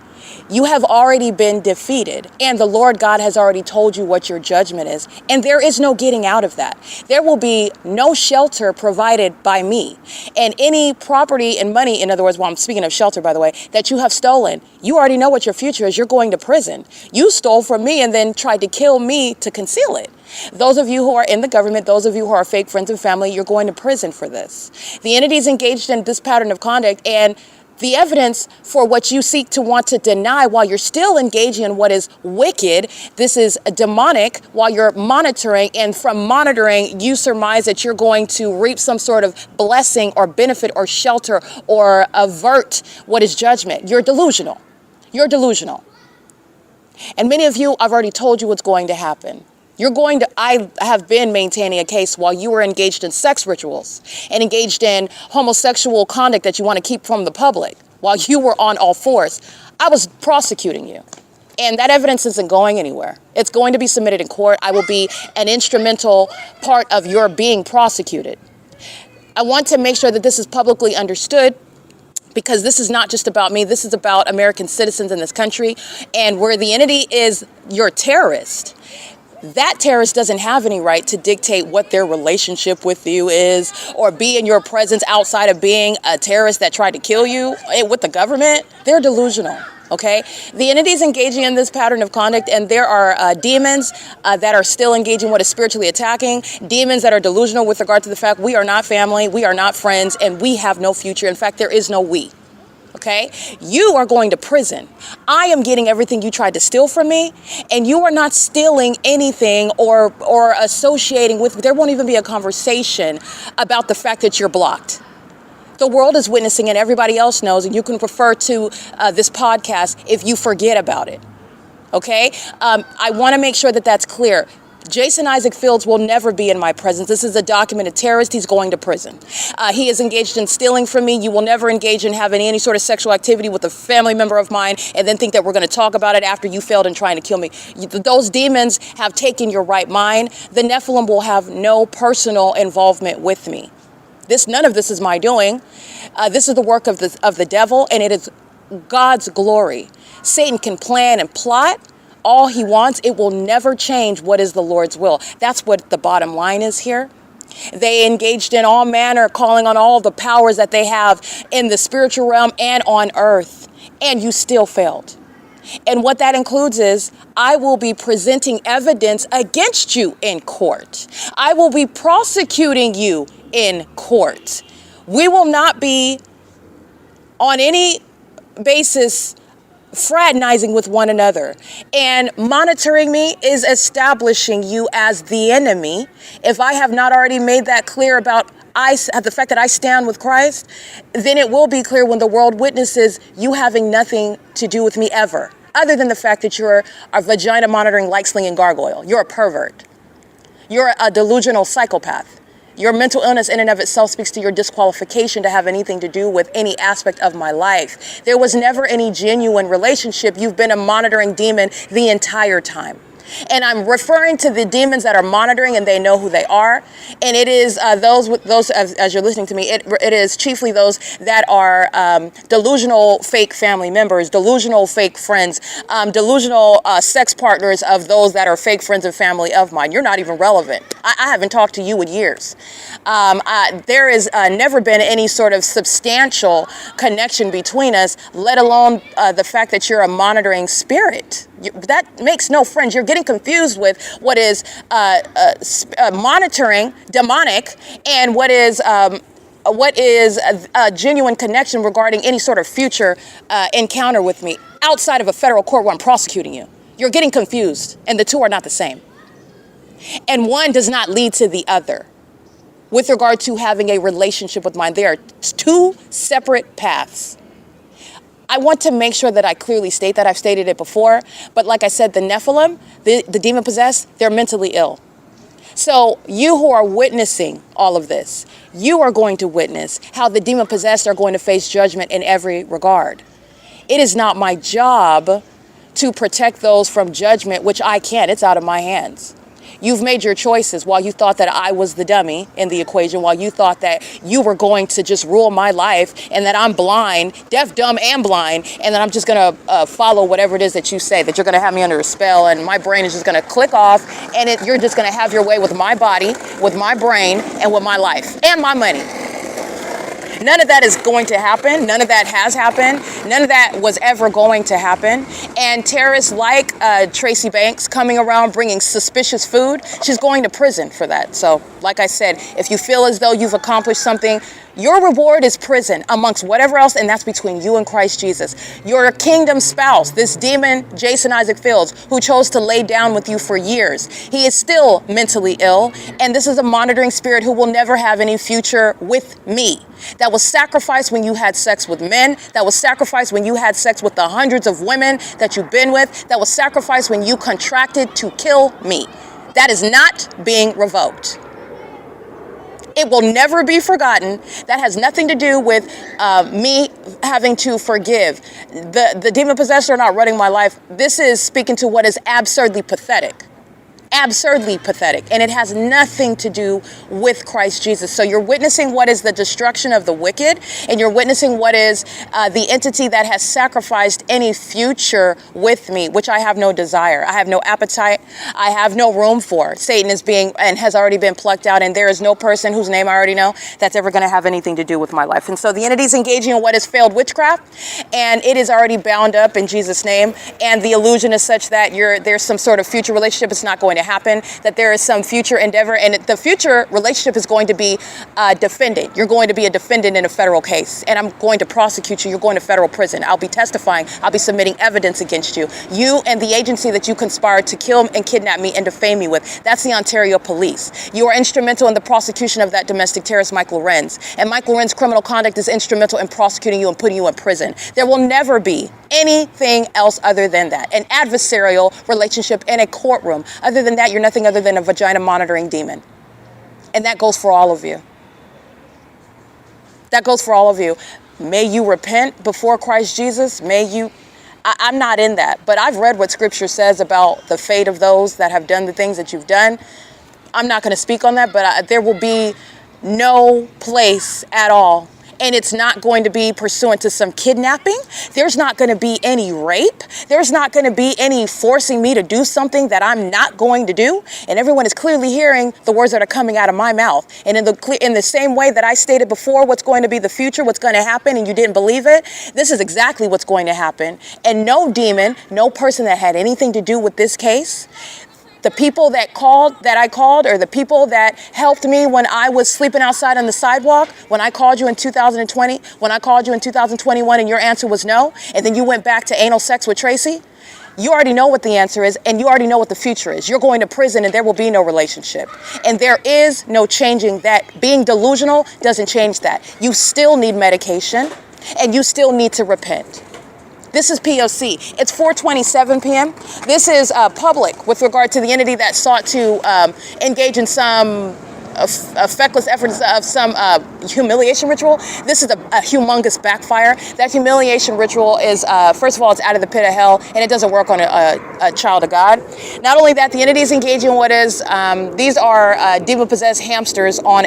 You have already been defeated, and the Lord God has already told you what your judgment is, and there is no getting out of that. There will be no shelter provided by me, and any property and money, in other words, while I'm speaking of shelter, by the way, that you have stolen, you already know what your future is. You're going to prison. You stole from me and then tried to kill me to conceal it. Those of you who are in the government, those of you who are fake friends and family, you're going to prison for this. The entity is engaged in this pattern of conduct, and the evidence for what you seek to want to deny while you're still engaging in what is wicked, this is demonic, while you're monitoring, and from monitoring, you surmise that you're going to reap some sort of blessing or benefit or shelter or avert what is judgment. You're delusional. You're delusional. And many of you, I've already told you what's going to happen. I have been maintaining a case while you were engaged in sex rituals and engaged in homosexual conduct that you want to keep from the public. While you were on all fours, I was prosecuting you. And that evidence isn't going anywhere. It's going to be submitted in court. I will be an instrumental part of your being prosecuted. I want to make sure that this is publicly understood, because this is not just about me. This is about American citizens in this country. And where the entity is your terrorist, that terrorist doesn't have any right to dictate what their relationship with you is, or be in your presence outside of being a terrorist that tried to kill you with the government. They're delusional, okay? The entity is engaging in this pattern of conduct, and there are demons that are still engaging what is spiritually attacking, demons that are delusional with regard to the fact we are not family, we are not friends, and we have no future. In fact, there is no we. Okay, you are going to prison. I am getting everything you tried to steal from me, and you are not stealing anything or associating with. There won't even be a conversation about the fact that you're blocked. The world is witnessing, and everybody else knows, and you can refer to this podcast if you forget about it. Okay, I want to make sure that that's clear. Jason Isaac Fields will never be in my presence. This is a documented terrorist. He's going to prison. He is engaged in stealing from me. You will never engage in having any sort of sexual activity with a family member of mine and then think that we're going to talk about it after you failed in trying to kill me. Those demons have taken your right mind. The Nephilim will have no personal involvement with me. None of this is my doing. This is the work of the devil, and it is God's glory. Satan can plan and plot all he wants. It will never change what is the Lord's will. That's what the bottom line is here. They engaged in all manner, calling on all the powers that they have in the spiritual realm and on earth, and you still failed. And what that includes is, I will be presenting evidence against you in court. I will be prosecuting you in court. We will not be on any basis fraternizing with one another. And monitoring me is establishing you as the enemy. If I have not already made that clear about the fact that I stand with Christ, then it will be clear when the world witnesses you having nothing to do with me ever, other than the fact that you're a vagina monitoring light slinging gargoyle. You're a pervert. You're a delusional psychopath. Your mental illness in and of itself speaks to your disqualification to have anything to do with any aspect of my life. There was never any genuine relationship. You've been a monitoring demon the entire time. And I'm referring to the demons that are monitoring, and they know who they are. And it is those as you're listening to me, it is chiefly those that are delusional fake family members, delusional fake friends, delusional sex partners of those that are fake friends and family of mine. You're not even relevant. I haven't talked to you in years. There has never been any sort of substantial connection between us, let alone the fact that you're a monitoring spirit. That makes no friends. You're getting confused with what is monitoring, demonic, and what is a genuine connection regarding any sort of future encounter with me outside of a federal court where I'm prosecuting you. You're getting confused, and the two are not the same. And one does not lead to the other. With regard to having a relationship with mine, there are two separate paths. I want to make sure that I clearly state that. I've stated it before, but like I said, the Nephilim, the demon possessed, they're mentally ill. So you who are witnessing all of this, you are going to witness how the demon possessed are going to face judgment in every regard. It is not my job to protect those from judgment, which I can't. It's out of my hands. You've made your choices while you thought that I was the dummy in the equation, while you thought that you were going to just rule my life and that I'm blind, deaf, dumb, and blind, and that I'm just going to follow whatever it is that you say, that you're going to have me under a spell and my brain is just going to click off and you're just going to have your way with my body, with my brain, and with my life and my money. None of that is going to happen. None of that has happened. None of that was ever going to happen. And terrorists like Tracy Banks coming around bringing suspicious food, she's going to prison for that. So, like I said, if you feel as though you've accomplished something, your reward is prison amongst whatever else, and that's between you and Christ Jesus. Your kingdom spouse, this demon, Jason Isaac Fields, who chose to lay down with you for years, he is still mentally ill, and this is a monitoring spirit who will never have any future with me. That was sacrificed when you had sex with men. That was sacrificed when you had sex with the hundreds of women that you've been with. That was sacrificed when you contracted to kill me. That is not being revoked. It will never be forgotten. That has nothing to do with me having to forgive. The demon possessed are not running my life. This is speaking to what is absurdly pathetic. Absurdly pathetic, and it has nothing to do with Christ Jesus. So you're witnessing what is the destruction of the wicked, and you're witnessing what is the entity that has sacrificed any future with me, which I have no desire. I have no appetite. I have no room for. Satan is being and has already been plucked out, and there is no person whose name I already know that's ever going to have anything to do with my life. And so the entity is engaging in what is failed witchcraft, and it is already bound up in Jesus' name. And the illusion is such that there's some sort of future relationship. It's not going to happen, that there is some future endeavor, and the future relationship is going to be defended. You're going to be a defendant in a federal case, and I'm going to prosecute you. You're going to federal prison. I'll be testifying. I'll be submitting evidence against you. You and the agency that you conspired to kill and kidnap me and defame me with. That's the Ontario Police. You are instrumental in the prosecution of that domestic terrorist, Mike Lorenz. And Mike Lorenz criminal conduct is instrumental in prosecuting you and putting you in prison. There will never be anything else other than that. An adversarial relationship in a courtroom other than than that, you're nothing other than a vagina monitoring demon. And that goes for all of you. That goes for all of you. May you repent before Christ Jesus. May you... I'm not in that, but I've read what Scripture says about the fate of those that have done the things that you've done. I'm not going to speak on that, but there will be no place at all. And it's not going to be pursuant to some kidnapping. There's not going to be any rape. There's not going to be any forcing me to do something that I'm not going to do. And everyone is clearly hearing the words that are coming out of my mouth. And in the same way that I stated before what's going to be the future, what's going to happen, and you didn't believe it, this is exactly what's going to happen. And no demon, no person that had anything to do with this case, the people that I called, or the people that helped me when I was sleeping outside on the sidewalk, when I called you in 2020, when I called you in 2021 and your answer was no, and then you went back to anal sex with Tracy, you already know what the answer is, and you already know what the future is. You're going to prison and there will be no relationship. And there is no changing that. Being delusional doesn't change that. You still need medication and you still need to repent. This is P.O.C. It's 4:27 p.m. This is public with regard to the entity that sought to engage in some feckless efforts of some humiliation ritual. This is a humongous backfire. That humiliation ritual is, first of all, it's out of the pit of hell, and it doesn't work on a child of God. Not only that, the entity is engaging in what is, these are demon-possessed hamsters on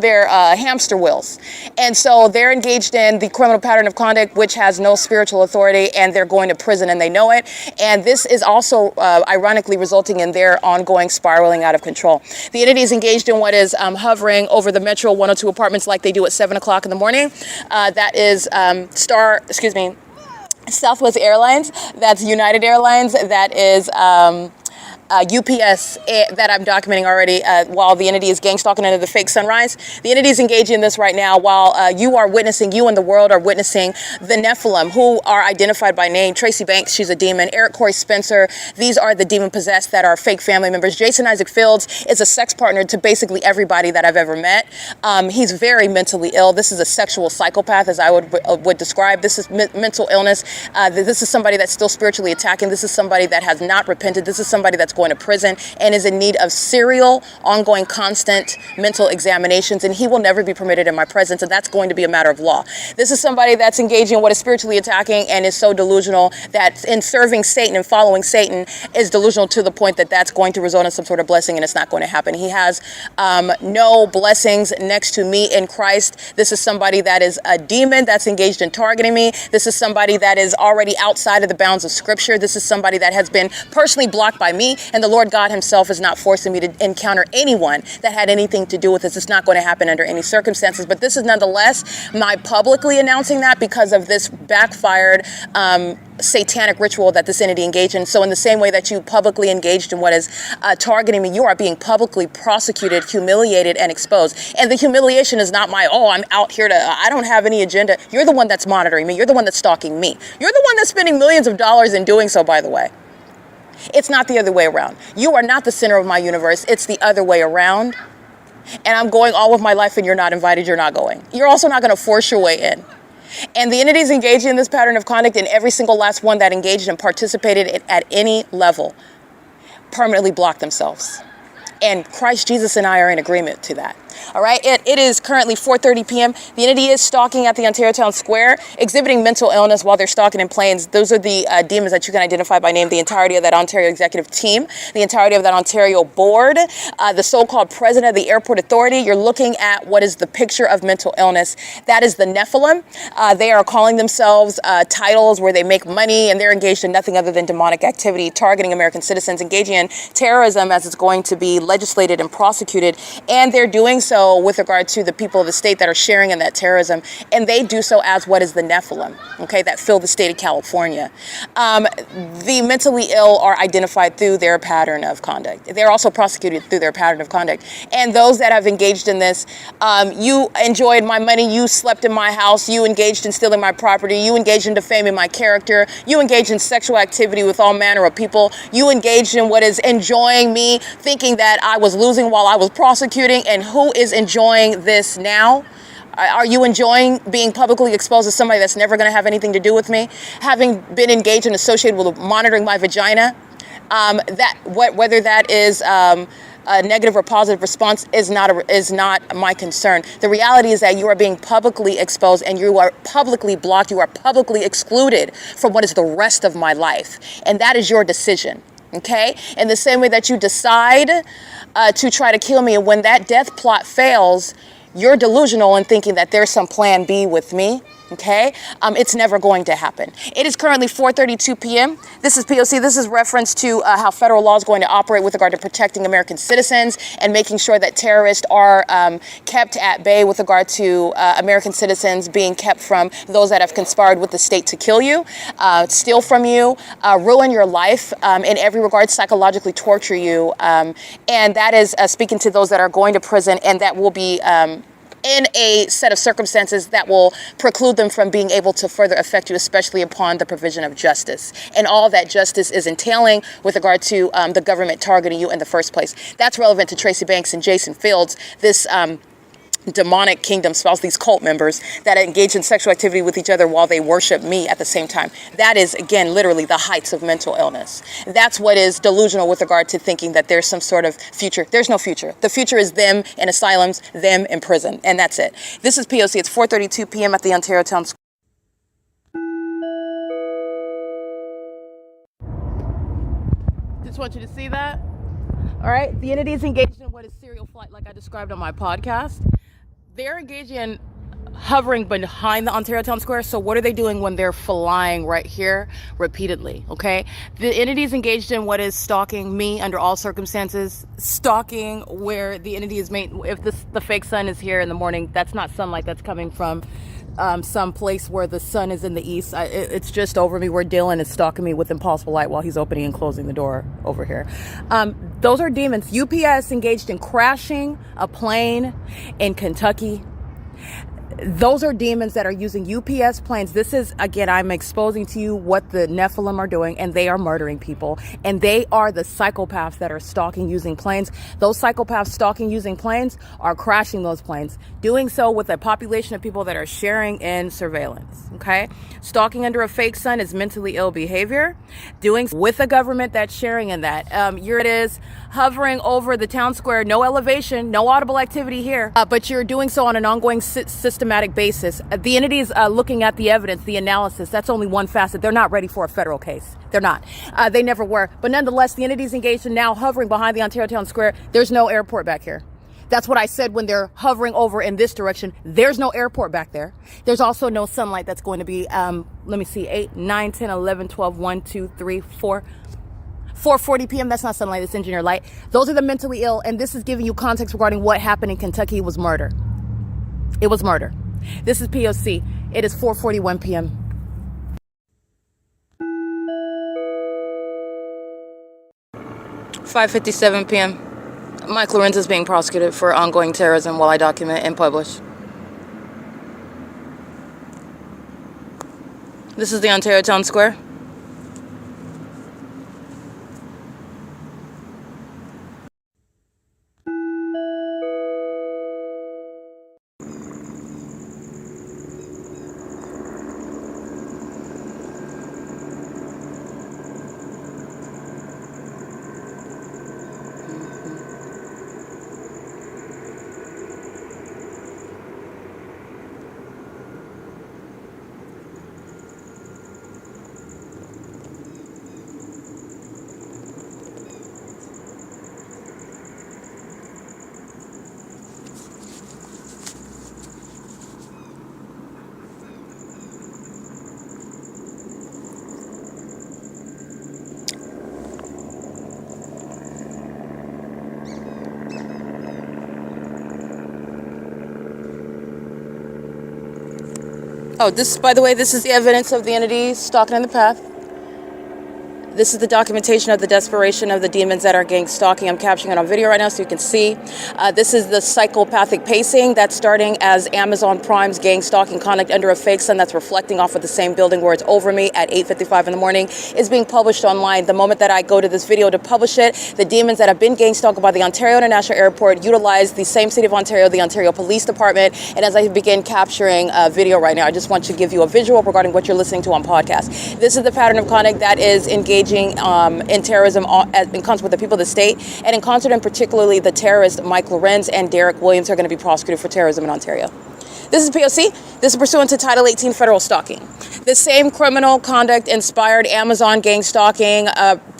their hamster wheels. And so they're engaged in the criminal pattern of conduct, which has no spiritual authority, and they're going to prison, and they know it. And this is also, ironically, resulting in their ongoing spiraling out of control. The entity is engaged in what is hovering over the Metro 102 apartments like they do at 7 o'clock in the morning. That is Southwest Airlines. That's United Airlines. That is UPS that I'm documenting already while the entity is gang stalking under the fake sunrise. The entity is engaging in this right now while you and the world are witnessing the Nephilim, who are identified by name. Tracy Banks, she's a demon. Eric Corey Spencer, these are the demon possessed that are fake family members. Jason Isaac Fields is a sex partner to basically everybody that I've ever met. He's very mentally ill. This is a sexual psychopath, as I would describe. This is mental illness. This is somebody that's still spiritually attacking. This is somebody that has not repented. This is somebody that's going to prison and is in need of serial, ongoing, constant mental examinations, and he will never be permitted in my presence, and that's going to be a matter of law. This is somebody that's engaging in what is spiritually attacking and is so delusional that in serving Satan and following Satan is delusional to the point that that's going to result in some sort of blessing, and it's not going to happen. He has no blessings next to me in Christ. This is somebody that is a demon that's engaged in targeting me. This is somebody that is already outside of the bounds of Scripture. This is somebody that has been personally blocked by me, and the Lord God himself is not forcing me to encounter anyone that had anything to do with this. It's not going to happen under any circumstances, but this is nonetheless my publicly announcing that because of this backfired satanic ritual that this entity engaged in. So in the same way that you publicly engaged in what is targeting me, you are being publicly prosecuted, humiliated, and exposed. And the humiliation is not I'm out here I don't have any agenda. You're the one that's monitoring me. You're the one that's stalking me. You're the one that's spending millions of dollars in doing so, by the way. It's not the other way around. You are not the center of my universe. It's the other way around. And I'm going all of my life and you're not invited, you're not going. You're also not going to force your way in. And the entities engaging in this pattern of conduct, and every single last one that engaged and participated at any level, permanently blocked themselves. And Christ Jesus and I are in agreement to that. All right, it is currently 4:30 p.m. The entity is stalking at the Ontario Town Square, exhibiting mental illness while they're stalking in planes. Those are the demons that you can identify by name. The entirety of that Ontario executive team, the entirety of that Ontario board, the so-called president of the airport authority. You're looking at what is the picture of mental illness. That is the Nephilim. They are calling themselves titles where they make money, and they're engaged in nothing other than demonic activity, targeting American citizens, engaging in terrorism as it's going to be legislated and prosecuted. And they're doing so with regard to the people of the state that are sharing in that terrorism, and they do so as what is the Nephilim, okay, that fill the state of California. The mentally ill are identified through their pattern of conduct. They're also prosecuted through their pattern of conduct. And those that have engaged in this, you enjoyed my money, you slept in my house, you engaged in stealing my property, you engaged in defaming my character, you engaged in sexual activity with all manner of people, you engaged in what is enjoying me, thinking that I was losing while I was prosecuting, and who is enjoying this now? Are you enjoying being publicly exposed as somebody that's never going to have anything to do with me? Having been engaged and associated with monitoring my vagina, Whether that is a negative or positive response is not my concern. The reality is that you are being publicly exposed and you are publicly blocked. You are publicly excluded from what is the rest of my life. And that is your decision. Okay? In the same way that you decide to try to kill me, and when that death plot fails, you're delusional in thinking that there's some plan B with me. Okay? It's never going to happen. It is currently 4:32 p.m. This is P.O.C. This is reference to how federal law is going to operate with regard to protecting American citizens and making sure that terrorists are kept at bay with regard to American citizens being kept from those that have conspired with the state to kill you, steal from you, ruin your life in every regard, psychologically torture you. And that is speaking to those that are going to prison and that will be in a set of circumstances that will preclude them from being able to further affect you, especially upon the provision of justice. And all that justice is entailing with regard to the government targeting you in the first place. That's relevant to Tracy Banks and Jason Fields, this demonic kingdom spouse, these cult members that engage in sexual activity with each other while they worship me at the same time. That is, again, literally the heights of mental illness. That's what is delusional with regard to thinking that there's some sort of future. There's no future. The future is them in asylums, them in prison, and that's it. This is P.O.C. It's 4:32 p.m. at the Ontario Town Square. Just want you to see that. All right, the entity is engaged in what is serial flight, like I described on my podcast. They're engaging in hovering behind the Ontario Town Square. So what are they doing when they're flying right here repeatedly? Okay, the entity is engaged in what is stalking me under all circumstances. Stalking where the entity is made. If the fake sun is here in the morning, that's not sunlight. That's coming from some place where the sun is in the east. It's just over me where Dylan is stalking me with impossible light while he's opening and closing the door over here. Those are demons. UPS engaged in crashing a plane in Kentucky. Those are demons that are using UPS planes. This is, again, I'm exposing to you what the Nephilim are doing, and they are murdering people. And they are the psychopaths that are stalking using planes. Those psychopaths stalking using planes are crashing those planes, doing so with a population of people that are sharing in surveillance. Okay? Stalking under a fake sun is mentally ill behavior. Doing so with a government that's sharing in that. Here it is, hovering over the town square, no elevation, no audible activity here, but you're doing so on an ongoing systematic basis. The entity is looking at the evidence, the analysis. That's only one facet. They're not ready for a federal case. They're not. They never were. But nonetheless, the entity is engaged in now hovering behind the Ontario Town Square. There's no airport back here. That's what I said when they're hovering over in this direction. There's no airport back there. There's also no sunlight that's going to be, let me see, 8, 9, 10, 11, 12, 1, 2, 3, 4. 4:40 p.m. That's not sunlight, it's engineer light. Those are the mentally ill, and this is giving you context regarding what happened in Kentucky. It was murder. It was murder. This is P.O.C. It is 4:41 p.m. $5:57 p.m. Mike LORENZ is being prosecuted for ongoing terrorism while I document and publish. This is the Ontario Town Square. Oh, this, by the way, this is the evidence of the entity stalking in the path. This is the documentation of the desperation of the demons that are gang stalking. I'm capturing it on video right now so you can see. This is the psychopathic pacing that's starting as Amazon Prime's gang stalking conduct under a fake sun that's reflecting off of the same building where it's over me at 8:55 in the morning is being published online. The moment that I go to this video to publish it, the demons that have been gang stalked by the Ontario International Airport utilize the same city of Ontario, the Ontario Police Department. And as I begin capturing video right now, I just want to give you a visual regarding what you're listening to on podcast. This is the pattern of conduct that is engaged engaging in terrorism in concert with the people of the state, and in concert and particularly the terrorists Mike LORENZ and Derek Williams are going to be prosecuted for terrorism in Ontario. This is P.O.C. This is pursuant to Title 18 federal stalking. The same criminal conduct inspired Amazon gang stalking,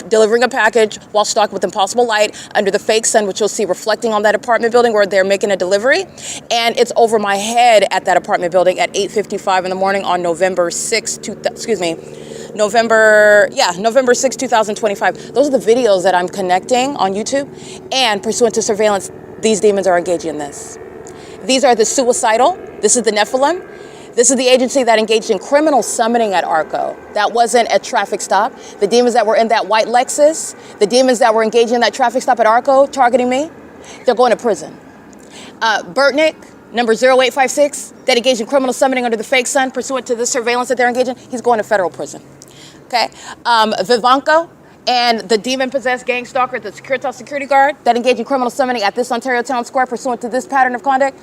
delivering a package while stalking with impossible light under the fake sun, which you'll see reflecting on that apartment building where they're making a delivery. And it's over my head at that apartment building at 8:55 in the morning on November 6, November 6, 2025. Those are the videos that I'm connecting on YouTube. And pursuant to surveillance, these demons are engaging in this. These are the suicidal. This is the Nephilim. This is the agency that engaged in criminal summoning at ARCO. That wasn't a traffic stop. The demons that were in that white Lexus, the demons that were engaging in that traffic stop at ARCO targeting me, they're going to prison. Burtnick, number 0856, that engaged in criminal summoning under the fake sun pursuant to the surveillance that they're engaging, he's going to federal prison. Okay? Vivanco and the demon-possessed gang stalker, the Securitas security guard that engaged in criminal summoning at this Ontario Town Square pursuant to this pattern of conduct,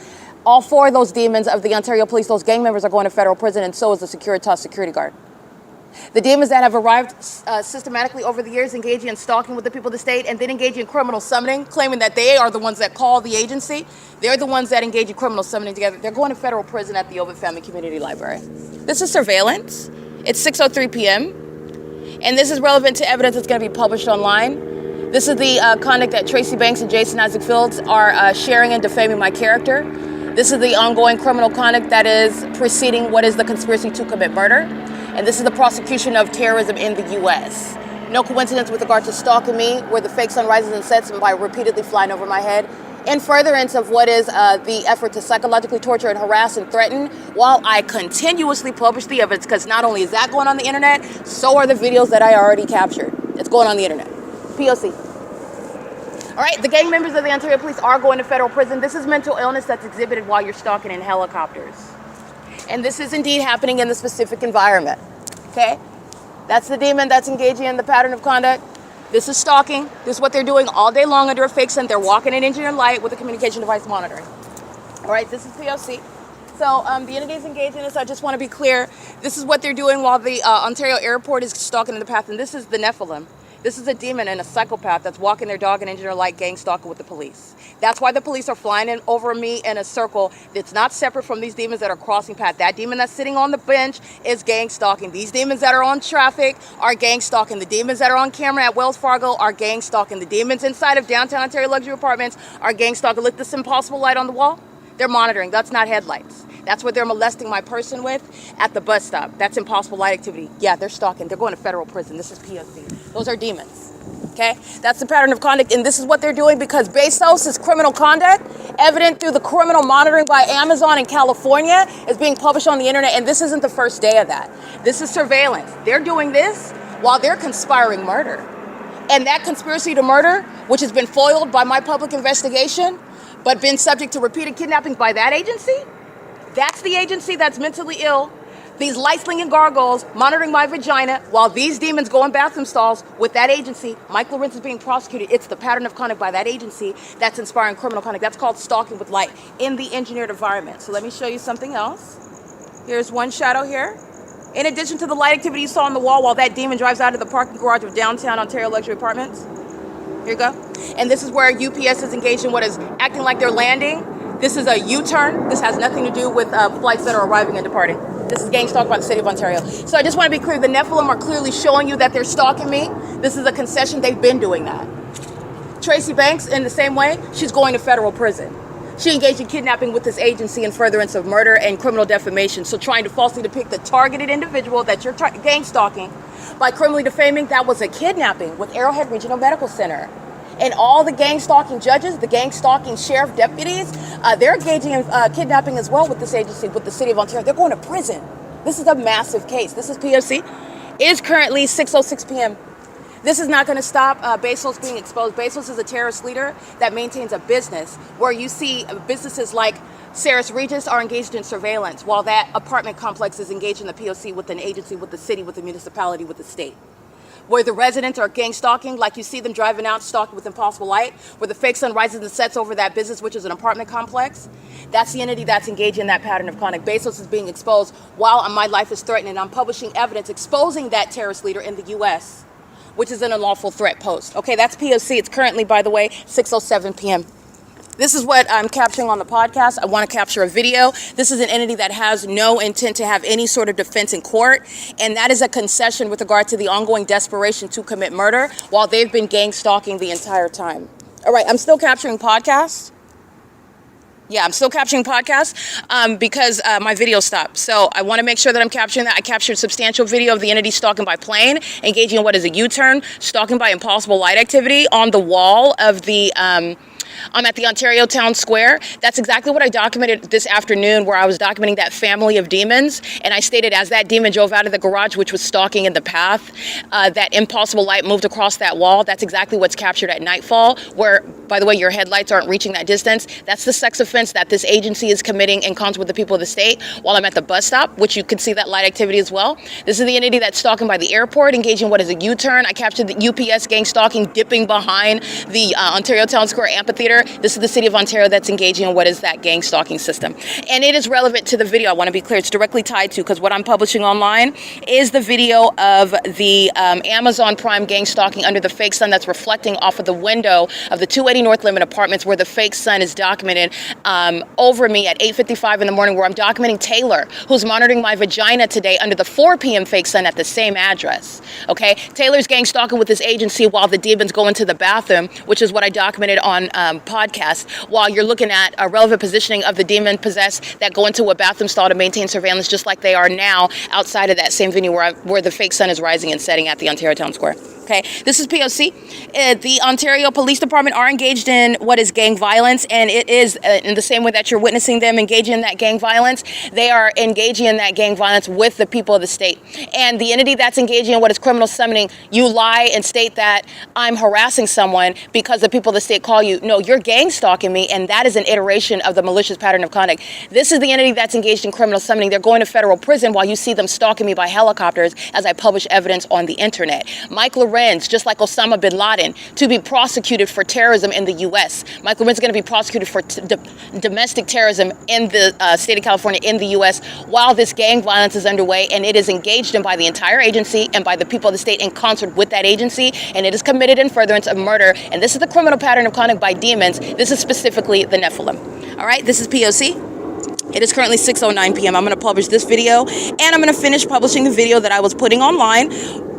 all four of those demons of the Ontario Police, those gang members are going to federal prison, and so is the Securitas security guard. The demons that have arrived systematically over the years engaging in stalking with the people of the state and then engaging in criminal summoning, claiming that they are the ones that call the agency. They're the ones that engage in criminal summoning together. They're going to federal prison at the OVITT Family Community Library. This is surveillance. It's 6:03 p.m. And this is relevant to evidence that's going to be published online. This is the conduct that Tracy Banks and Jason Isaac Fields are sharing and defaming my character. This is the ongoing criminal conduct that is preceding what is the conspiracy to commit murder. And this is the prosecution of terrorism in the U.S. No coincidence with regard to stalking me, where the fake sun rises and sets by repeatedly flying over my head. In furtherance of what is the effort to psychologically torture and harass and threaten, while I continuously publish the evidence, because not only is that going on the internet, so are the videos that I already captured. It's going on the internet. P.O.C. All right, the gang members of the Ontario Police are going to federal prison. This is mental illness that's exhibited while you're stalking in helicopters. And this is indeed happening in the specific environment, okay? That's the demon that's engaging in the pattern of conduct. This is stalking. This is what they're doing all day long under a fake sun. They're walking in engineered light with a communication device monitoring. All right, this is P.O.C. So the entities engaged in this, I just want to be clear. This is what they're doing while the Ontario airport is stalking in the path, and this is the Nephilim. This is a demon and a psychopath that's walking their dog in engineered light, gang stalking with the police. That's why the police are flying in over me in a circle that's not separate from these demons that are crossing path. That demon that's sitting on the bench is gang stalking. These demons that are on traffic are gang stalking. The demons that are on camera at Wells Fargo are gang stalking. The demons inside of downtown Ontario luxury apartments are gang stalking. Look, this impossible light on the wall. They're monitoring. That's not headlights. That's what they're molesting my person with at the bus stop. That's impossible light activity. Yeah, they're stalking. They're going to federal prison. This is P.O.C. Those are demons. Okay? That's the pattern of conduct, and this is what they're doing because Bezos is criminal conduct, evident through the criminal monitoring by Amazon in California, is being published on the internet, and this isn't the first day of that. This is surveillance. They're doing this while they're conspiring murder. And that conspiracy to murder, which has been foiled by my public investigation, but been subject to repeated kidnapping by that agency, that's the agency that's mentally ill. These light-slinging gargoyles monitoring my vagina while these demons go in bathroom stalls with that agency. Mike LORENZ is being prosecuted. It's the pattern of conduct by that agency that's inspiring criminal conduct. That's called stalking with light in the engineered environment. So let me show you something else. Here's one shadow here. In addition to the light activity you saw on the wall while that demon drives out of the parking garage of downtown Ontario luxury apartments. Here you go. And this is where UPS is engaged in what is acting like they're landing. This is a U-turn. This has nothing to do with flights that are arriving and departing. This is gang stalk by the city of Ontario. So I just want to be clear, the Nephilim are clearly showing you that they're stalking me. This is a concession. They've been doing that. Tracy Banks, in the same way, she's going to federal prison. She engaged in kidnapping with this agency in furtherance of murder and criminal defamation. So trying to falsely depict the targeted individual that you're gang stalking by criminally defaming, that was a kidnapping with Arrowhead Regional Medical Center. And all the gang stalking judges, the gang stalking sheriff deputies, they're engaging in kidnapping as well with this agency, with the city of Ontario. They're going to prison. This is a massive case. This is P.O.C. It is currently 6:06 p.m. This is not going to stop Bezos being exposed. Bezos is a terrorist leader that maintains a business where you see businesses like Saris Regis are engaged in surveillance while that apartment complex is engaged in the P.O.C. with an agency, with the city, with the municipality, with the state. Where the residents are gang stalking, like you see them driving out, stalking with impossible light, where the fake sun rises and sets over that business, which is an apartment complex. That's the entity that's engaged in that pattern of conduct. Bezos is being exposed while my life is threatened, and I'm publishing evidence exposing that terrorist leader in the U.S. which is an unlawful threat posed. Okay, that's P.O.C. It's currently, by the way, 6:07 p.m. This is what I'm capturing on the podcast. I want to capture a video. This is an entity that has no intent to have any sort of defense in court, and that is a concession with regard to the ongoing desperation to commit murder while they've been gang stalking the entire time. All right, I'm still capturing podcasts. Yeah, I'm still capturing podcasts because my video stopped. So I want to make sure that I'm capturing that. I captured substantial video of the entity stalking by plane, engaging in what is a U-turn, stalking by impossible light activity on the wall of the I'm at the Ontario Town Square. That's exactly what I documented this afternoon, where I was documenting that family of demons. And I stated as that demon drove out of the garage, which was stalking in the path, that impossible light moved across that wall. That's exactly what's captured at nightfall, where, by the way, your headlights aren't reaching that distance. That's the sex offense that this agency is committing in concert with the people of the state while I'm at the bus stop, which you can see that light activity as well. This is the entity that's stalking by the airport, engaging what is a U-turn. I captured the UPS gang stalking, dipping behind the Ontario Town Square amphitheater. This is the city of Ontario that's engaging in what is that gang stalking system. And it is relevant to the video. I want to be clear. It's directly tied to, because what I'm publishing online is the video of the Amazon Prime gang stalking under the fake sun that's reflecting off of the window of the 280 North Limit Apartments, where the fake sun is documented over me at 8:55 in the morning, where I'm documenting Taylor, who's monitoring my vagina today under the 4 p.m. fake sun at the same address. Okay, Taylor's gang stalking with this agency while the demons go into the bathroom, which is what I documented on podcast, while you're looking at a relevant positioning of the demon possessed that go into a bathroom stall to maintain surveillance, just like they are now outside of that same venue where the fake sun is rising and setting at the Ontario Town Square. Okay, this is P.O.C. The Ontario Police Department are engaged in what is gang violence, and it is in the same way that you're witnessing them engaging in that gang violence, they are engaging in that gang violence with the people of the state. And the entity that's engaging in what is criminal summoning, you lie and state that I'm harassing someone because the people of the state call you. No, you're gang stalking me, and that is an iteration of the malicious pattern of conduct. This is the entity that's engaged in criminal summoning. They're going to federal prison while you see them stalking me by helicopters as I publish evidence on the internet. Mike LORENZ, just like Osama bin Laden, to be prosecuted for terrorism in the U.S. Mike LORENZ is going to be prosecuted for domestic terrorism in the state of California in the U.S. while this gang violence is underway, and it is engaged in by the entire agency and by the people of the state in concert with that agency, and it is committed in furtherance of murder. And this is the criminal pattern of conduct by demons. This is specifically the Nephilim. All right, this is P.O.C. It is currently 6:09 p.m. I'm going to publish this video, and I'm going to finish publishing the video that I was putting online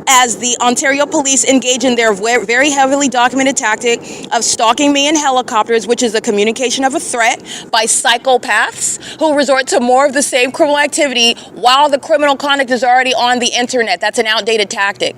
as the Ontario police engage in their very heavily documented tactic of stalking me in helicopters, which is a communication of a threat by psychopaths who resort to more of the same criminal activity while the criminal conduct is already on the internet. That's an outdated tactic.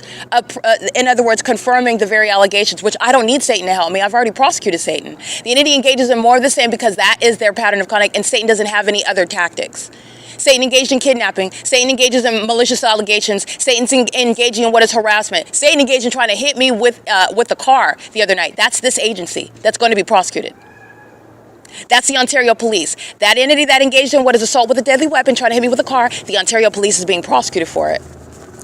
In other words, confirming the very allegations, which I don't need Satan to help me. I've already prosecuted Satan. The entity engages in more of the same because that is their pattern of conduct, and Satan doesn't have any other tactics. Satan engaged in kidnapping. Satan engages in malicious allegations. Satan's engaging in what is harassment. Satan engaged in trying to hit me with the car the other night. That's this agency that's going to be prosecuted. That's the Ontario Police. That entity that engaged in what is assault with a deadly weapon, trying to hit me with a car, the Ontario Police is being prosecuted for it.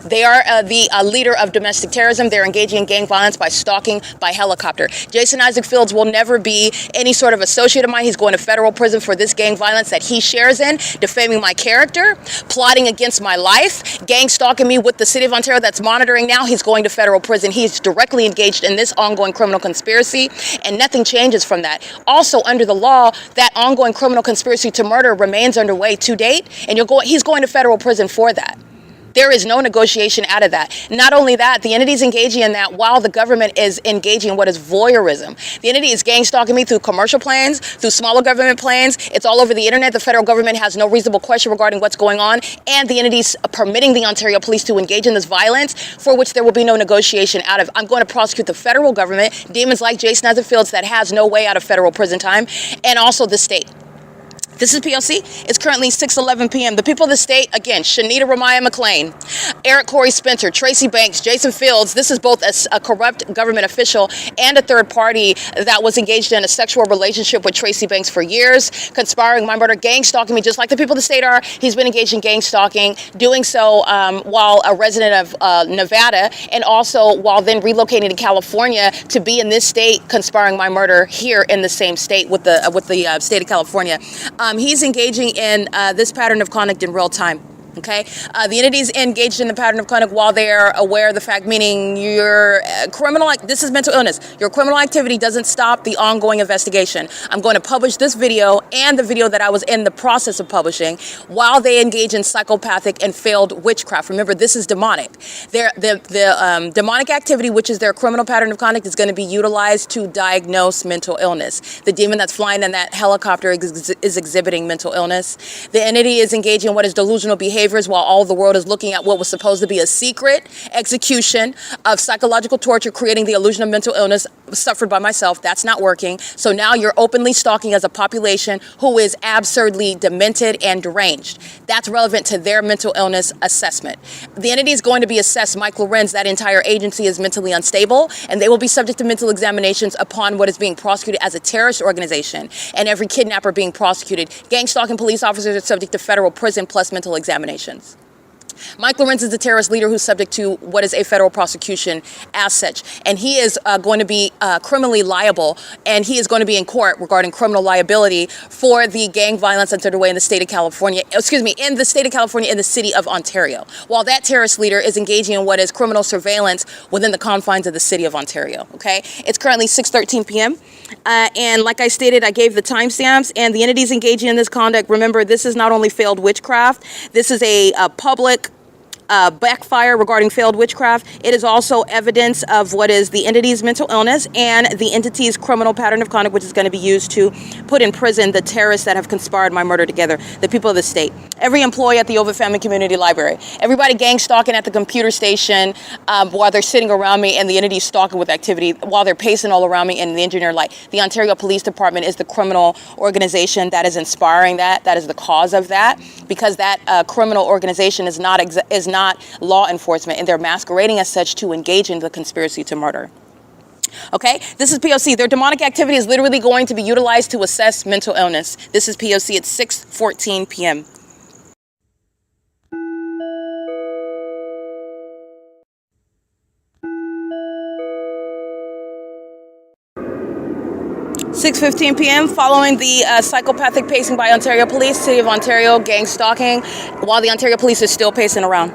They are the leader of domestic terrorism. They're engaging in gang violence by stalking by helicopter. Jason Isaac Fields will never be any sort of associate of mine. He's going to federal prison for this gang violence that he shares in, defaming my character, plotting against my life, gang stalking me with the city of Ontario that's monitoring now. He's going to federal prison. He's directly engaged in this ongoing criminal conspiracy, and nothing changes from that. Also, under the law, that ongoing criminal conspiracy to murder remains underway to date, and he's going to federal prison for that. There is no negotiation out of that. Not only that, the entity is engaging in that while the government is engaging in what is voyeurism. The entity is gang stalking me through commercial planes, through smaller government planes. It's all over the internet. The federal government has no reasonable question regarding what's going on. And the entity is permitting the Ontario Police to engage in this violence for which there will be no negotiation out of. I'm going to prosecute the federal government, demons like Jason Isaac Fields that has no way out of federal prison time, and also the state. This is P.O.C. It's currently 6:11 p.m. The people of the state, again, Shanita Ramaya McLean, Eric Corey Spencer, Tracy Banks, Jason Fields. This is both a corrupt government official and a third party that was engaged in a sexual relationship with Tracy Banks for years, conspiring my murder, gang stalking me, just like the people of the state are. He's been engaged in gang stalking, doing so while a resident of Nevada, and also while then relocating to California to be in this state, conspiring my murder here in the same state with the state of California. He's engaging in this pattern of conduct in real time. Okay, the entities engaged in the pattern of conduct while they are aware of the fact, meaning your this is mental illness. Your criminal activity doesn't stop the ongoing investigation. I'm going to publish this video and the video that I was in the process of publishing while they engage in psychopathic and failed witchcraft. Remember, this is demonic. The demonic activity, which is their criminal pattern of conduct, is going to be utilized to diagnose mental illness. The demon that's flying in that helicopter is exhibiting mental illness. The entity is engaging in what is delusional behaviors while all the world is looking at what was supposed to be a secret execution of psychological torture, creating the illusion of mental illness suffered by myself. That's not working. So now you're openly stalking as a population who is absurdly demented and deranged. That's relevant to their mental illness assessment. The entity is going to be assessed. Mike Lorenz, that entire agency is mentally unstable, and they will be subject to mental examinations upon what is being prosecuted as a terrorist organization, and every kidnapper being prosecuted. Gang stalking police officers are subject to federal prison plus mental examinations. Mike Lorenz is the terrorist leader who's subject to what is a federal prosecution as such. And he is going to be criminally liable, and he is going to be in court regarding criminal liability for the gang violence that's underway in the state of California, in the state of California, in the city of Ontario, while that terrorist leader is engaging in what is criminal surveillance within the confines of the city of Ontario, okay? It's currently 6:13 p.m. And like I stated, I gave the timestamps, and the entities engaging in this conduct, remember, this is not only failed witchcraft, this is a public backfire regarding failed witchcraft. It is also evidence of what is the entity's mental illness and the entity's criminal pattern of conduct, which is going to be used to put in prison the terrorists that have conspired my murder together, the people of the state. Every employee at the OVITT Family Community Library, everybody gang stalking at the computer station while they're sitting around me, and the entity's stalking with activity while they're pacing all around me in the engineer light. The Ontario Police Department is the criminal organization that is inspiring that. That is the cause of that, because that criminal organization is not law enforcement, and they're masquerading as such to engage in the conspiracy to murder. Okay, this is P.O.C. Their demonic activity is literally going to be utilized to assess mental illness. This is P.O.C. at 6:14 p.m. (6:15 p.m.) following the psychopathic pacing by Ontario Police, City of Ontario, gang stalking, while the Ontario Police is still pacing around.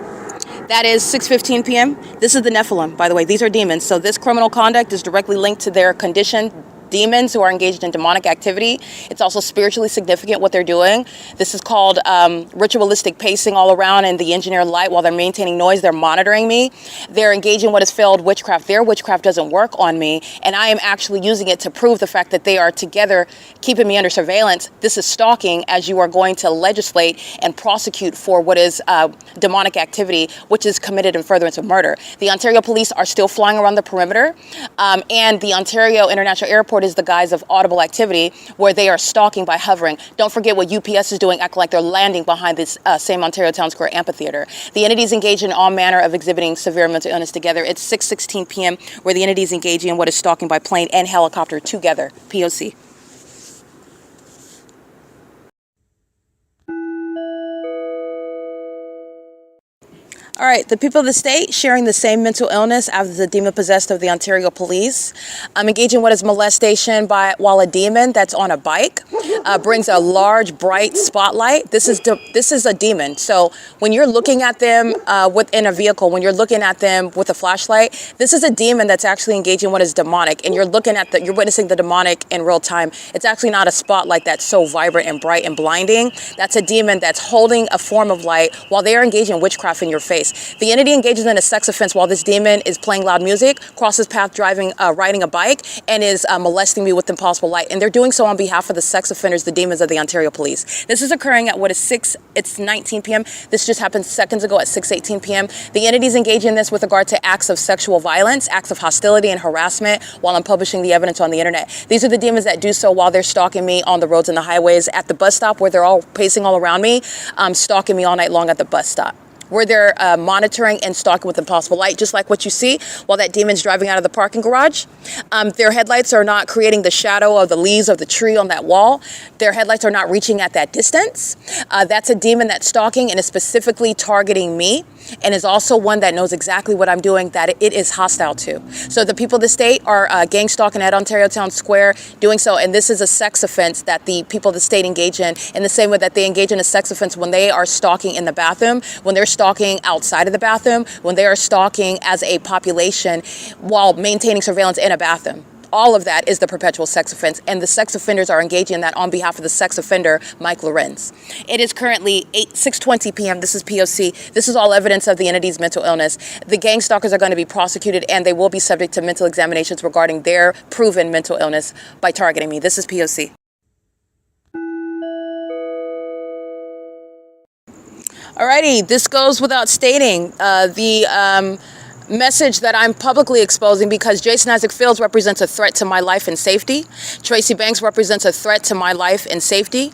That is 6:15 p.m. This is the Nephilim, by the way. These are demons. So this criminal conduct is directly linked to their condition. Demons who are engaged in demonic activity. It's also spiritually significant what they're doing. This is called ritualistic pacing all around in the engineer light while they're maintaining noise. They're monitoring me. They're engaging what is failed witchcraft. Their witchcraft doesn't work on me, and I am actually using it to prove the fact that they are together keeping me under surveillance. This is stalking, as you are going to legislate and prosecute for what is demonic activity, which is committed in furtherance of murder. The Ontario Police are still flying around the perimeter, and the Ontario International Airport is the guise of audible activity where they are stalking by hovering. Don't forget what UPS is doing, acting like they're landing behind this same Ontario Town Square amphitheater. The entities engage in all manner of exhibiting severe mental illness together. It's 6:16 p.m. where the entities engaging in what is stalking by plane and helicopter together. P.O.C. All right, the people of the state sharing the same mental illness as the demon possessed of the Ontario Police. Engaging in what is molestation while a demon that's on a bike brings a large, bright spotlight. This is a demon. So when you're looking at them within a vehicle, when you're looking at them with a flashlight, this is a demon that's actually engaging in what is demonic, and you're witnessing the demonic in real time. It's actually not a spotlight that's so vibrant and bright and blinding. That's a demon that's holding a form of light while they are engaging in witchcraft in your face. The entity engages in a sex offense while this demon is playing loud music, crosses path riding a bike, and is molesting me with impossible light. And they're doing so on behalf of the sex offenders, the demons of the Ontario Police. This is occurring at it's 19 p.m. This just happened seconds ago at 6:18 p.m. The entities engage in this with regard to acts of sexual violence, acts of hostility and harassment while I'm publishing the evidence on the internet. These are the demons that do so while they're stalking me on the roads and the highways, at the bus stop where they're all pacing all around me, stalking me all night long at the bus stop. where they're monitoring and stalking with impossible light, just like what you see while that demon's driving out of the parking garage. Their headlights are not creating the shadow of the leaves of the tree on that wall. Their headlights are not reaching at that distance. That's a demon that's stalking and is specifically targeting me, and is also one that knows exactly what I'm doing, that it is hostile to. So the people of the state are gang stalking at Ontario Town Square, doing so, and this is a sex offense that the people of the state engage in the same way that they engage in a sex offense when they are stalking in the bathroom, when they're stalking outside of the bathroom, when they are stalking as a population while maintaining surveillance in a bathroom. All of that is the perpetual sex offense, and the sex offenders are engaging in that on behalf of the sex offender, Mike LORENZ. It is currently 6:20 p.m. This is P.O.C. This is all evidence of the entity's mental illness. The gang stalkers are going to be prosecuted, and they will be subject to mental examinations regarding their proven mental illness by targeting me. This is P.O.C. Alrighty, this goes without stating. The message that I'm publicly exposing, because Jason Isaac Fields represents a threat to my life and safety. Tracy Banks represents a threat to my life and safety.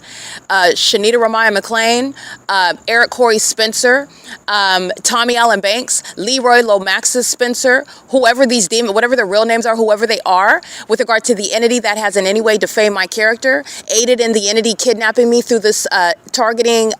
Shanita Ramaya McLean, Eric Corey Spencer, Tommy Allen Banks, Leroy Lomaxis Spencer, whoever these demons, whatever their real names are, whoever they are, with regard to the entity that has in any way defamed my character, aided in the entity kidnapping me through this targeting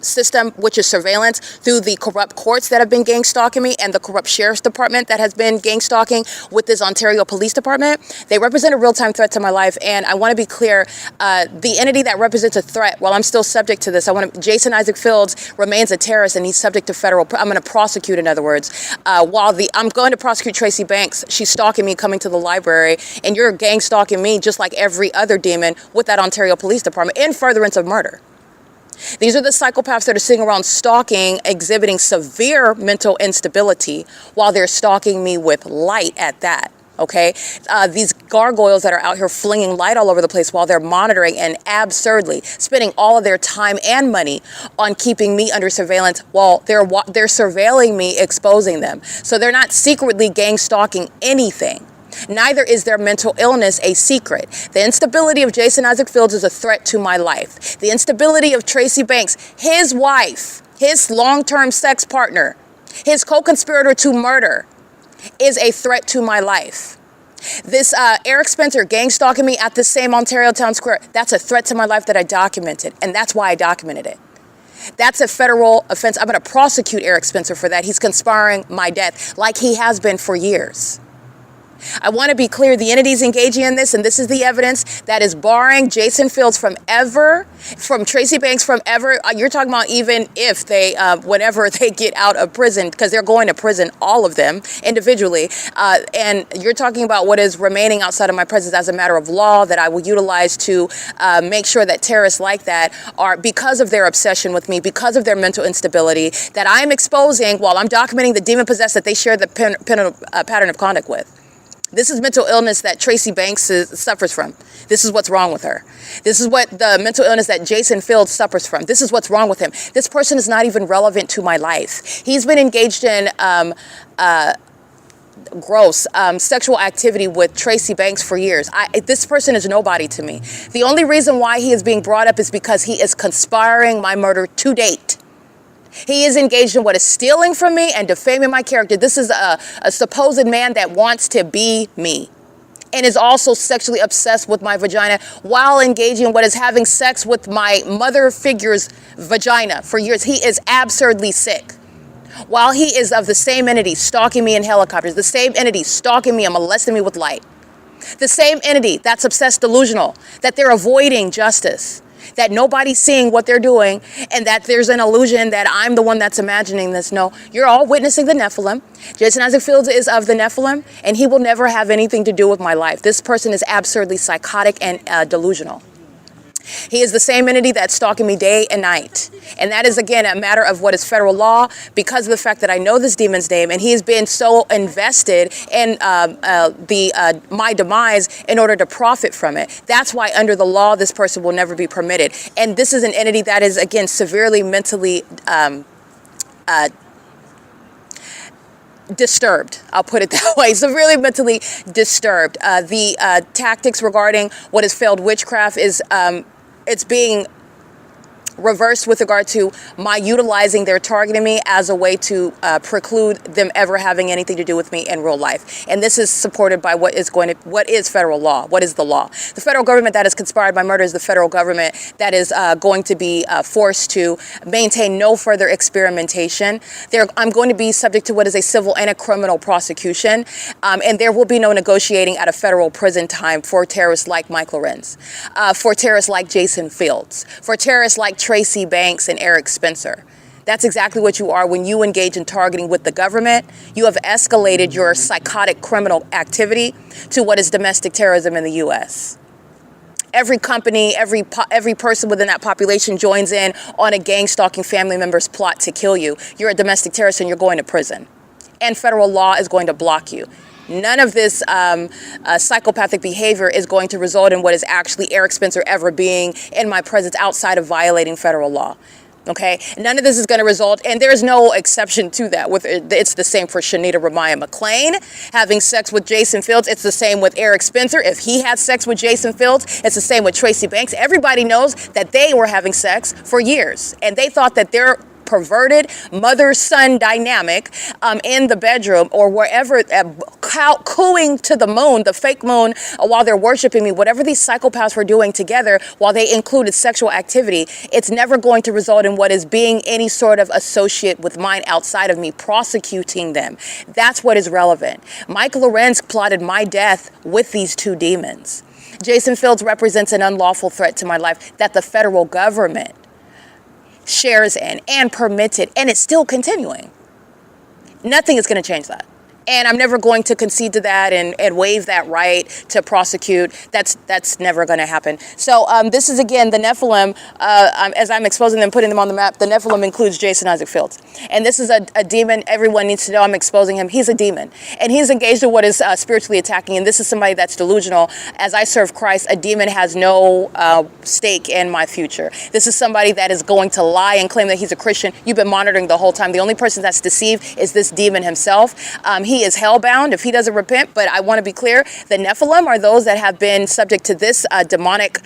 system, which is surveillance, through the corrupt courts that have been gang stalking me, and the corrupt sheriff's department that has been gang stalking with this Ontario Police Department. They represent a real-time threat to my life, and I want to be clear, the entity that represents a threat, while I'm still subject to this, Jason Isaac Fields remains a terrorist, and he's subject to federal, I'm going to prosecute, in other words, I'm going to prosecute Tracy Banks. She's stalking me coming to the library, and you're gang stalking me just like every other demon with that Ontario Police Department in furtherance of murder. These are the psychopaths that are sitting around stalking, exhibiting severe mental instability while they're stalking me with light at that. Okay, these gargoyles that are out here flinging light all over the place while they're monitoring and absurdly spending all of their time and money on keeping me under surveillance while they're surveilling me, exposing them. So they're not secretly gang stalking anything. Neither is their mental illness a secret. The instability of Jason Isaac Fields is a threat to my life. The instability of Tracy Banks, his wife, his long-term sex partner, his co-conspirator to murder, is a threat to my life. This Eric Spencer gang stalking me at the same Ontario Town Square, that's a threat to my life that I documented, and that's why I documented it. That's a federal offense. I'm going to prosecute Eric Spencer for that. He's conspiring my death like he has been for years. I want to be clear, the entity's engaging in this, and this is the evidence that is barring Jason Fields from Tracy Banks from ever, you're talking about even if they, whenever they get out of prison, because they're going to prison, all of them, individually, and you're talking about what is remaining outside of my presence as a matter of law that I will utilize to make sure that terrorists like that are, because of their obsession with me, because of their mental instability, that I'm exposing while I'm documenting the demon-possessed that they share the pattern of conduct with. This is mental illness that Tracy Banks suffers from. This is what's wrong with her. This is what the mental illness that Jason Fields suffers from. This is what's wrong with him. This person is not even relevant to my life. He's been engaged in gross sexual activity with Tracy Banks for years. This person is nobody to me. The only reason why he is being brought up is because he is conspiring my murder to date. He is engaged in what is stealing from me and defaming my character. This is a supposed man that wants to be me and is also sexually obsessed with my vagina while engaging in what is having sex with my mother figure's vagina for years. He is absurdly sick. While he is of the same entity stalking me in helicopters, the same entity stalking me and molesting me with light, the same entity that's obsessed delusional, that they're avoiding justice, that nobody's seeing what they're doing, and that there's an illusion that I'm the one that's imagining this. No, you're all witnessing the Nephilim. Jason Isaac Fields is of the Nephilim, and he will never have anything to do with my life. This person is absurdly psychotic and delusional. He is the same entity that's stalking me day and night. And that is, again, a matter of what is federal law because of the fact that I know this demon's name, and he has been so invested in my demise in order to profit from it. That's why under the law, this person will never be permitted. And this is an entity that is, again, severely mentally disturbed. I'll put it that way. Severely mentally disturbed. The tactics regarding what is failed witchcraft is it's being reversed with regard to my utilizing their targeting me as a way to preclude them ever having anything to do with me in real life. And this is supported by what is federal law. What is the law? The federal government that is conspired by murder is the federal government that is going to be forced to maintain no further experimentation. I'm going to be subject to what is a civil and a criminal prosecution, and there will be no negotiating at a federal prison time for terrorists like Mike Lorenz, for terrorists like Jason Fields, for terrorists like Tracy Banks and Eric Spencer. That's exactly what you are when you engage in targeting with the government. You have escalated your psychotic criminal activity to what is domestic terrorism in the U.S. Every company, every person within that population joins in on a gang stalking family member's plot to kill you. You're a domestic terrorist and you're going to prison. And federal law is going to block you. None of this psychopathic behavior is going to result in what is actually Eric Spencer ever being in my presence outside of violating federal law. Okay, none of this is going to result, and there's no exception to that. It's the same for Shanita Ramaya McClain having sex with Jason Fields. It's the same with Eric Spencer. If he had sex with Jason Fields, it's the same with Tracy Banks. Everybody knows that they were having sex for years, and they thought that their perverted mother-son dynamic in the bedroom or wherever, cooing to the moon, the fake moon, while they're worshiping me, whatever these psychopaths were doing together while they included sexual activity, it's never going to result in what is being any sort of associate with mine outside of me prosecuting them. That's what is relevant. Mike Lorenz plotted my death with these two demons. Jason Fields represents an unlawful threat to my life that the federal government shares in and permitted, and it's still continuing. Nothing is going to change that. And I'm never going to concede to that and waive that right to prosecute. That's never going to happen. So this is, again, the Nephilim. As I'm exposing them, putting them on the map, the Nephilim includes Jason Isaac Fields. And this is a demon. Everyone needs to know I'm exposing him. He's a demon. And he's engaged in what is spiritually attacking. And this is somebody that's delusional. As I serve Christ, a demon has no stake in my future. This is somebody that is going to lie and claim that he's a Christian. You've been monitoring the whole time. The only person that's deceived is this demon himself. He is hellbound if he doesn't repent, but I want to be clear, the Nephilim are those that have been subject to this demonic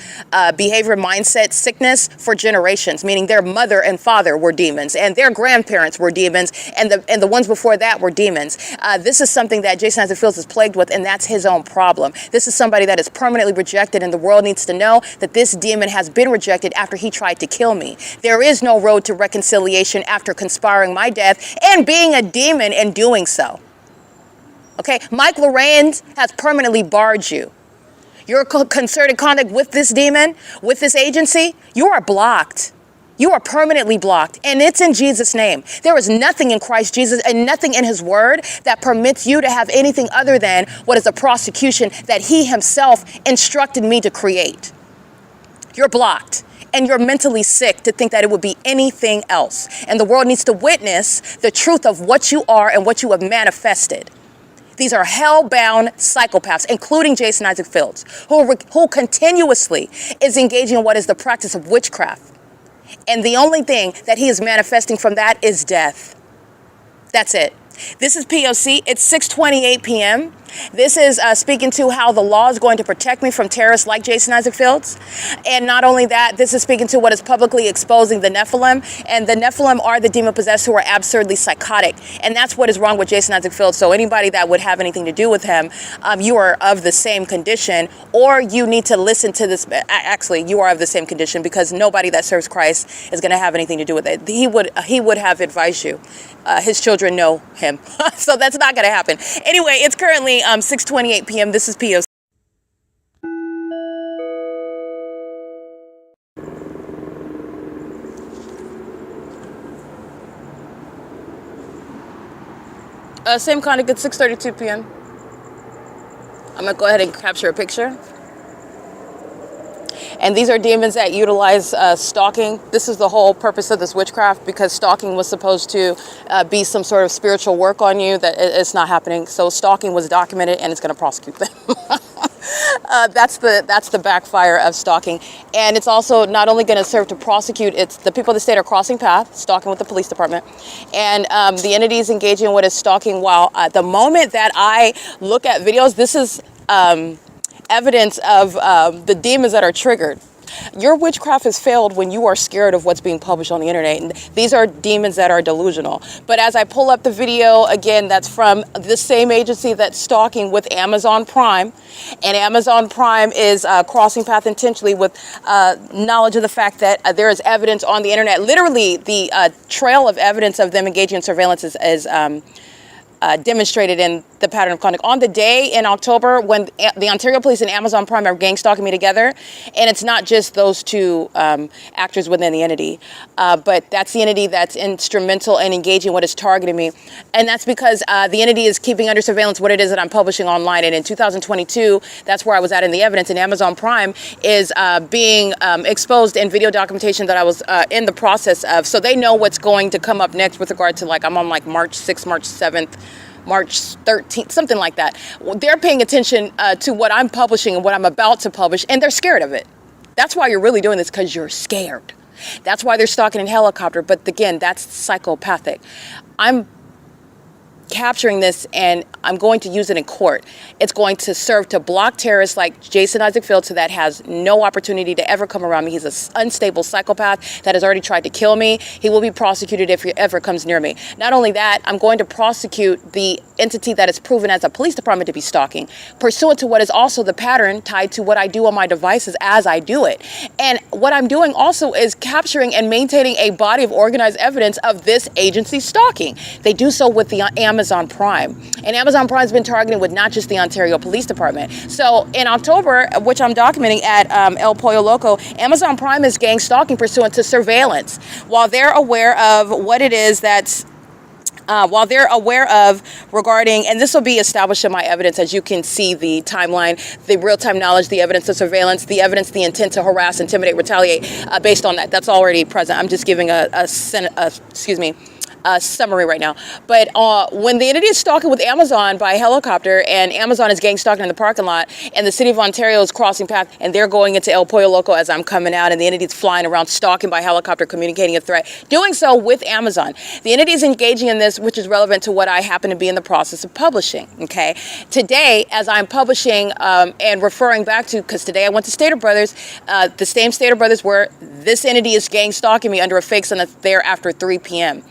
behavior, mindset, sickness for generations, meaning their mother and father were demons, and their grandparents were demons, and the ones before that were demons. This is something that Jason Isaac Fields is plagued with, and that's his own problem. This is somebody that is permanently rejected, and the world needs to know that this demon has been rejected after he tried to kill me. There is no road to reconciliation after conspiring my death and being a demon and doing so. Okay, Mike Lorenz has permanently barred you. Your concerted conduct with this demon, with this agency, you are blocked. You are permanently blocked, and it's in Jesus' name. There is nothing in Christ Jesus and nothing in his word that permits you to have anything other than what is a prosecution that he himself instructed me to create. You're blocked. And you're mentally sick to think that it would be anything else. And the world needs to witness the truth of what you are and what you have manifested. These are hell-bound psychopaths, including Jason Isaac Fields, who continuously is engaging in what is the practice of witchcraft. And the only thing that he is manifesting from that is death. That's it. This is P.O.C. It's 6:28 p.m. This is speaking to how the law is going to protect me from terrorists like Jason Isaac Fields. And not only that, this is speaking to what is publicly exposing the Nephilim. And the Nephilim are the demon-possessed who are absurdly psychotic. And that's what is wrong with Jason Isaac Fields. So anybody that would have anything to do with him, you are of the same condition, or you need to listen to this. Actually, you are of the same condition, because nobody that serves Christ is going to have anything to do with it. He would have advised you. His children know him. So that's not going to happen. Anyway, it's currently 6:28 p.m. This is P.O.C. Same kind of good, 6:32 p.m. I'm going to go ahead and capture a picture. And these are demons that utilize stalking. This is the whole purpose of this witchcraft, because stalking was supposed to be some sort of spiritual work on you. That it's not happening. So stalking was documented, and it's going to prosecute them. That's the backfire of stalking. And it's also not only going to serve to prosecute, it's the people of the state are crossing paths, stalking with the police department, and the entities engaging in what is stalking. While at the moment that I look at videos, this is evidence of the demons that are triggered. Your witchcraft has failed when you are scared of what's being published on the internet. And these are demons that are delusional. But as I pull up the video, again, that's from the same agency that's stalking with Amazon Prime. And Amazon Prime is crossing path intentionally with knowledge of the fact that there is evidence on the internet. Literally, the trail of evidence of them engaging in surveillance is demonstrated in the pattern of conduct. On the day in October when the Ontario Police and Amazon Prime are gang stalking me together, and it's not just those two actors within the entity, but that's the entity that's instrumental in engaging what is targeting me. And that's because the entity is keeping under surveillance what it is that I'm publishing online. And in 2022, that's where I was at in the evidence, and Amazon Prime is being exposed in video documentation that I was in the process of. So they know what's going to come up next with regard to, like, I'm on like March 6th, March 7th, March 13th, something like that. They're paying attention to what I'm publishing and what I'm about to publish, and they're scared of it. That's why you're really doing this, because you're scared. That's why they're stalking in helicopter. But again, that's psychopathic. I'm capturing this and I'm going to use it in court. It's going to serve to block terrorists like Jason Isaac Fields, so that has no opportunity to ever come around me. He's an unstable psychopath that has already tried to kill me. He will be prosecuted if he ever comes near me. Not only that, I'm going to prosecute the entity that is proven as a police department to be stalking, pursuant to what is also the pattern tied to what I do on my devices as I do it. And what I'm doing also is capturing and maintaining a body of organized evidence of this agency stalking. They do so with the Amazon Prime. And Amazon Prime's been targeting with not just the Ontario Police Department. So in October, which I'm documenting at El Pollo Loco, Amazon Prime is gang stalking pursuant to surveillance. While they're aware of what it is that's regarding, and this will be established in my evidence, as you can see the timeline, the real-time knowledge, the evidence of surveillance, the evidence, the intent to harass, intimidate, retaliate, based on that. That's already present. I'm just giving a summary right now. But when the entity is stalking with Amazon by helicopter, and Amazon is gang stalking in the parking lot, and the city of Ontario is crossing path, and they're going into El Pollo Loco as I'm coming out, and the entity is flying around, stalking by helicopter, communicating a threat, doing so with Amazon. The entity is engaging in this, which is relevant to what I happen to be in the process of publishing. Okay, today, as I'm publishing and referring back to, because today I went to Stater Brothers, the same Stater Brothers where this entity is gang stalking me under a fake sun that's there after 3 p.m.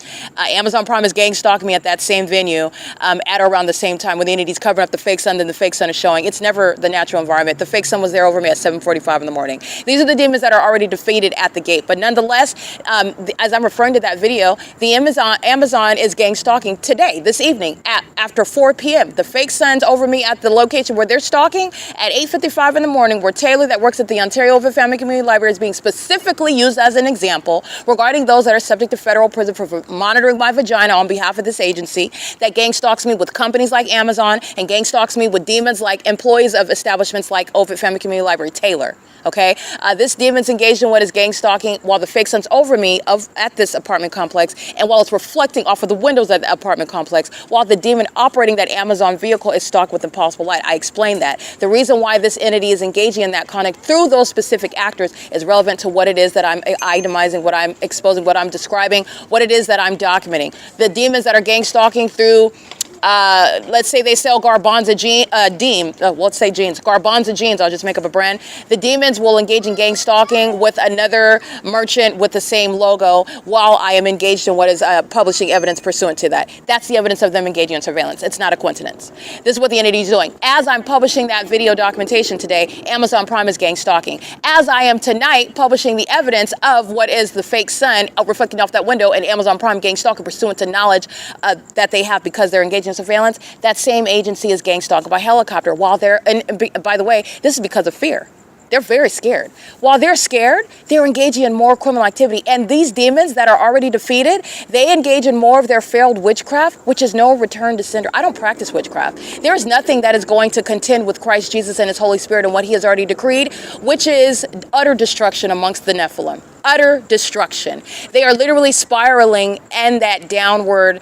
Amazon Prime is gang stalking me at that same venue at around the same time when the entity's covering up the fake sun, then the fake sun is showing. It's never the natural environment. The fake sun was there over me at 7:45 in the morning. These are the demons that are already defeated at the gate. But nonetheless, as I'm referring to that video, the Amazon is gang stalking today, this evening, after 4 p.m. The fake sun's over me at the location where they're stalking at 8:55 in the morning, where Taylor, that works at the Ontario OVITT Family Community Library, is being specifically used as an example regarding those that are subject to federal prison for monitoring my vagina on behalf of this agency, that gang stalks me with companies like Amazon, and gang stalks me with demons like employees of establishments like OVITT Family Community Library, Taylor. Okay, this demon's engaged in what is gang stalking while the fake sun's over me at this apartment complex, and while it's reflecting off of the windows of the apartment complex, while the demon operating that Amazon vehicle is stalked with impossible light. I explained that. The reason why this entity is engaging in that conduct through those specific actors is relevant to what it is that I'm itemizing, what I'm exposing, what I'm describing, what it is that I'm documenting. The demons that are gang stalking through, let's say they sell Garbanza jeans, Garbanza jeans, I'll just make up a brand. The demons will engage in gang stalking with another merchant with the same logo while I am engaged in what is publishing evidence pursuant to that. That's the evidence of them engaging in surveillance. It's not a coincidence. This is what the entity is doing. As I'm publishing that video documentation today, Amazon Prime is gang stalking. As I am tonight publishing the evidence of what is the fake sun reflecting off that window, and Amazon Prime gang stalking pursuant to knowledge that they have because they're engaged in surveillance, that same agency is gang stalking by helicopter while they're, and by the way, this is because of fear. They're very scared. While they're scared, they're engaging in more criminal activity. And these demons that are already defeated, they engage in more of their failed witchcraft, which is no return to sender. I don't practice witchcraft. There is nothing that is going to contend with Christ Jesus and his Holy Spirit and what he has already decreed, which is utter destruction amongst the Nephilim. Utter destruction. They are literally spiraling in that downward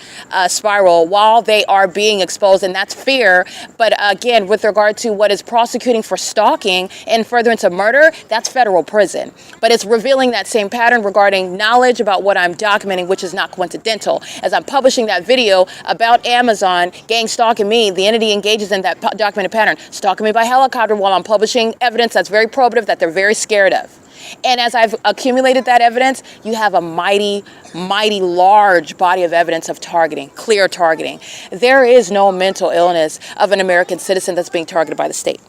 spiral while they are being exposed, and that's fear. But again, with regard to what is prosecuting for stalking and furtherance of murder, that's federal prison. But it's revealing that same pattern regarding knowledge about what I'm documenting, which is not coincidental. As I'm publishing that video about Amazon gang stalking me, the entity engages in that documented pattern, stalking me by helicopter while I'm publishing evidence that's very probative that they're very scared of. And as I've accumulated that evidence, you have a mighty, mighty large body of evidence of targeting, clear targeting. There is no mental illness of an American citizen that's being targeted by the state.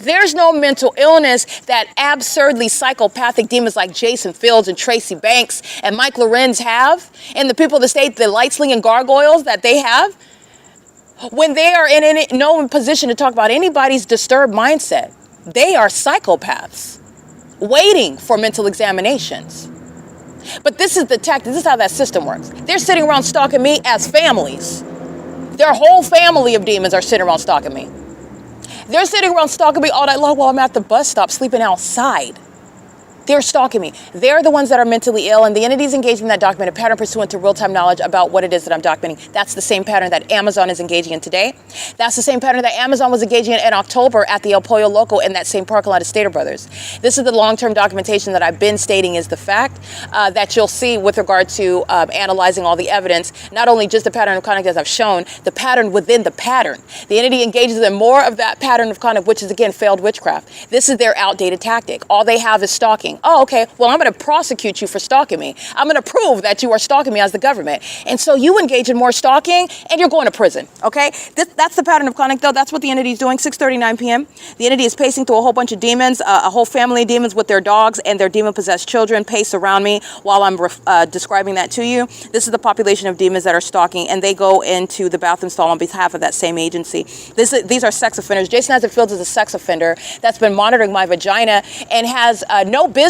There's no mental illness that absurdly psychopathic demons like Jason Fields and Tracy Banks and Mike Lorenz have, and the people of the state, the light slinging gargoyles that they have, when they are in no position to talk about anybody's disturbed mindset. They are psychopaths waiting for mental examinations. But this is the tactic. This is how that system works. They're sitting around stalking me as families. Their whole family of demons are sitting around stalking me. They're sitting around stalking me all night long while I'm at the bus stop sleeping outside. They're stalking me. They're the ones that are mentally ill, and the entities engaged in that documented pattern pursuant to real-time knowledge about what it is that I'm documenting. That's the same pattern that Amazon is engaging in today. That's the same pattern that Amazon was engaging in October at the El Pollo Loco in that same parking lot of Stater Brothers. This is the long-term documentation that I've been stating is the fact that you'll see with regard to analyzing all the evidence, not only just the pattern of conduct as I've shown, the pattern within the pattern. The entity engages in more of that pattern of conduct, which is, again, failed witchcraft. This is their outdated tactic. All they have is stalking. Oh, okay, well, I'm going to prosecute you for stalking me. I'm going to prove that you are stalking me as the government. And so you engage in more stalking and you're going to prison, okay? That's the pattern of conduct, though. That's what the entity is doing, 6:39 p.m. The entity is pacing through a whole bunch of demons, a whole family of demons with their dogs and their demon-possessed children pace around me while I'm describing that to you. This is the population of demons that are stalking, and they go into the bathroom stall on behalf of that same agency. These are sex offenders. Jason Isaac Fields is a sex offender that's been monitoring my vagina and has no business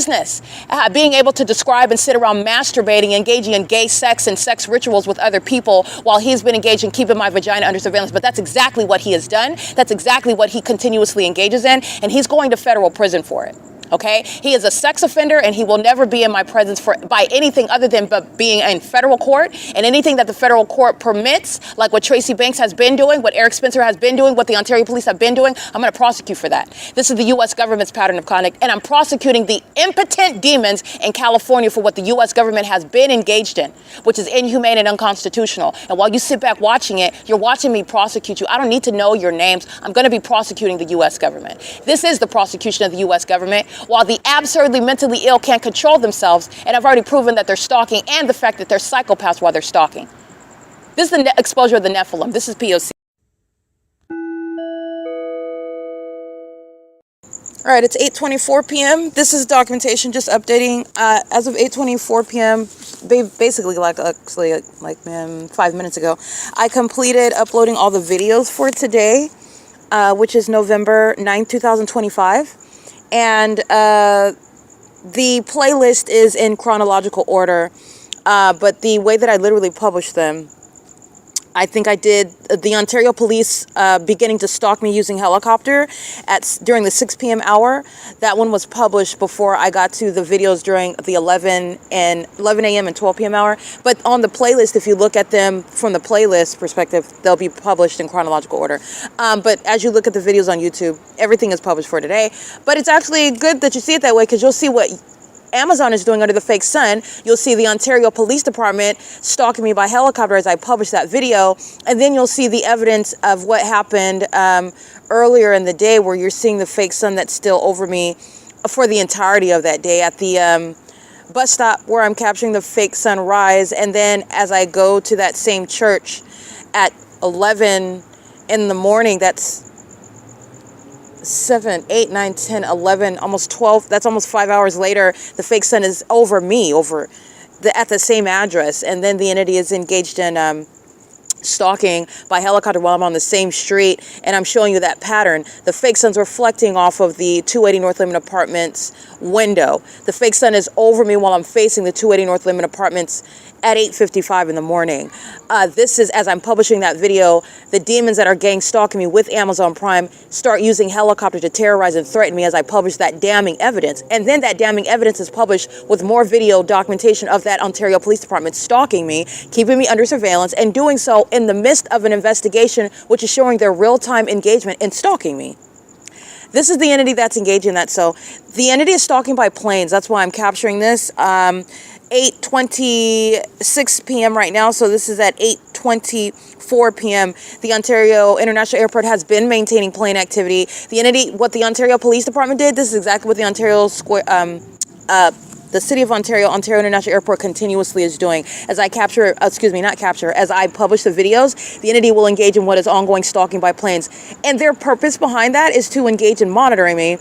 being able to describe and sit around masturbating, engaging in gay sex and sex rituals with other people while he's been engaged in keeping my vagina under surveillance. But that's exactly what he has done. That's exactly what he continuously engages in, and he's going to federal prison for it. Okay, he is a sex offender, and he will never be in my presence by anything other than being in federal court, and anything that the federal court permits, like what Tracy Banks has been doing, what Eric Spencer has been doing, what the Ontario police have been doing. I'm going to prosecute for that. This is the U.S. government's pattern of conduct, and I'm prosecuting the impotent demons in California for what the U.S. government has been engaged in, which is inhumane and unconstitutional. And while you sit back watching it, you're watching me prosecute you. I don't need to know your names. I'm going to be prosecuting the U.S. government. This is the prosecution of the U.S. government, while the absurdly mentally ill can't control themselves, and I've already proven that they're stalking, and the fact that they're psychopaths while they're stalking. This is the exposure of the Nephilim. This is P.O.C. All right, it's 8:24 p.m. This is documentation, just updating. As of 8:24 p.m., basically like 5 minutes ago, I completed uploading all the videos for today, which is November 9th, 2025. And the playlist is in chronological order, but the way that I literally published them, I think I did the Ontario police beginning to stalk me using helicopter during the 6 p.m. hour. That one was published before I got to the videos during the 11 a.m. and 12 p.m. hour. But on the playlist, if you look at them from the playlist perspective, they'll be published in chronological order. But as you look at the videos on YouTube, everything is published for today. But it's actually good that you see it that way, because you'll see what Amazon is doing under the fake sun. You'll see the Ontario Police Department stalking me by helicopter as I publish that video, and then you'll see the evidence of what happened earlier in the day, where you're seeing the fake sun that's still over me for the entirety of that day at the bus stop where I'm capturing the fake sun rise. And then as I go to that same church at 11 in the morning, that's 7, 8, 9, 10, 11, almost 12. That's almost 5 hours later. The fake sun is over me, at the same address. And then the entity is engaged in stalking by helicopter while I'm on the same street, and I'm showing you that pattern. The fake sun's reflecting off of the 280 North Lemon Apartments window. The fake sun is over me while I'm facing the 280 North Lemon Apartments at 8:55 in the morning. This is, as I'm publishing that video, the demons that are gang stalking me with Amazon Prime start using helicopters to terrorize and threaten me as I publish that damning evidence. And then that damning evidence is published with more video documentation of that Ontario Police Department stalking me, keeping me under surveillance, and doing so in the midst of an investigation which is showing their real-time engagement in stalking me. This is the entity that's engaged in that. So the entity is stalking by planes. That's why I'm capturing this. 8:26 p.m. right now. So this is at 8:24 p.m. The Ontario International Airport has been maintaining plane activity. The entity, what the Ontario Police Department did, this is exactly what the Ontario the City of Ontario, Ontario International Airport continuously is doing. As I as I publish the videos, the entity will engage in what is ongoing stalking by planes. And their purpose behind that is to engage in monitoring me.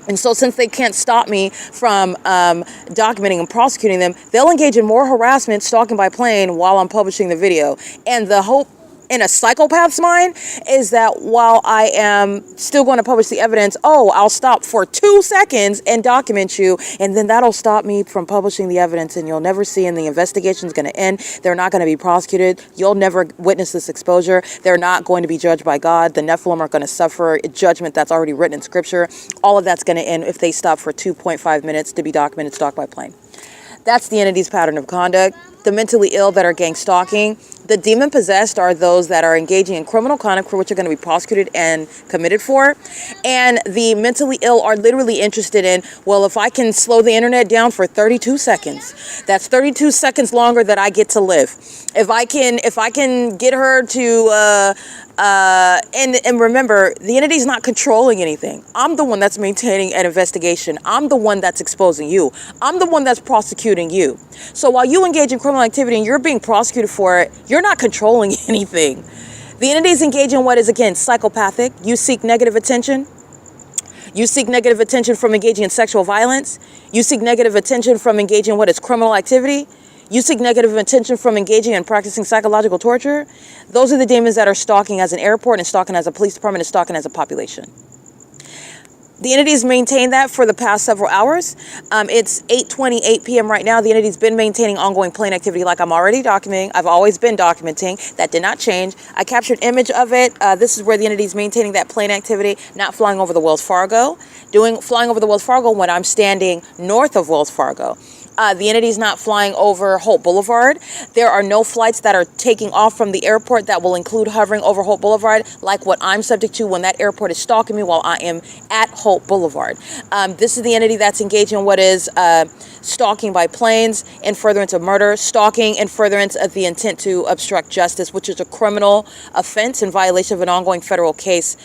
And so since they can't stop me from documenting and prosecuting them, they'll engage in more harassment, stalking by plane, while I'm publishing the video. And the hope in a psychopath's mind is that while I am still going to publish the evidence, I'll stop for 2 seconds and document you, and then that'll stop me from publishing the evidence, and you'll never see, and the investigation's going to end. They're not going to be prosecuted. You'll never witness this exposure. They're not going to be judged by God. The Nephilim are going to suffer a judgment that's already written in Scripture. All of that's going to end if they stop for 2.5 minutes to be documented stalked by plane. That's the entity's pattern of conduct. The mentally ill that are gang stalking. The demon-possessed are those that are engaging in criminal conduct for which are going to be prosecuted and committed for. And the mentally ill are literally interested in, well, if I can slow the internet down for 32 seconds, that's 32 seconds longer that I get to live. If I can get her to, and remember, the entity's not controlling anything. I'm the one that's maintaining an investigation. I'm the one that's exposing you. I'm the one that's prosecuting you. So while you engage in criminal activity and you're being prosecuted for it, you're not controlling anything. The entities engage in what is, again, psychopathic. You seek negative attention. You seek negative attention from engaging in sexual violence. You seek negative attention from engaging in what is criminal activity. You seek negative attention from engaging in practicing psychological torture. Those are the demons that are stalking as an airport and stalking as a police department and stalking as a population. The entity's maintained that for the past several hours. It's 8:28 p.m. right now. The entity's been maintaining ongoing plane activity like I'm already documenting. I've always been documenting. That did not change. I captured an image of it. This is where the entity's maintaining that plane activity, not flying over the Wells Fargo. Flying over the Wells Fargo when I'm standing north of Wells Fargo. The entity's not flying over Holt Boulevard. There are no flights that are taking off from the airport that will include hovering over Holt Boulevard, like what I'm subject to when that airport is stalking me while I am at Holt Boulevard. This is the entity that's engaged in what is stalking by planes in furtherance of murder, stalking in furtherance of the intent to obstruct justice, which is a criminal offense in violation of an ongoing federal case,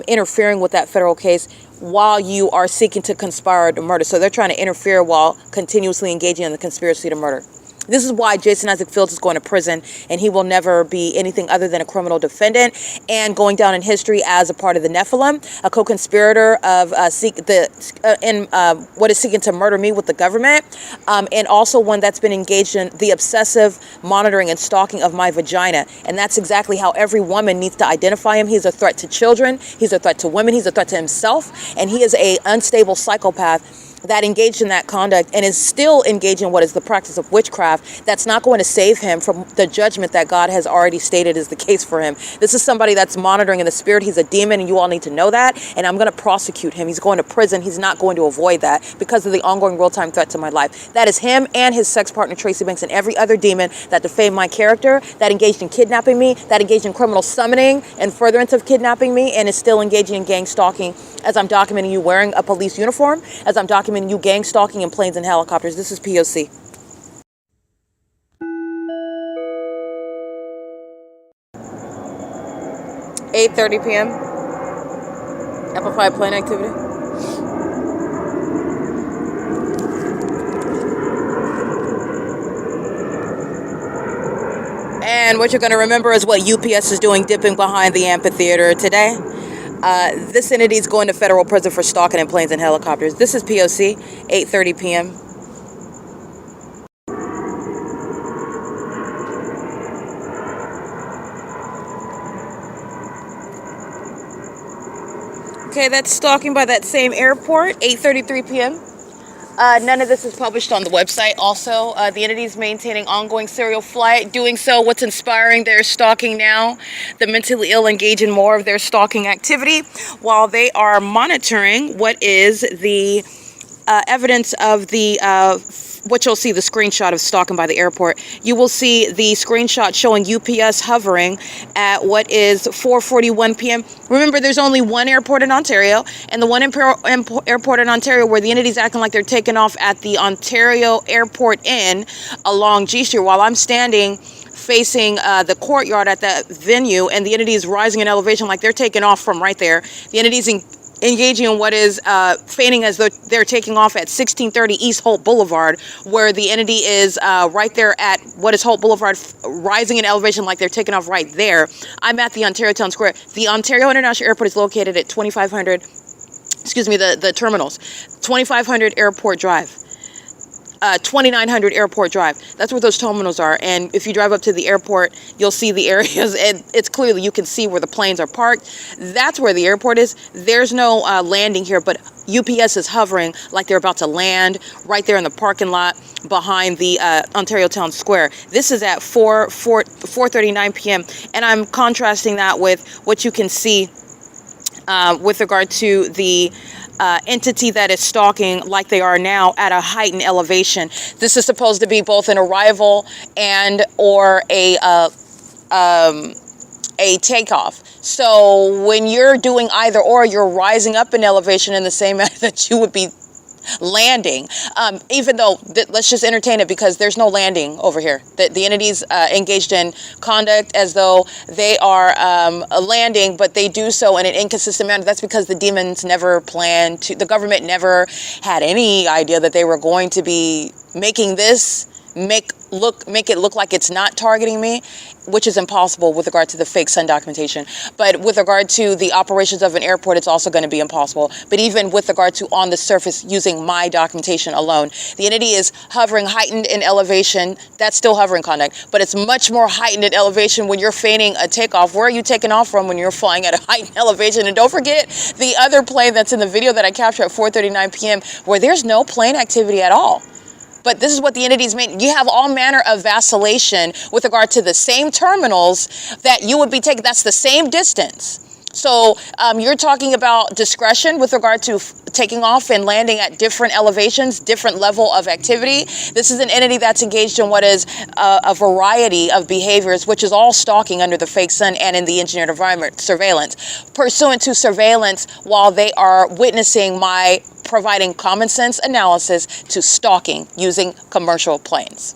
interfering with that federal case while you are seeking to conspire to murder. So they're trying to interfere while continuously engaging in the conspiracy to murder. This is why Jason Isaac Fields is going to prison, and he will never be anything other than a criminal defendant and going down in history as a part of the Nephilim, a co-conspirator of what is seeking to murder me with the government, and also one that's been engaged in the obsessive monitoring and stalking of my vagina. And that's exactly how every woman needs to identify him. He's a threat to children. He's a threat to women. He's a threat to himself. And he is an unstable psychopath that engaged in that conduct and is still engaged in what is the practice of witchcraft. That's not going to save him from the judgment that God has already stated is the case for him. This is somebody that's monitoring in the spirit. He's a demon, and you all need to know that. And I'm going to prosecute him. He's going to prison. He's not going to avoid that because of the ongoing real-time threat to my life. That is him and his sex partner, Tracy Banks, and every other demon that defamed my character, that engaged in kidnapping me, that engaged in criminal summoning and furtherance of kidnapping me, and is still engaging in gang stalking as I'm documenting you wearing a police uniform, as I'm documenting you gang stalking in planes and helicopters. This is P.O.C. (8:30 p.m.) Amplified plane activity. And what you're going to remember is what UPS is doing, dipping behind the amphitheater today. This entity is going to federal prison for stalking in planes and helicopters. This is P.O.C. 8:30 p.m. Okay, that's stalking by that same airport, 8:33 p.m. None of this is published on the website. Also, the entity is maintaining ongoing serial flight. Doing so, what's inspiring their stalking now? The mentally ill engage in more of their stalking activity while they are monitoring what is the evidence of the what you'll see, the screenshot of stalking by the airport. You will see the screenshot showing UPS hovering at what is 4:41 p.m. Remember, there's only one airport in Ontario, and the one airport in Ontario where the entity's acting like they're taking off at the Ontario Airport Inn along G Street while I'm standing facing the courtyard at that venue, and the entity is rising in elevation like they're taking off from right there. The entity's engaging in what is feigning as though they're taking off at 1630 East Holt Boulevard, where the entity is right there at what is Holt Boulevard, rising in elevation like they're taking off right there. I'm at the Ontario Town Square. The Ontario International Airport is located at 2500, excuse me, the terminals, 2500 Airport Drive. 2900 Airport Drive. That's where those terminals are. And if you drive up to the airport, you'll see the areas, and it's clearly, you can see where the planes are parked. That's where the airport is. There's no landing here, but UPS is hovering like they're about to land right there in the parking lot behind the Ontario Town Square. This is at 4:39 p.m. And I'm contrasting that with what you can see with regard to the entity that is stalking like they are now at a heightened elevation. This is supposed to be both an arrival and or a takeoff. So when you're doing either or, you're rising up in elevation in the same manner that you would be landing, even though let's just entertain it, because there's no landing over here. The entities engaged in conduct as though they are landing, but they do so in an inconsistent manner. That's because the demons never planned to, the government never had any idea that they were going to be making this make it look like it's not targeting me, which is impossible with regard to the fake sun documentation. But with regard to the operations of an airport, it's also going to be impossible. But even with regard to on the surface using my documentation alone, the entity is hovering heightened in elevation. That's still hovering conduct, but it's much more heightened in elevation when you're feigning a takeoff. Where are you taking off from when you're flying at a heightened elevation? And don't forget the other plane that's in the video that I captured at 4:39 p.m. where there's no plane activity at all. But this is what the entities mean. You have all manner of vacillation with regard to the same terminals that you would be taking. That's the same distance. So you're talking about discretion with regard to taking off and landing at different elevations, different level of activity. This is an entity that's engaged in what is a variety of behaviors, which is all stalking under the fake sun and in the engineered environment, surveillance, pursuant to surveillance while they are witnessing my providing common sense analysis to stalking using commercial planes.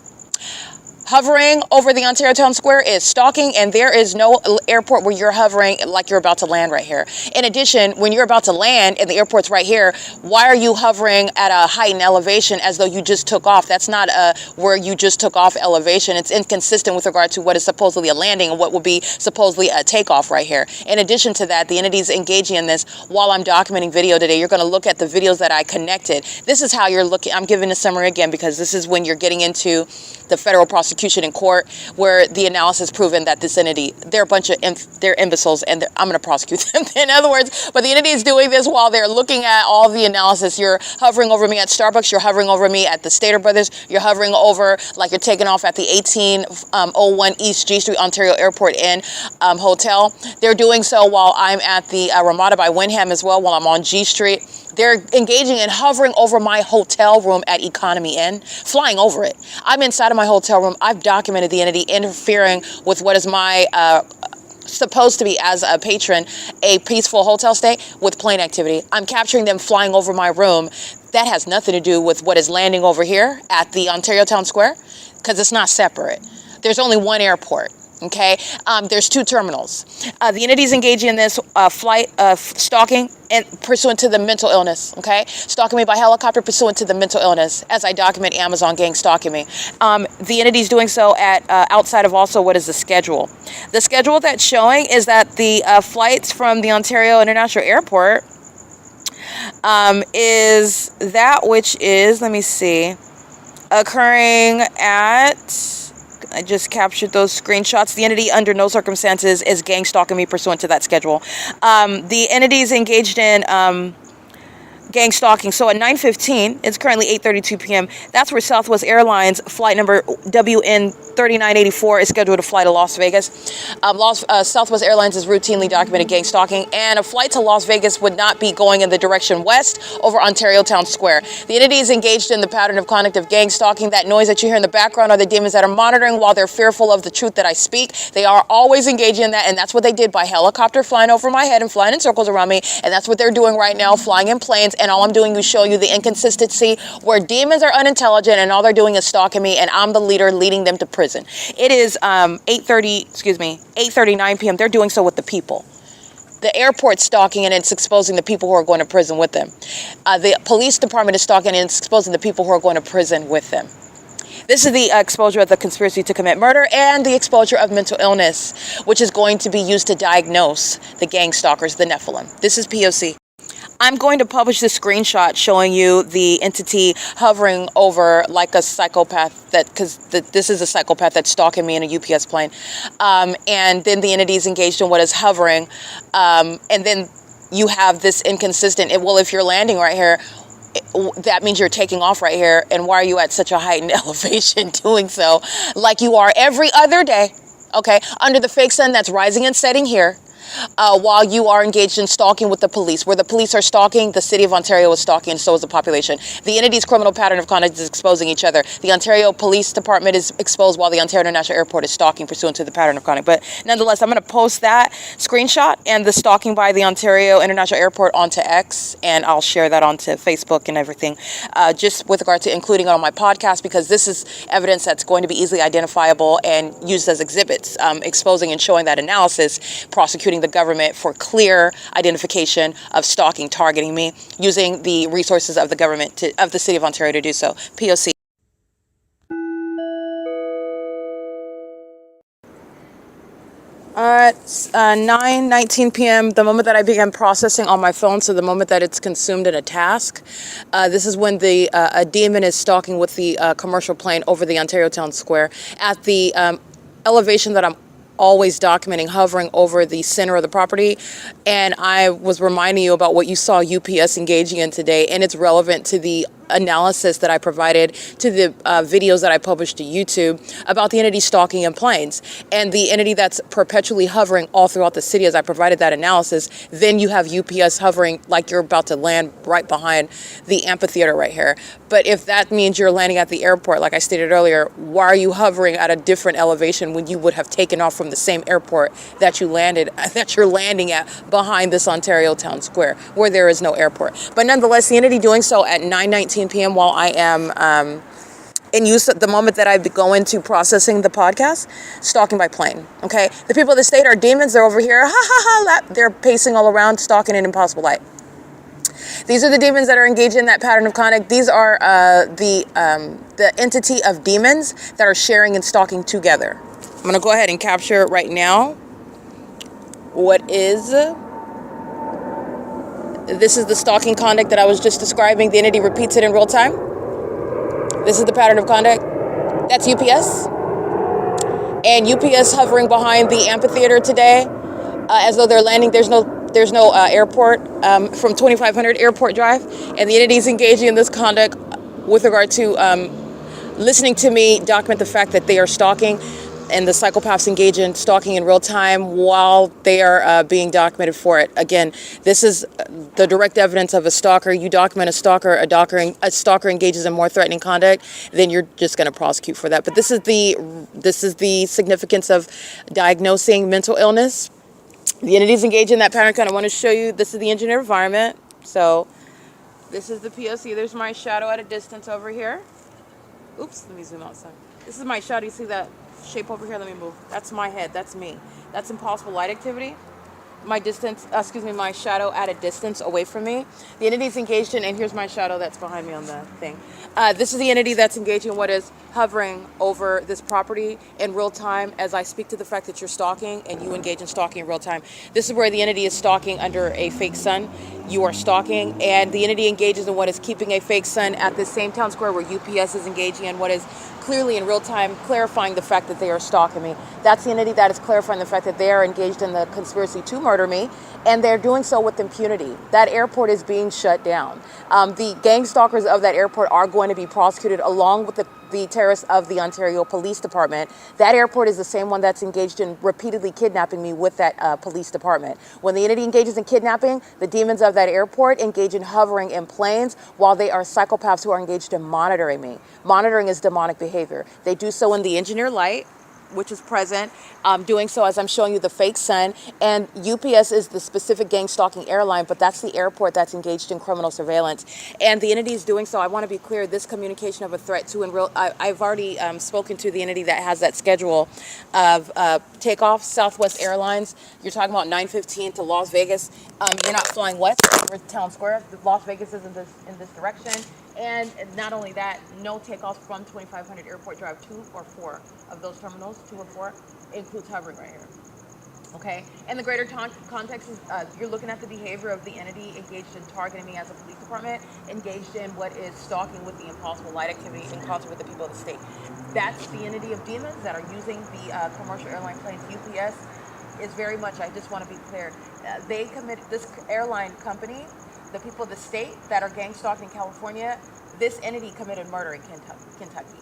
Hovering over the Ontario Town Square is stalking, and there is no airport where you're hovering like you're about to land right here. In addition, when you're about to land and the airport's right here, why are you hovering at a heightened elevation as though you just took off? That's not where you just took off elevation. It's inconsistent with regard to what is supposedly a landing and what would be supposedly a takeoff right here. In addition to that, the entity's engaging in this while I'm documenting video today. You're going to look at the videos that I connected. This is how you're looking. I'm giving a summary again because this is when you're getting into the federal prosecution in court, where the analysis proven that this entity, they're a bunch of they're imbeciles, and I'm going to prosecute them. In other words, but the entity is doing this while they're looking at all the analysis. You're hovering over me at Starbucks. You're hovering over me at the Stater Brothers. You're hovering over like you're taking off at the 1801 East G Street Ontario Airport Inn Hotel. They're doing so while I'm at the Ramada by Wyndham as well, while I'm on G Street. They're engaging in hovering over my hotel room at Economy Inn, flying over it. I'm inside of my hotel room. I've documented the entity interfering with what is my supposed to be, as a patron, a peaceful hotel stay with plane activity. I'm capturing them flying over my room. That has nothing to do with what is landing over here at the Ontario Town Square, because it's not separate. There's only one airport. Okay, there's two terminals. The entity's engaging in this flight stalking and pursuant to the mental illness. Okay, stalking me by helicopter pursuant to the mental illness, as I document Amazon gang stalking me. The entity's doing so at outside of also what is the schedule. The schedule that's showing is that the flights from the Ontario International Airport is that which is, let me see, occurring at, I just captured those screenshots. The entity under no circumstances is gang stalking me pursuant to that schedule. The entity is engaged in gang stalking. So at 9:15, it's currently 8:32 p.m. That's where Southwest Airlines flight number WN3984 is scheduled to fly to Las Vegas. Southwest Airlines is routinely documented gang stalking, and a flight to Las Vegas would not be going in the direction west over Ontario Town Square. The entity is engaged in the pattern of conduct of gang stalking. That noise that you hear in the background are the demons that are monitoring while they're fearful of the truth that I speak. They are always engaging in that, and that's what they did by helicopter, flying over my head and flying in circles around me, and that's what they're doing right now, flying in planes. And all I'm doing is show you the inconsistency where demons are unintelligent and all they're doing is stalking me, and I'm the leader leading them to prison. It is 8:39 p.m. They're doing so with the people. The airport's stalking and it's exposing the people who are going to prison with them. The police department is stalking and it's exposing the people who are going to prison with them. This is the exposure of the conspiracy to commit murder and the exposure of mental illness, which is going to be used to diagnose the gang stalkers, the Nephilim. This is P.O.C. I'm going to publish this screenshot showing you the entity hovering over like a psychopath, because this is a psychopath that's stalking me in a UPS plane. And then the entity is engaged in what is hovering. And then you have this inconsistent, well, if you're landing right here, that means you're taking off right here. And why are you at such a heightened elevation doing so like you are every other day? Okay, under the fake sun that's rising and setting here. While you are engaged in stalking with the police. Where the police are stalking, the city of Ontario is stalking, and so is the population. The entity's criminal pattern of conduct is exposing each other. The Ontario Police Department is exposed while the Ontario International Airport is stalking pursuant to the pattern of conduct. But nonetheless, I'm going to post that screenshot and the stalking by the Ontario International Airport onto X, and I'll share that onto Facebook and everything, just with regard to including it on my podcast, because this is evidence that's going to be easily identifiable and used as exhibits, exposing and showing that analysis, prosecuting the government for clear identification of stalking, targeting me, using the resources of the government, of the city of Ontario to do so. P.O.C. At 9:19 p.m., the moment that I began processing on my phone, so the moment that it's consumed in a task, this is when a demon is stalking with the commercial plane over the Ontario Town Square at the elevation that I'm always documenting, hovering over the center of the property. And I was reminding you about what you saw UPS engaging in today, and it's relevant to the analysis that I provided, to the videos that I published to YouTube about the entity stalking in planes and the entity that's perpetually hovering all throughout the city as I provided that analysis. Then you have UPS hovering like you're about to land right behind the amphitheater right here. But if that means you're landing at the airport, like I stated earlier, why are you hovering at a different elevation when you would have taken off from the same airport that you're landing at behind this Ontario Town Square, where there is no airport? But nonetheless, the entity doing so at 9:19 p.m. while I am in use at the moment that I go into processing the podcast, stalking by plane. Okay, the people of the state are demons. They're over here, ha ha ha. They're pacing all around, stalking in impossible light. These are the demons that are engaged in that pattern of conduct. These are the entity of demons that are sharing and stalking together. I'm going to go ahead and capture right now what is. This is the stalking conduct that I was just describing. The entity repeats it in real time. This is the pattern of conduct. That's UPS. And UPS hovering behind the amphitheater today as though they're landing. There's no airport from 2500 Airport Drive. And the entity is engaging in this conduct with regard to listening to me document the fact that they are stalking, and the psychopaths engage in stalking in real time while they are being documented for it. Again, this is the direct evidence of a stalker. You document a stalker engages in more threatening conduct, then you're just going to prosecute for that. But this is the significance of diagnosing mental illness. The entities engaged in that pattern. Kind of want to show you. This is the engineered environment. So this is the P.O.C. There's my shadow at a distance over here. Oops, let me zoom outside. This is my shadow. You see that shape over here? Let me move. That's my head. That's me. That's impossible light activity. My shadow at a distance away from me. The entity's engaged in, and here's my shadow that's behind me on the thing. This is the entity that's engaging in what is hovering over this property in real time as I speak to the fact that you're stalking and you engage in stalking in real time. This is where the entity is stalking under a fake sun. You are stalking, and the entity engages in what is keeping a fake sun at the same town square where UPS is engaging in what is clearly in real time clarifying the fact that they are stalking me. That's the entity that is clarifying the fact that they are engaged in the conspiracy to murder me, and they're doing so with impunity. That airport is being shut down. The gang stalkers of that airport are going to be prosecuted along with the terrorists of the Ontario Police Department. That airport is the same one that's engaged in repeatedly kidnapping me with that police department. When the entity engages in kidnapping, the demons of that airport engage in hovering in planes while they are psychopaths who are engaged in monitoring me. Monitoring is demonic behavior. They do so in the engineer light. which is present, doing so as I'm showing you the fake sun. And UPS is the specific gang stalking airline, but that's the airport that's engaged in criminal surveillance. And the entity is doing so. I want to be clear, this communication of a threat to in real, I've already spoken to the entity that has that schedule of takeoff, Southwest Airlines. You're talking about 9:15 to Las Vegas. You're not flying west over Town Square. Las Vegas is in this direction. And not only that, no takeoffs from 2500 Airport Drive. 2 or 4 of those terminals, 2 or 4, includes hovering right here. Okay, and the greater context is you're looking at the behavior of the entity engaged in targeting me as a police department, engaged in what is stalking with the impossible light activity in concert with the people of the state. That's the entity of demons that are using the commercial airline planes. UPS is very much, I just want to be clear, they committed, this airline company, the people of the state that are gang stalked in California, this entity committed murder in Kentucky.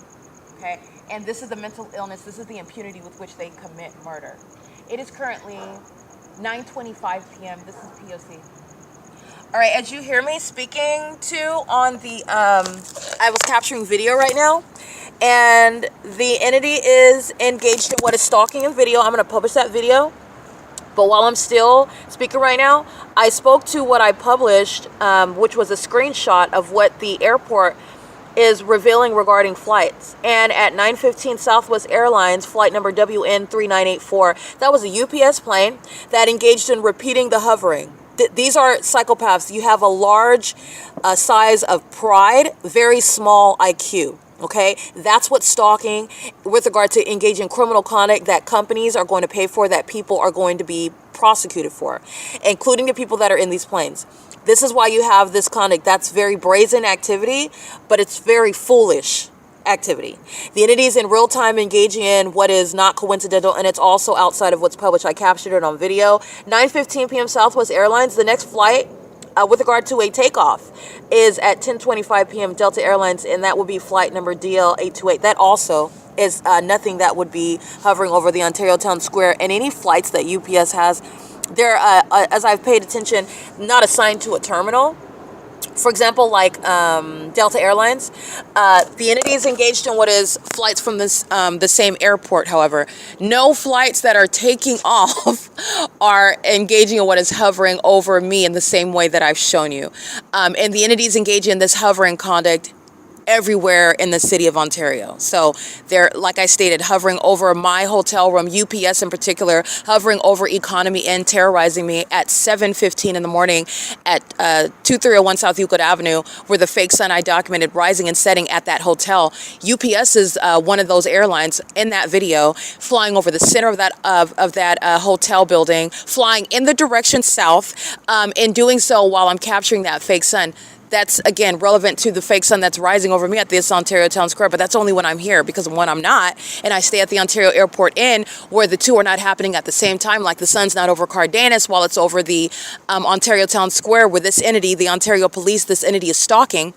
Okay, and this is the mental illness, this is the impunity with which they commit murder. It is currently 9:25 p.m. This is P.O.C. All right, as you hear me speaking to on the, I was capturing video right now, and the entity is engaged in what is stalking in video. I'm going to publish that video. But while I'm still speaking right now, I spoke to what I published, which was a screenshot of what the airport is revealing regarding flights. And at 9:15 Southwest Airlines, flight number WN3984, that was a UPS plane that engaged in repeating the hovering. These are psychopaths. You have a large size of pride, very small IQ. Okay, that's what stalking with regard to engaging in criminal conduct that companies are going to pay for, that people are going to be prosecuted for, including the people that are in these planes. This is why you have this conduct. That's very brazen activity, but it's very foolish activity. The entity is in real time engaging in what is not coincidental, and it's also outside of what's published. I captured it on video. 9:15 p.m. Southwest Airlines, the next flight with regard to a takeoff is at 10:25 p.m. Delta Airlines, and that will be flight number DL828. That also is nothing that would be hovering over the Ontario Town Square, and any flights that UPS has, they're, as I've paid attention, not assigned to a terminal. For example, like Delta Airlines, the entity is engaged in what is flights from this the same airport. However, no flights that are taking off are engaging in what is hovering over me in the same way that I've shown you. And the entity is engaging in this hovering conduct everywhere in the city of Ontario. So they're, like I stated, hovering over my hotel room, UPS in particular, hovering over Economy Inn, terrorizing me at 7:15 in the morning at 2301 South Euclid Avenue, where the fake sun I documented rising and setting at that hotel. UPS is one of those airlines in that video, flying over the center of that hotel building, flying in the direction south, in doing so while I'm capturing that fake sun. That's, again, relevant to the fake sun that's rising over me at this Ontario Town Square, but that's only when I'm here, because when I'm not, and I stay at the Ontario Airport Inn, where the two are not happening at the same time, like the sun's not over Cardenas while it's over the Ontario Town Square, where this entity, the Ontario Police, this entity is stalking.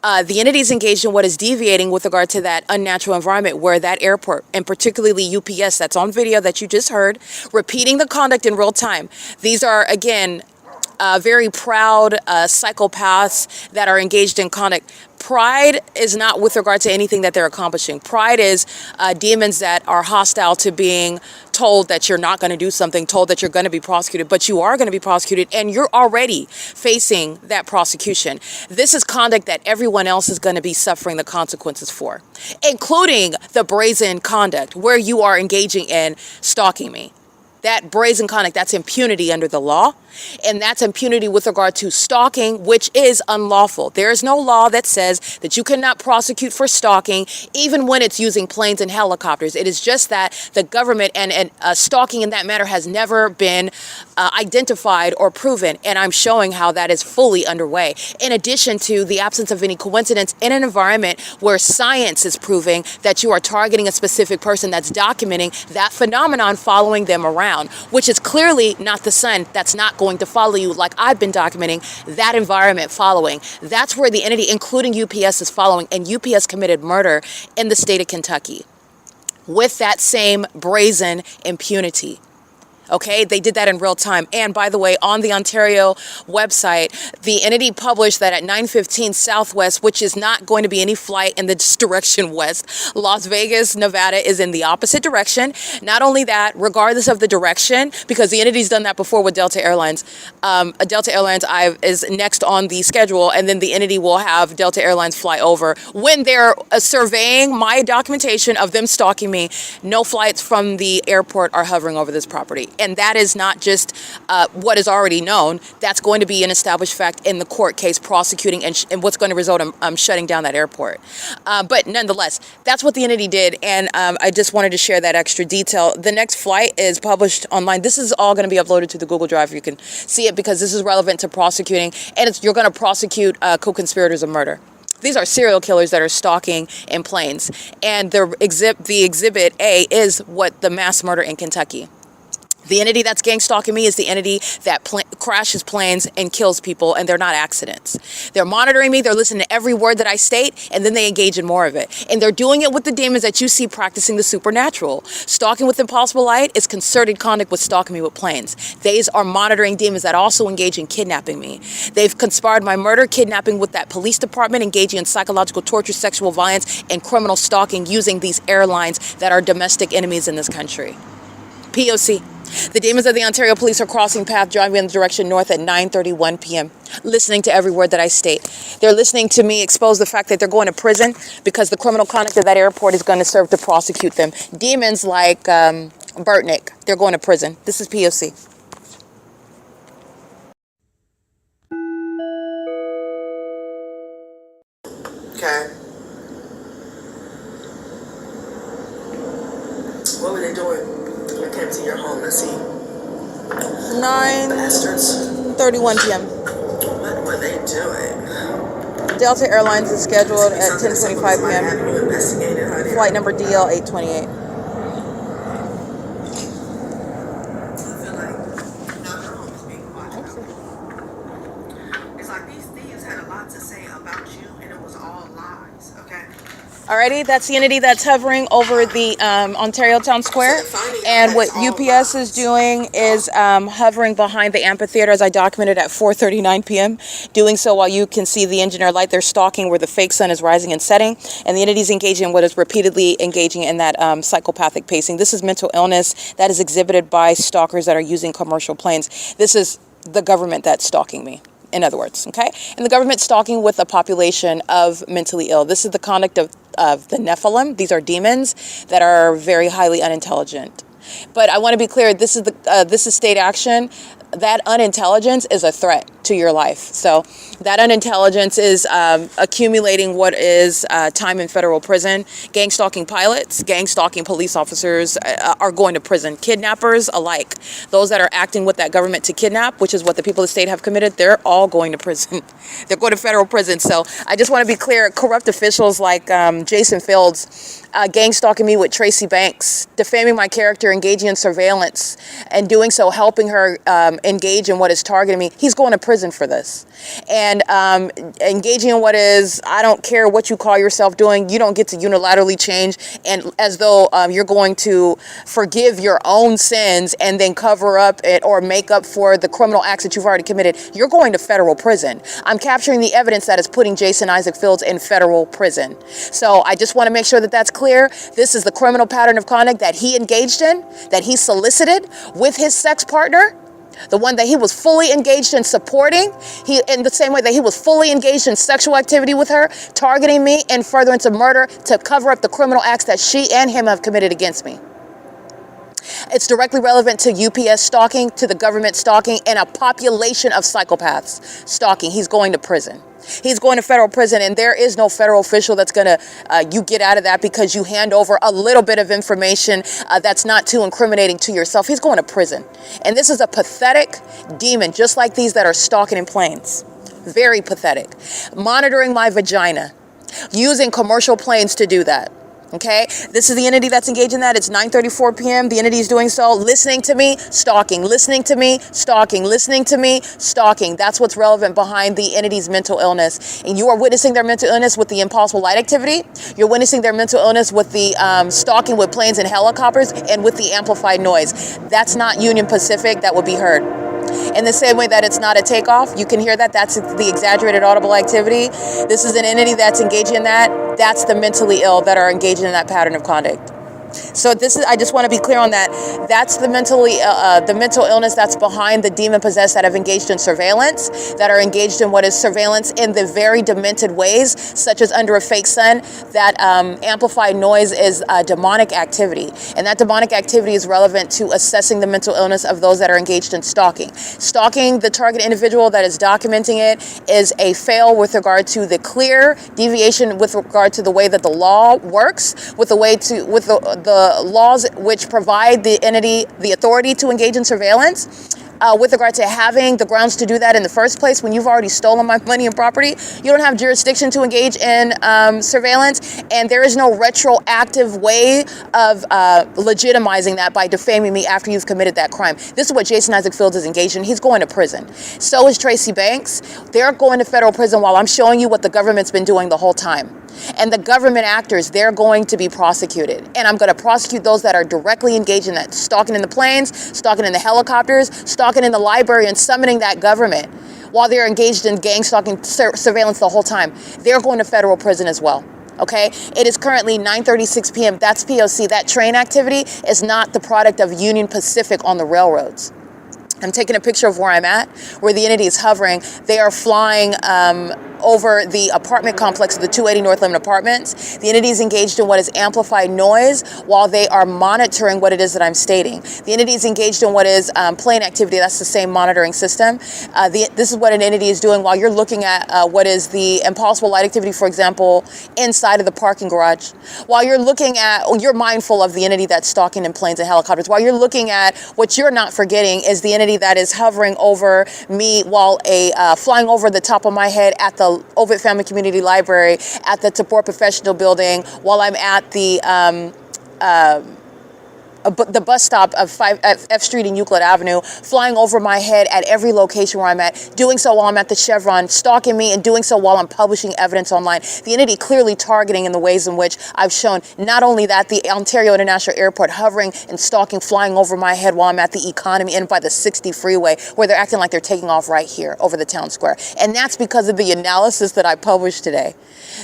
The entity is engaged in what is deviating with regard to that unnatural environment where that airport, and particularly UPS, that's on video that you just heard, repeating the conduct in real time. These are, again, very proud psychopaths that are engaged in conduct. Pride is not with regard to anything that they're accomplishing. Pride is demons that are hostile to being told that you're not going to do something, told that you're going to be prosecuted, but you are going to be prosecuted, and you're already facing that prosecution. This is conduct that everyone else is going to be suffering the consequences for, including the brazen conduct where you are engaging in stalking me. That brazen conduct, that's impunity under the law, and that's impunity with regard to stalking, which is unlawful. There is no law that says that you cannot prosecute for stalking, even when it's using planes and helicopters. It is just that the government and stalking in that matter has never been identified or proven, and I'm showing how that is fully underway. In addition to the absence of any coincidence in an environment where science is proving that you are targeting a specific person, that's documenting that phenomenon following them around, which is clearly not the sun that's not going to follow you, like I've been documenting that environment following. That's where the entity, including UPS, is following, and UPS committed murder in the state of Kentucky with that same brazen impunity. Okay, they did that in real time. And by the way, on the Ontario website, the entity published that at 9:15 Southwest, which is not going to be any flight in this direction west, Las Vegas, Nevada is in the opposite direction. Not only that, regardless of the direction, because the entity's done that before with Delta Airlines, Delta Airlines is next on the schedule, and then the entity will have Delta Airlines fly over. When they're surveying my documentation of them stalking me, no flights from the airport are hovering over this property. And that is not just what is already known. That's going to be an established fact in the court case prosecuting and what's going to result in shutting down that airport. But nonetheless, that's what the entity did. And I just wanted to share that extra detail. The next flight is published online. This is all going to be uploaded to the Google Drive. You can see it because this is relevant to prosecuting. And you're going to prosecute co-conspirators of murder. These are serial killers that are stalking in planes. And the exhibit A is what the mass murder in Kentucky. The entity that's gang stalking me is the entity that crashes planes and kills people, and they're not accidents. They're monitoring me, they're listening to every word that I state, and then they engage in more of it. And they're doing it with the demons that you see practicing the supernatural. Stalking with impossible light is concerted conduct with stalking me with planes. These are monitoring demons that also engage in kidnapping me. They've conspired my murder, kidnapping with that police department, engaging in psychological torture, sexual violence, and criminal stalking using these airlines that are domestic enemies in this country. P.O.C. The demons of the Ontario police are crossing path, driving in the direction north at 9:31 p.m., listening to every word that I state. They're listening to me expose the fact that they're going to prison because the criminal conduct of that airport is going to serve to prosecute them. Demons like Burtnick, they're going to prison. This is P.O.C. Okay. What were they doing? I came to your home. Let's see. 9:31 p.m. What were they doing? Delta Airlines is scheduled at 10:25 p.m. Have you investigated, honey? Flight number DL 828. I feel like now their home is being watched. It's like these thieves had a lot to say about you, and it was all lies. Okay. Alrighty, that's the entity that's hovering over the Ontario Town Square. And what UPS is doing is hovering behind the amphitheater, as I documented at 4:39 p.m. Doing so while you can see the engineer light. They're stalking where the fake sun is rising and setting. And the entity's engaging in what is repeatedly engaging in that psychopathic pacing. This is mental illness that is exhibited by stalkers that are using commercial planes. This is the government that's stalking me. In other words, okay? And the government stalking with a population of mentally ill. This is the conduct of the Nephilim. These are demons that are very highly unintelligent. But I want to be clear, this is state action. That unintelligence is a threat to your life. So that unintelligence is accumulating what is time in federal prison. Gang stalking pilots, gang stalking police officers are going to prison. Kidnappers alike. Those that are acting with that government to kidnap, which is what the people of the state have committed, they're all going to prison. They're going to federal prison. So I just want to be clear, corrupt officials like Jason Fields, gang stalking me with Tracy Banks, defaming my character, engaging in surveillance, and doing so helping her engage in what is targeting me. He's going to prison for this. And engaging in what is, I don't care what you call yourself doing, you don't get to unilaterally change, and as though you're going to forgive your own sins and then cover up it or make up for the criminal acts that you've already committed. You're going to federal prison. I'm capturing the evidence that is putting Jason Isaac Fields in federal prison. So I just want to make sure that that's clear. This is the criminal pattern of conduct that he engaged in, that he solicited with his sex partner, the one that he was fully engaged in supporting, in the same way that he was fully engaged in sexual activity with her, targeting me in furtherance of murder to cover up the criminal acts that she and him have committed against me. It's directly relevant to UPS stalking, to the government stalking, and a population of psychopaths stalking. He's going to prison. He's going to federal prison, and there is no federal official that's going to, you get out of that because you hand over a little bit of information that's not too incriminating to yourself. He's going to prison. And this is a pathetic demon, just like these that are stalking in planes. Very pathetic. Monitoring my vagina, using commercial planes to do that. Okay, this is the entity that's engaged in that. It's 9:34 p.m. The entity is doing so, listening to me, stalking, listening to me, stalking, listening to me, stalking. That's what's relevant behind the entity's mental illness. And you are witnessing their mental illness with the impossible light activity. You're witnessing their mental illness with the stalking with planes and helicopters and with the amplified noise. That's not Union Pacific. That would be heard. In the same way that it's not a takeoff, you can hear that. That's the exaggerated audible activity. This is an entity that's engaging in that. That's the mentally ill that are engaging in that pattern of conduct. So this is, I just want to be clear on that. That's the mental illness that's behind the demon possessed that have engaged in surveillance, that are engaged in what is surveillance in the very demented ways, such as under a fake sun. That amplified noise is demonic activity, and that demonic activity is relevant to assessing the mental illness of those that are engaged in stalking. Stalking the target individual that is documenting it is a fail with regard to the clear deviation with regard to the way that the law works, with the laws which provide the entity the authority to engage in surveillance. With regard to having the grounds to do that in the first place, when you've already stolen my money and property, you don't have jurisdiction to engage in surveillance, and there is no retroactive way of legitimizing that by defaming me after you've committed that crime. This is what Jason Isaac Fields is engaged in. He's going to prison. So is Tracy Banks. They're going to federal prison while I'm showing you what the government's been doing the whole time. And the government actors, they're going to be prosecuted. And I'm going to prosecute those that are directly engaged in that. Stalking in the planes, stalking in the helicopters, stalking in the library, and summoning that government while they're engaged in gang stalking surveillance the whole time. They're going to federal prison as well. Okay, it is currently 9:36 p.m. That's P.O.C. That train activity is not the product of Union Pacific on the railroads. I'm taking a picture of where I'm at, where the entity is hovering. They are flying over the apartment complex of the 280 North Lemon Apartments. The entity is engaged in what is amplified noise while they are monitoring what it is that I'm stating. The entity is engaged in what is plane activity. That's the same monitoring system. This is what an entity is doing while you're looking at what is the impossible light activity, for example, inside of the parking garage. While you're looking at, you're mindful of the entity that's stalking in planes and helicopters. While you're looking at, what you're not forgetting is the entity that is hovering over me while flying over the top of my head at the OVITT Family Community Library, at the Tabor Professional Building, while I'm at the bus stop of F Street and Euclid Avenue, flying over my head at every location where I'm at, doing so while I'm at the Chevron, stalking me, and doing so while I'm publishing evidence online. The entity clearly targeting in the ways in which I've shown. Not only that, the Ontario International Airport hovering and stalking, flying over my head while I'm at the Economy and by the 60 freeway, where they're acting like they're taking off right here over the town square. And that's because of the analysis that I published today.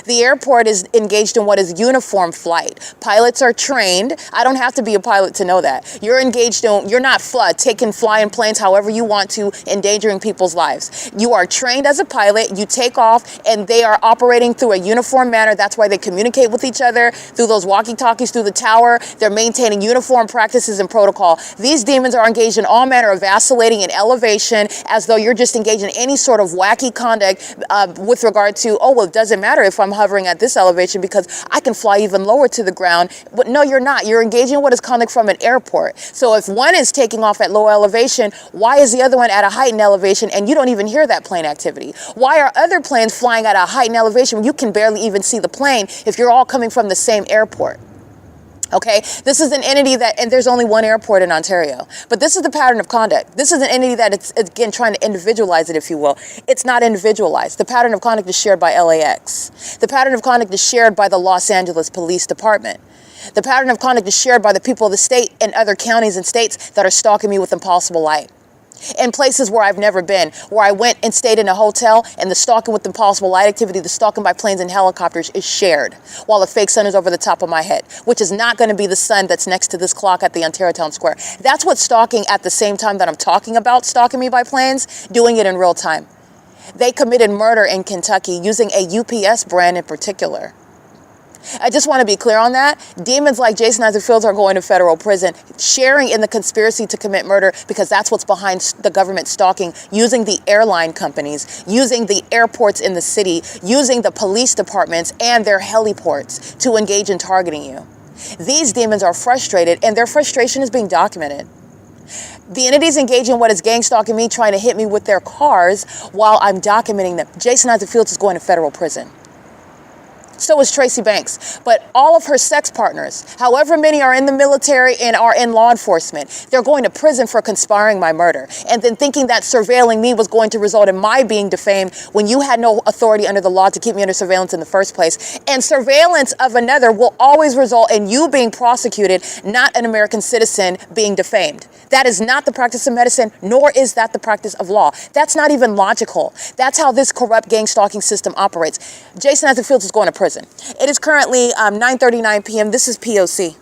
The airport is engaged in what is uniform flight. Pilots are trained. I don't have to be a pilot to know that. You're engaged in, you're not taking flying planes however you want to, endangering people's lives. You are trained as a pilot, you take off, and they are operating through a uniform manner. That's why they communicate with each other through those walkie-talkies, through the tower. They're maintaining uniform practices and protocol. These demons are engaged in all manner of vacillating and elevation, as though you're just engaged in any sort of wacky conduct with regard to, oh, well, it doesn't matter if I'm hovering at this elevation because I can fly even lower to the ground. But no, you're not. You're engaging in what is conduct from an airport. So if one is taking off at low elevation, why is the other one at a heightened elevation and you don't even hear that plane activity? Why are other planes flying at a heightened elevation when you can barely even see the plane if you're all coming from the same airport? Okay, this is an entity that, and there's only one airport in Ontario, but this is the pattern of conduct. This is an entity that it's, again, trying to individualize it, if you will. It's not individualized. The pattern of conduct is shared by LAX. The pattern of conduct is shared by the Los Angeles Police Department. The pattern of conduct is shared by the people of the state and other counties and states that are stalking me with impossible light. In places where I've never been, where I went and stayed in a hotel, and the stalking with impossible light activity, the stalking by planes and helicopters is shared, while the fake sun is over the top of my head, which is not going to be the sun that's next to this clock at the Ontario Town Square. That's what stalking at the same time that I'm talking about stalking me by planes, doing it in real time. They committed murder in Kentucky using a UPS brand in particular. I just want to be clear on that. Demons like Jason Isaac Fields are going to federal prison, sharing in the conspiracy to commit murder, because that's what's behind the government stalking, using the airline companies, using the airports in the city, using the police departments and their heliports to engage in targeting you. These demons are frustrated, and their frustration is being documented. The entities engaging in what is gang stalking me, trying to hit me with their cars while I'm documenting them. Jason Isaac Fields is going to federal prison. So is Tracy Banks. But all of her sex partners, however many are in the military and are in law enforcement, they're going to prison for conspiring my murder. And then thinking that surveilling me was going to result in my being defamed when you had no authority under the law to keep me under surveillance in the first place. And surveillance of another will always result in you being prosecuted, not an American citizen being defamed. That is not the practice of medicine, nor is that the practice of law. That's not even logical. That's how this corrupt gang stalking system operates. Jason Isaac Fields is going to prison. It is currently 9:39 p.m. This is P.O.C.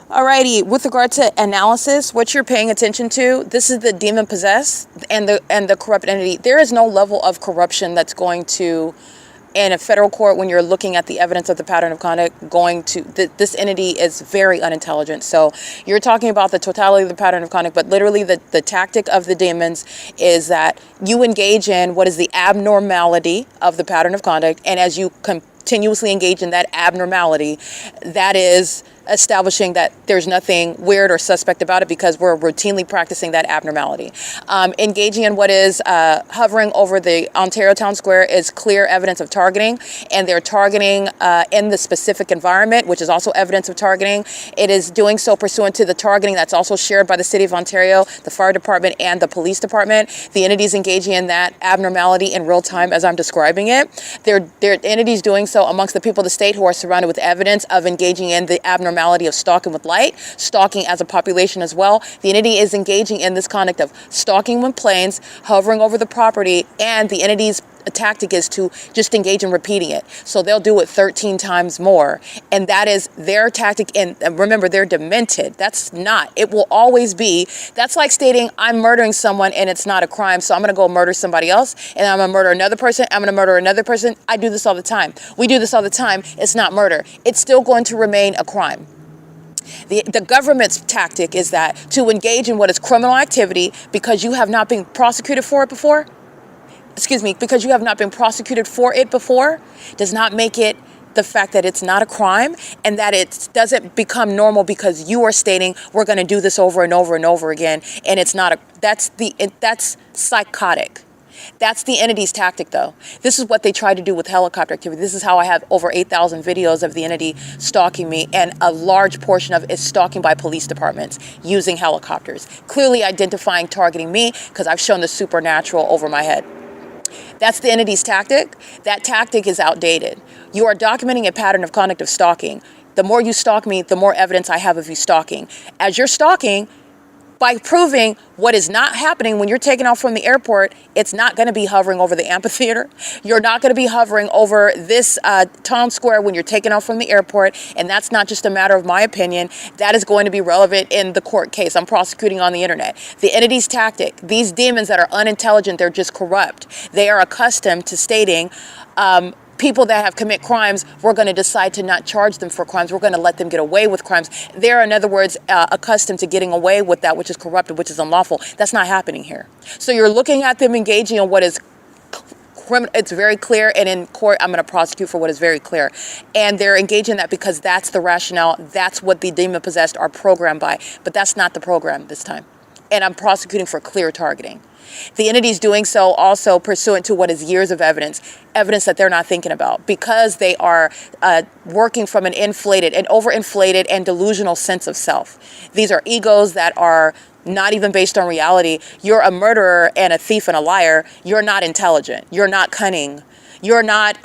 Alrighty, with regard to analysis, what you're paying attention to, this is the demon possessed and the corrupt entity. There is no level of corruption that's going to, in a federal court, when you're looking at the evidence of the pattern of conduct, this entity is very unintelligent. So you're talking about the totality of the pattern of conduct, but literally the tactic of the demons is that you engage in what is the abnormality of the pattern of conduct, and as you continuously engage in that abnormality, that is establishing that there's nothing weird or suspect about it because we're routinely practicing that abnormality. Engaging in what is hovering over the Ontario Town Square is clear evidence of targeting, and they're targeting in the specific environment, which is also evidence of targeting. It is doing so pursuant to the targeting that's also shared by the City of Ontario, the Fire Department, and the Police Department. The entities engaging in that abnormality in real time as I'm describing it. They're entities doing so amongst the people of the state who are surrounded with evidence of engaging in the abnormality of stalking with light, stalking as a population as well. The entity is engaging in this conduct of stalking with planes, hovering over the property, and the entity's tactic is to just engage in repeating it. So they'll do it 13 times more. And that is their tactic. And remember, they're demented. That's not. It will always be. That's like stating, I'm murdering someone and it's not a crime, so I'm going to go murder somebody else, and I'm going to murder another person. I'm going to murder another person. I do this all the time. We do this all the time. It's not murder. It's still going to remain a crime. The government's tactic is that to engage in what is criminal activity because you have not been prosecuted for it before, because you have not been prosecuted for it before, does not make it the fact that it's not a crime, and that it doesn't become normal because you are stating we're going to do this over and over and over again, and it's not that's psychotic. That's the entity's tactic, though. This is what they try to do with helicopter activity. This is how I have over 8,000 videos of the entity stalking me, and a large portion of it is stalking by police departments using helicopters, clearly identifying, targeting me, because I've shown the supernatural over my head. That's the entity's tactic. That tactic is outdated. You are documenting a pattern of conduct of stalking. The more you stalk me, the more evidence I have of you stalking. As you're stalking, by proving what is not happening when you're taking off from the airport, it's not going to be hovering over the amphitheater. You're not going to be hovering over this town square when you're taking off from the airport. And that's not just a matter of my opinion. That is going to be relevant in the court case I'm prosecuting on the internet. The entity's tactic, these demons that are unintelligent, they're just corrupt. They are accustomed to stating, people that have commit crimes, we're going to decide to not charge them for crimes. We're going to let them get away with crimes. They're, in other words, accustomed to getting away with that which is corrupted, which is unlawful. That's not happening here. So you're looking at them engaging in what is criminal. It's very clear, and in court, I'm going to prosecute for what is very clear. And they're engaging in that because that's the rationale. That's what the demon-possessed are programmed by. But that's not the program this time. And I'm prosecuting for clear targeting. The entity's doing so also pursuant to what is years of evidence that they're not thinking about, because they are working from an overinflated and delusional sense of self. These are egos that are not even based on reality. You're a murderer and a thief and a liar. You're not intelligent. You're not cunning. You're not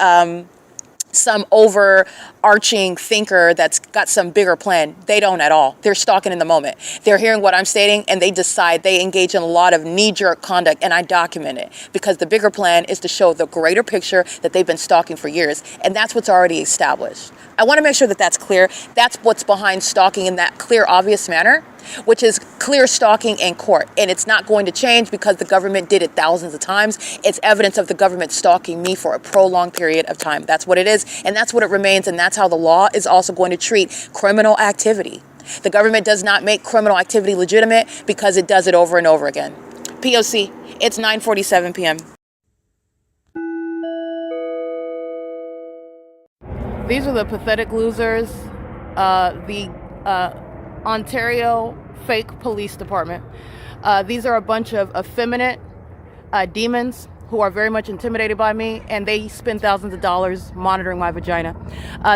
some overarching thinker that's got some bigger plan. They don't at all. They're stalking in the moment. They're hearing what I'm stating, and they decide. They engage in a lot of knee-jerk conduct, and I document it because the bigger plan is to show the greater picture that they've been stalking for years, and that's what's already established. I want to make sure that that's clear. That's what's behind stalking in that clear, obvious manner, which is clear stalking in court. And it's not going to change because the government did it thousands of times. It's evidence of the government stalking me for a prolonged period of time. That's what it is, and that's what it remains, and that's how the law is also going to treat criminal activity. The government does not make criminal activity legitimate because it does it over and over again. P.O.C. It's 9:47 p.m. These are the pathetic losers, the Ontario fake police department. These are a bunch of effeminate, demons who are very much intimidated by me, and they spend thousands of dollars monitoring my vagina.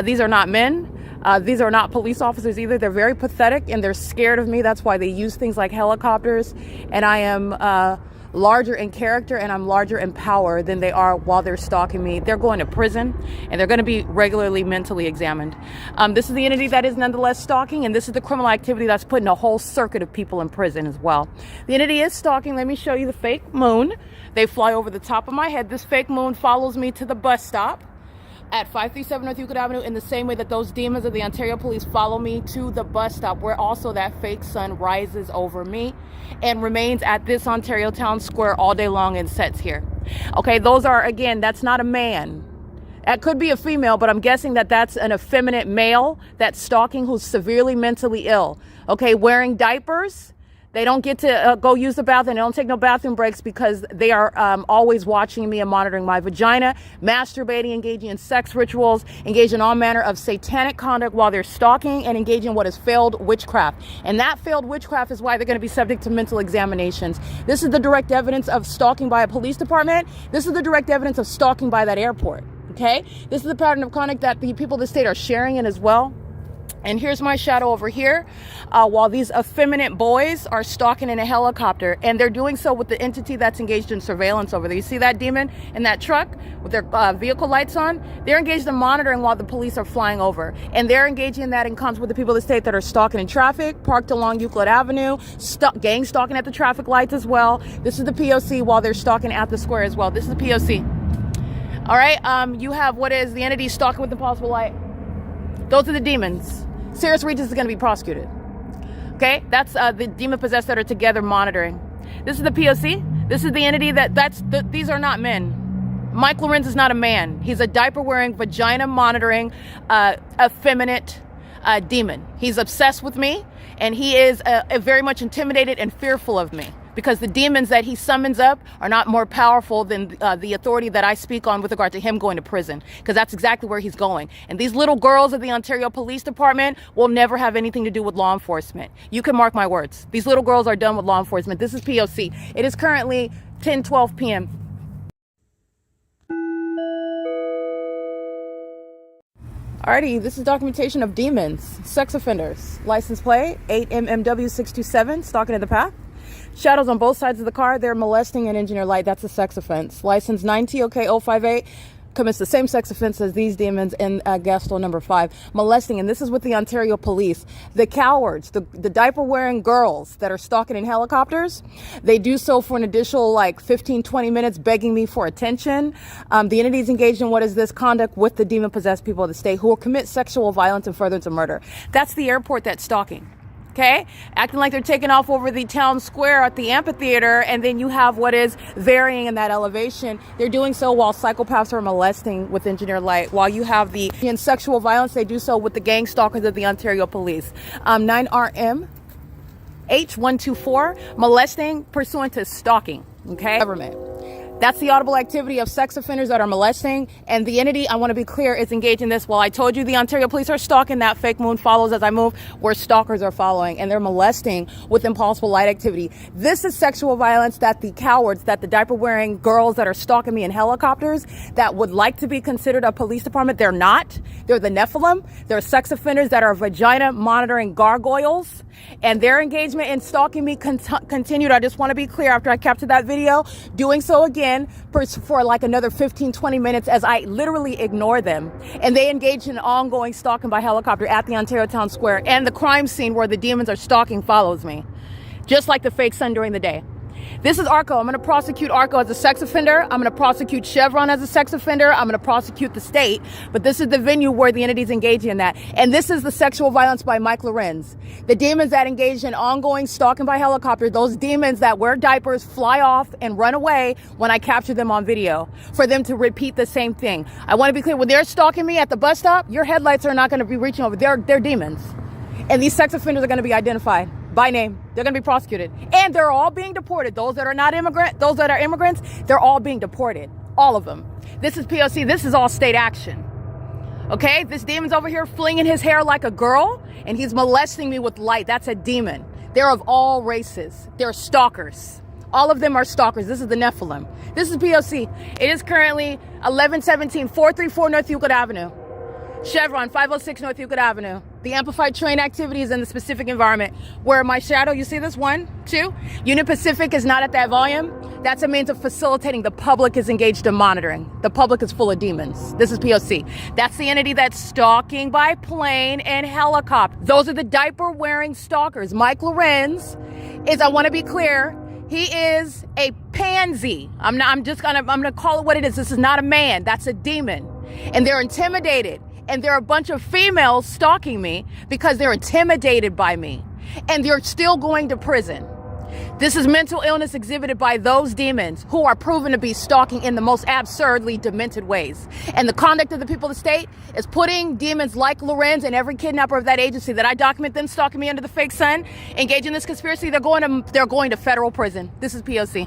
These are not men. These are not police officers either. They're very pathetic and they're scared of me. That's why they use things like helicopters. And I am larger in character and I'm larger in power than they are while they're stalking me. They're going to prison and they're going to be regularly mentally examined. This is the entity that is nonetheless stalking, and this is the criminal activity that's putting a whole circuit of people in prison as well. The entity is stalking. Let me show you the fake moon. They fly over the top of my head. This fake moon follows me to the bus stop at 537 North Euclid Avenue in the same way that those demons of the Ontario Police follow me to the bus stop, where also that fake sun rises over me and remains at this Ontario Town Square all day long and sets here. Okay, those are, again, that's not a man. That could be a female, but I'm guessing that that's an effeminate male that's stalking who's severely mentally ill. Okay, wearing diapers. They don't get to go use the bathroom. They don't take no bathroom breaks because they are always watching me and monitoring my vagina, masturbating, engaging in sex rituals, engaging in all manner of satanic conduct while they're stalking, and engaging in what is failed witchcraft. And that failed witchcraft is why they're going to be subject to mental examinations. This is the direct evidence of stalking by a police department. This is the direct evidence of stalking by that airport. Okay? This is the pattern of conduct that the people of the state are sharing in as well. And here's my shadow over here, while these effeminate boys are stalking in a helicopter, and they're doing so with the entity that's engaged in surveillance over there. You see that demon in that truck with their vehicle lights on? They're engaged in monitoring while the police are flying over. And they're engaging in that in concert with the people of the state that are stalking in traffic, parked along Euclid Avenue, gang stalking at the traffic lights as well. This is the P.O.C. while they're stalking at the square as well. This is the P.O.C. All right, you have what is the entity stalking with impossible light. Those are the demons. Serious Regis is going to be prosecuted. Okay, that's the demon possessed that are together monitoring. This is the POC. This is the entity these are not men. Mike Lorenz is not a man. He's a diaper wearing, vagina monitoring, effeminate demon. He's obsessed with me, and he is very much intimidated and fearful of me, because the demons that he summons up are not more powerful than the authority that I speak on with regard to him going to prison, because that's exactly where he's going. And these little girls of the Ontario Police Department will never have anything to do with law enforcement. You can mark my words. These little girls are done with law enforcement. This is POC. It is currently 10:12 p.m. Alrighty, this is documentation of demons, sex offenders. License plate 8MMW627, stalking in the path. Shadows on both sides of the car. They're molesting an engineer light. That's a sex offense. License 9TOK058 commits the same sex offense as these demons in Gaston number 5. Molesting, and this is with the Ontario Police. The cowards, the diaper-wearing girls that are stalking in helicopters, they do so for an additional 15-20 minutes, begging me for attention. The entities engaged in what is this conduct with the demon-possessed people of the state who will commit sexual violence and furtherance of murder. That's the airport that's stalking. Okay, acting like they're taking off over the town square at the amphitheater, and then you have what is varying in that elevation. They're doing so while psychopaths are molesting with engineer light. While you have the in sexual violence, they do so with the gang stalkers of the Ontario Police. 9RM H124, molesting pursuant to stalking. Okay, government. That's the audible activity of sex offenders that are molesting. And the entity, I want to be clear, is engaged in this. Well, I told you the Ontario Police are stalking. That fake moon follows as I move, where stalkers are following. And they're molesting with impossible light activity. This is sexual violence that the cowards, that the diaper-wearing girls that are stalking me in helicopters that would like to be considered a police department, they're not. They're the Nephilim. They're sex offenders that are vagina-monitoring gargoyles. And their engagement in stalking me continued. I just want to be clear, after I captured that video, doing so again for another 15-20 minutes as I literally ignore them. And they engage in ongoing stalking by helicopter at the Ontario Town Square. And the crime scene where the demons are stalking follows me, just like the fake sun during the day. This is ARCO. I'm going to prosecute ARCO as a sex offender. I'm going to prosecute Chevron as a sex offender. I'm going to prosecute the state. But this is the venue where the entities engage in that. And this is the sexual violence by Mike Lorenz. The demons that engage in ongoing stalking by helicopter, those demons that wear diapers, fly off and run away when I capture them on video, for them to repeat the same thing. I want to be clear, when they're stalking me at the bus stop, your headlights are not going to be reaching over. They're demons. And these sex offenders are going to be identified by name. They're going to be prosecuted. And they're all being deported. Those that are not immigrant, those that are immigrants, they're all being deported. All of them. This is POC. This is all state action. Okay? This demon's over here flinging his hair like a girl, and he's molesting me with light. That's a demon. They're of all races. They're stalkers. All of them are stalkers. This is the Nephilim. This is P.O.C. It is currently 1117 434 North Euclid Avenue. Chevron, 506 North Euclid Avenue. The amplified train activity is in the specific environment where my shadow, you see this? 1, 2. Union Pacific is not at that volume. That's a means of facilitating. The public is engaged in monitoring. The public is full of demons. This is P.O.C. That's the entity that's stalking by plane and helicopter. Those are the diaper-wearing stalkers. Mike Lorenz is, I want to be clear, he is a pansy. I'm gonna call it what it is. This is not a man. That's a demon. And they're intimidated. And there are a bunch of females stalking me because they're intimidated by me. And they're still going to prison. This is mental illness exhibited by those demons who are proven to be stalking in the most absurdly demented ways. And the conduct of the people of the state is putting demons like Lorenz and every kidnapper of that agency that I document them stalking me under the fake sun, engaging in this conspiracy, they're going to federal prison. This is P.O.C.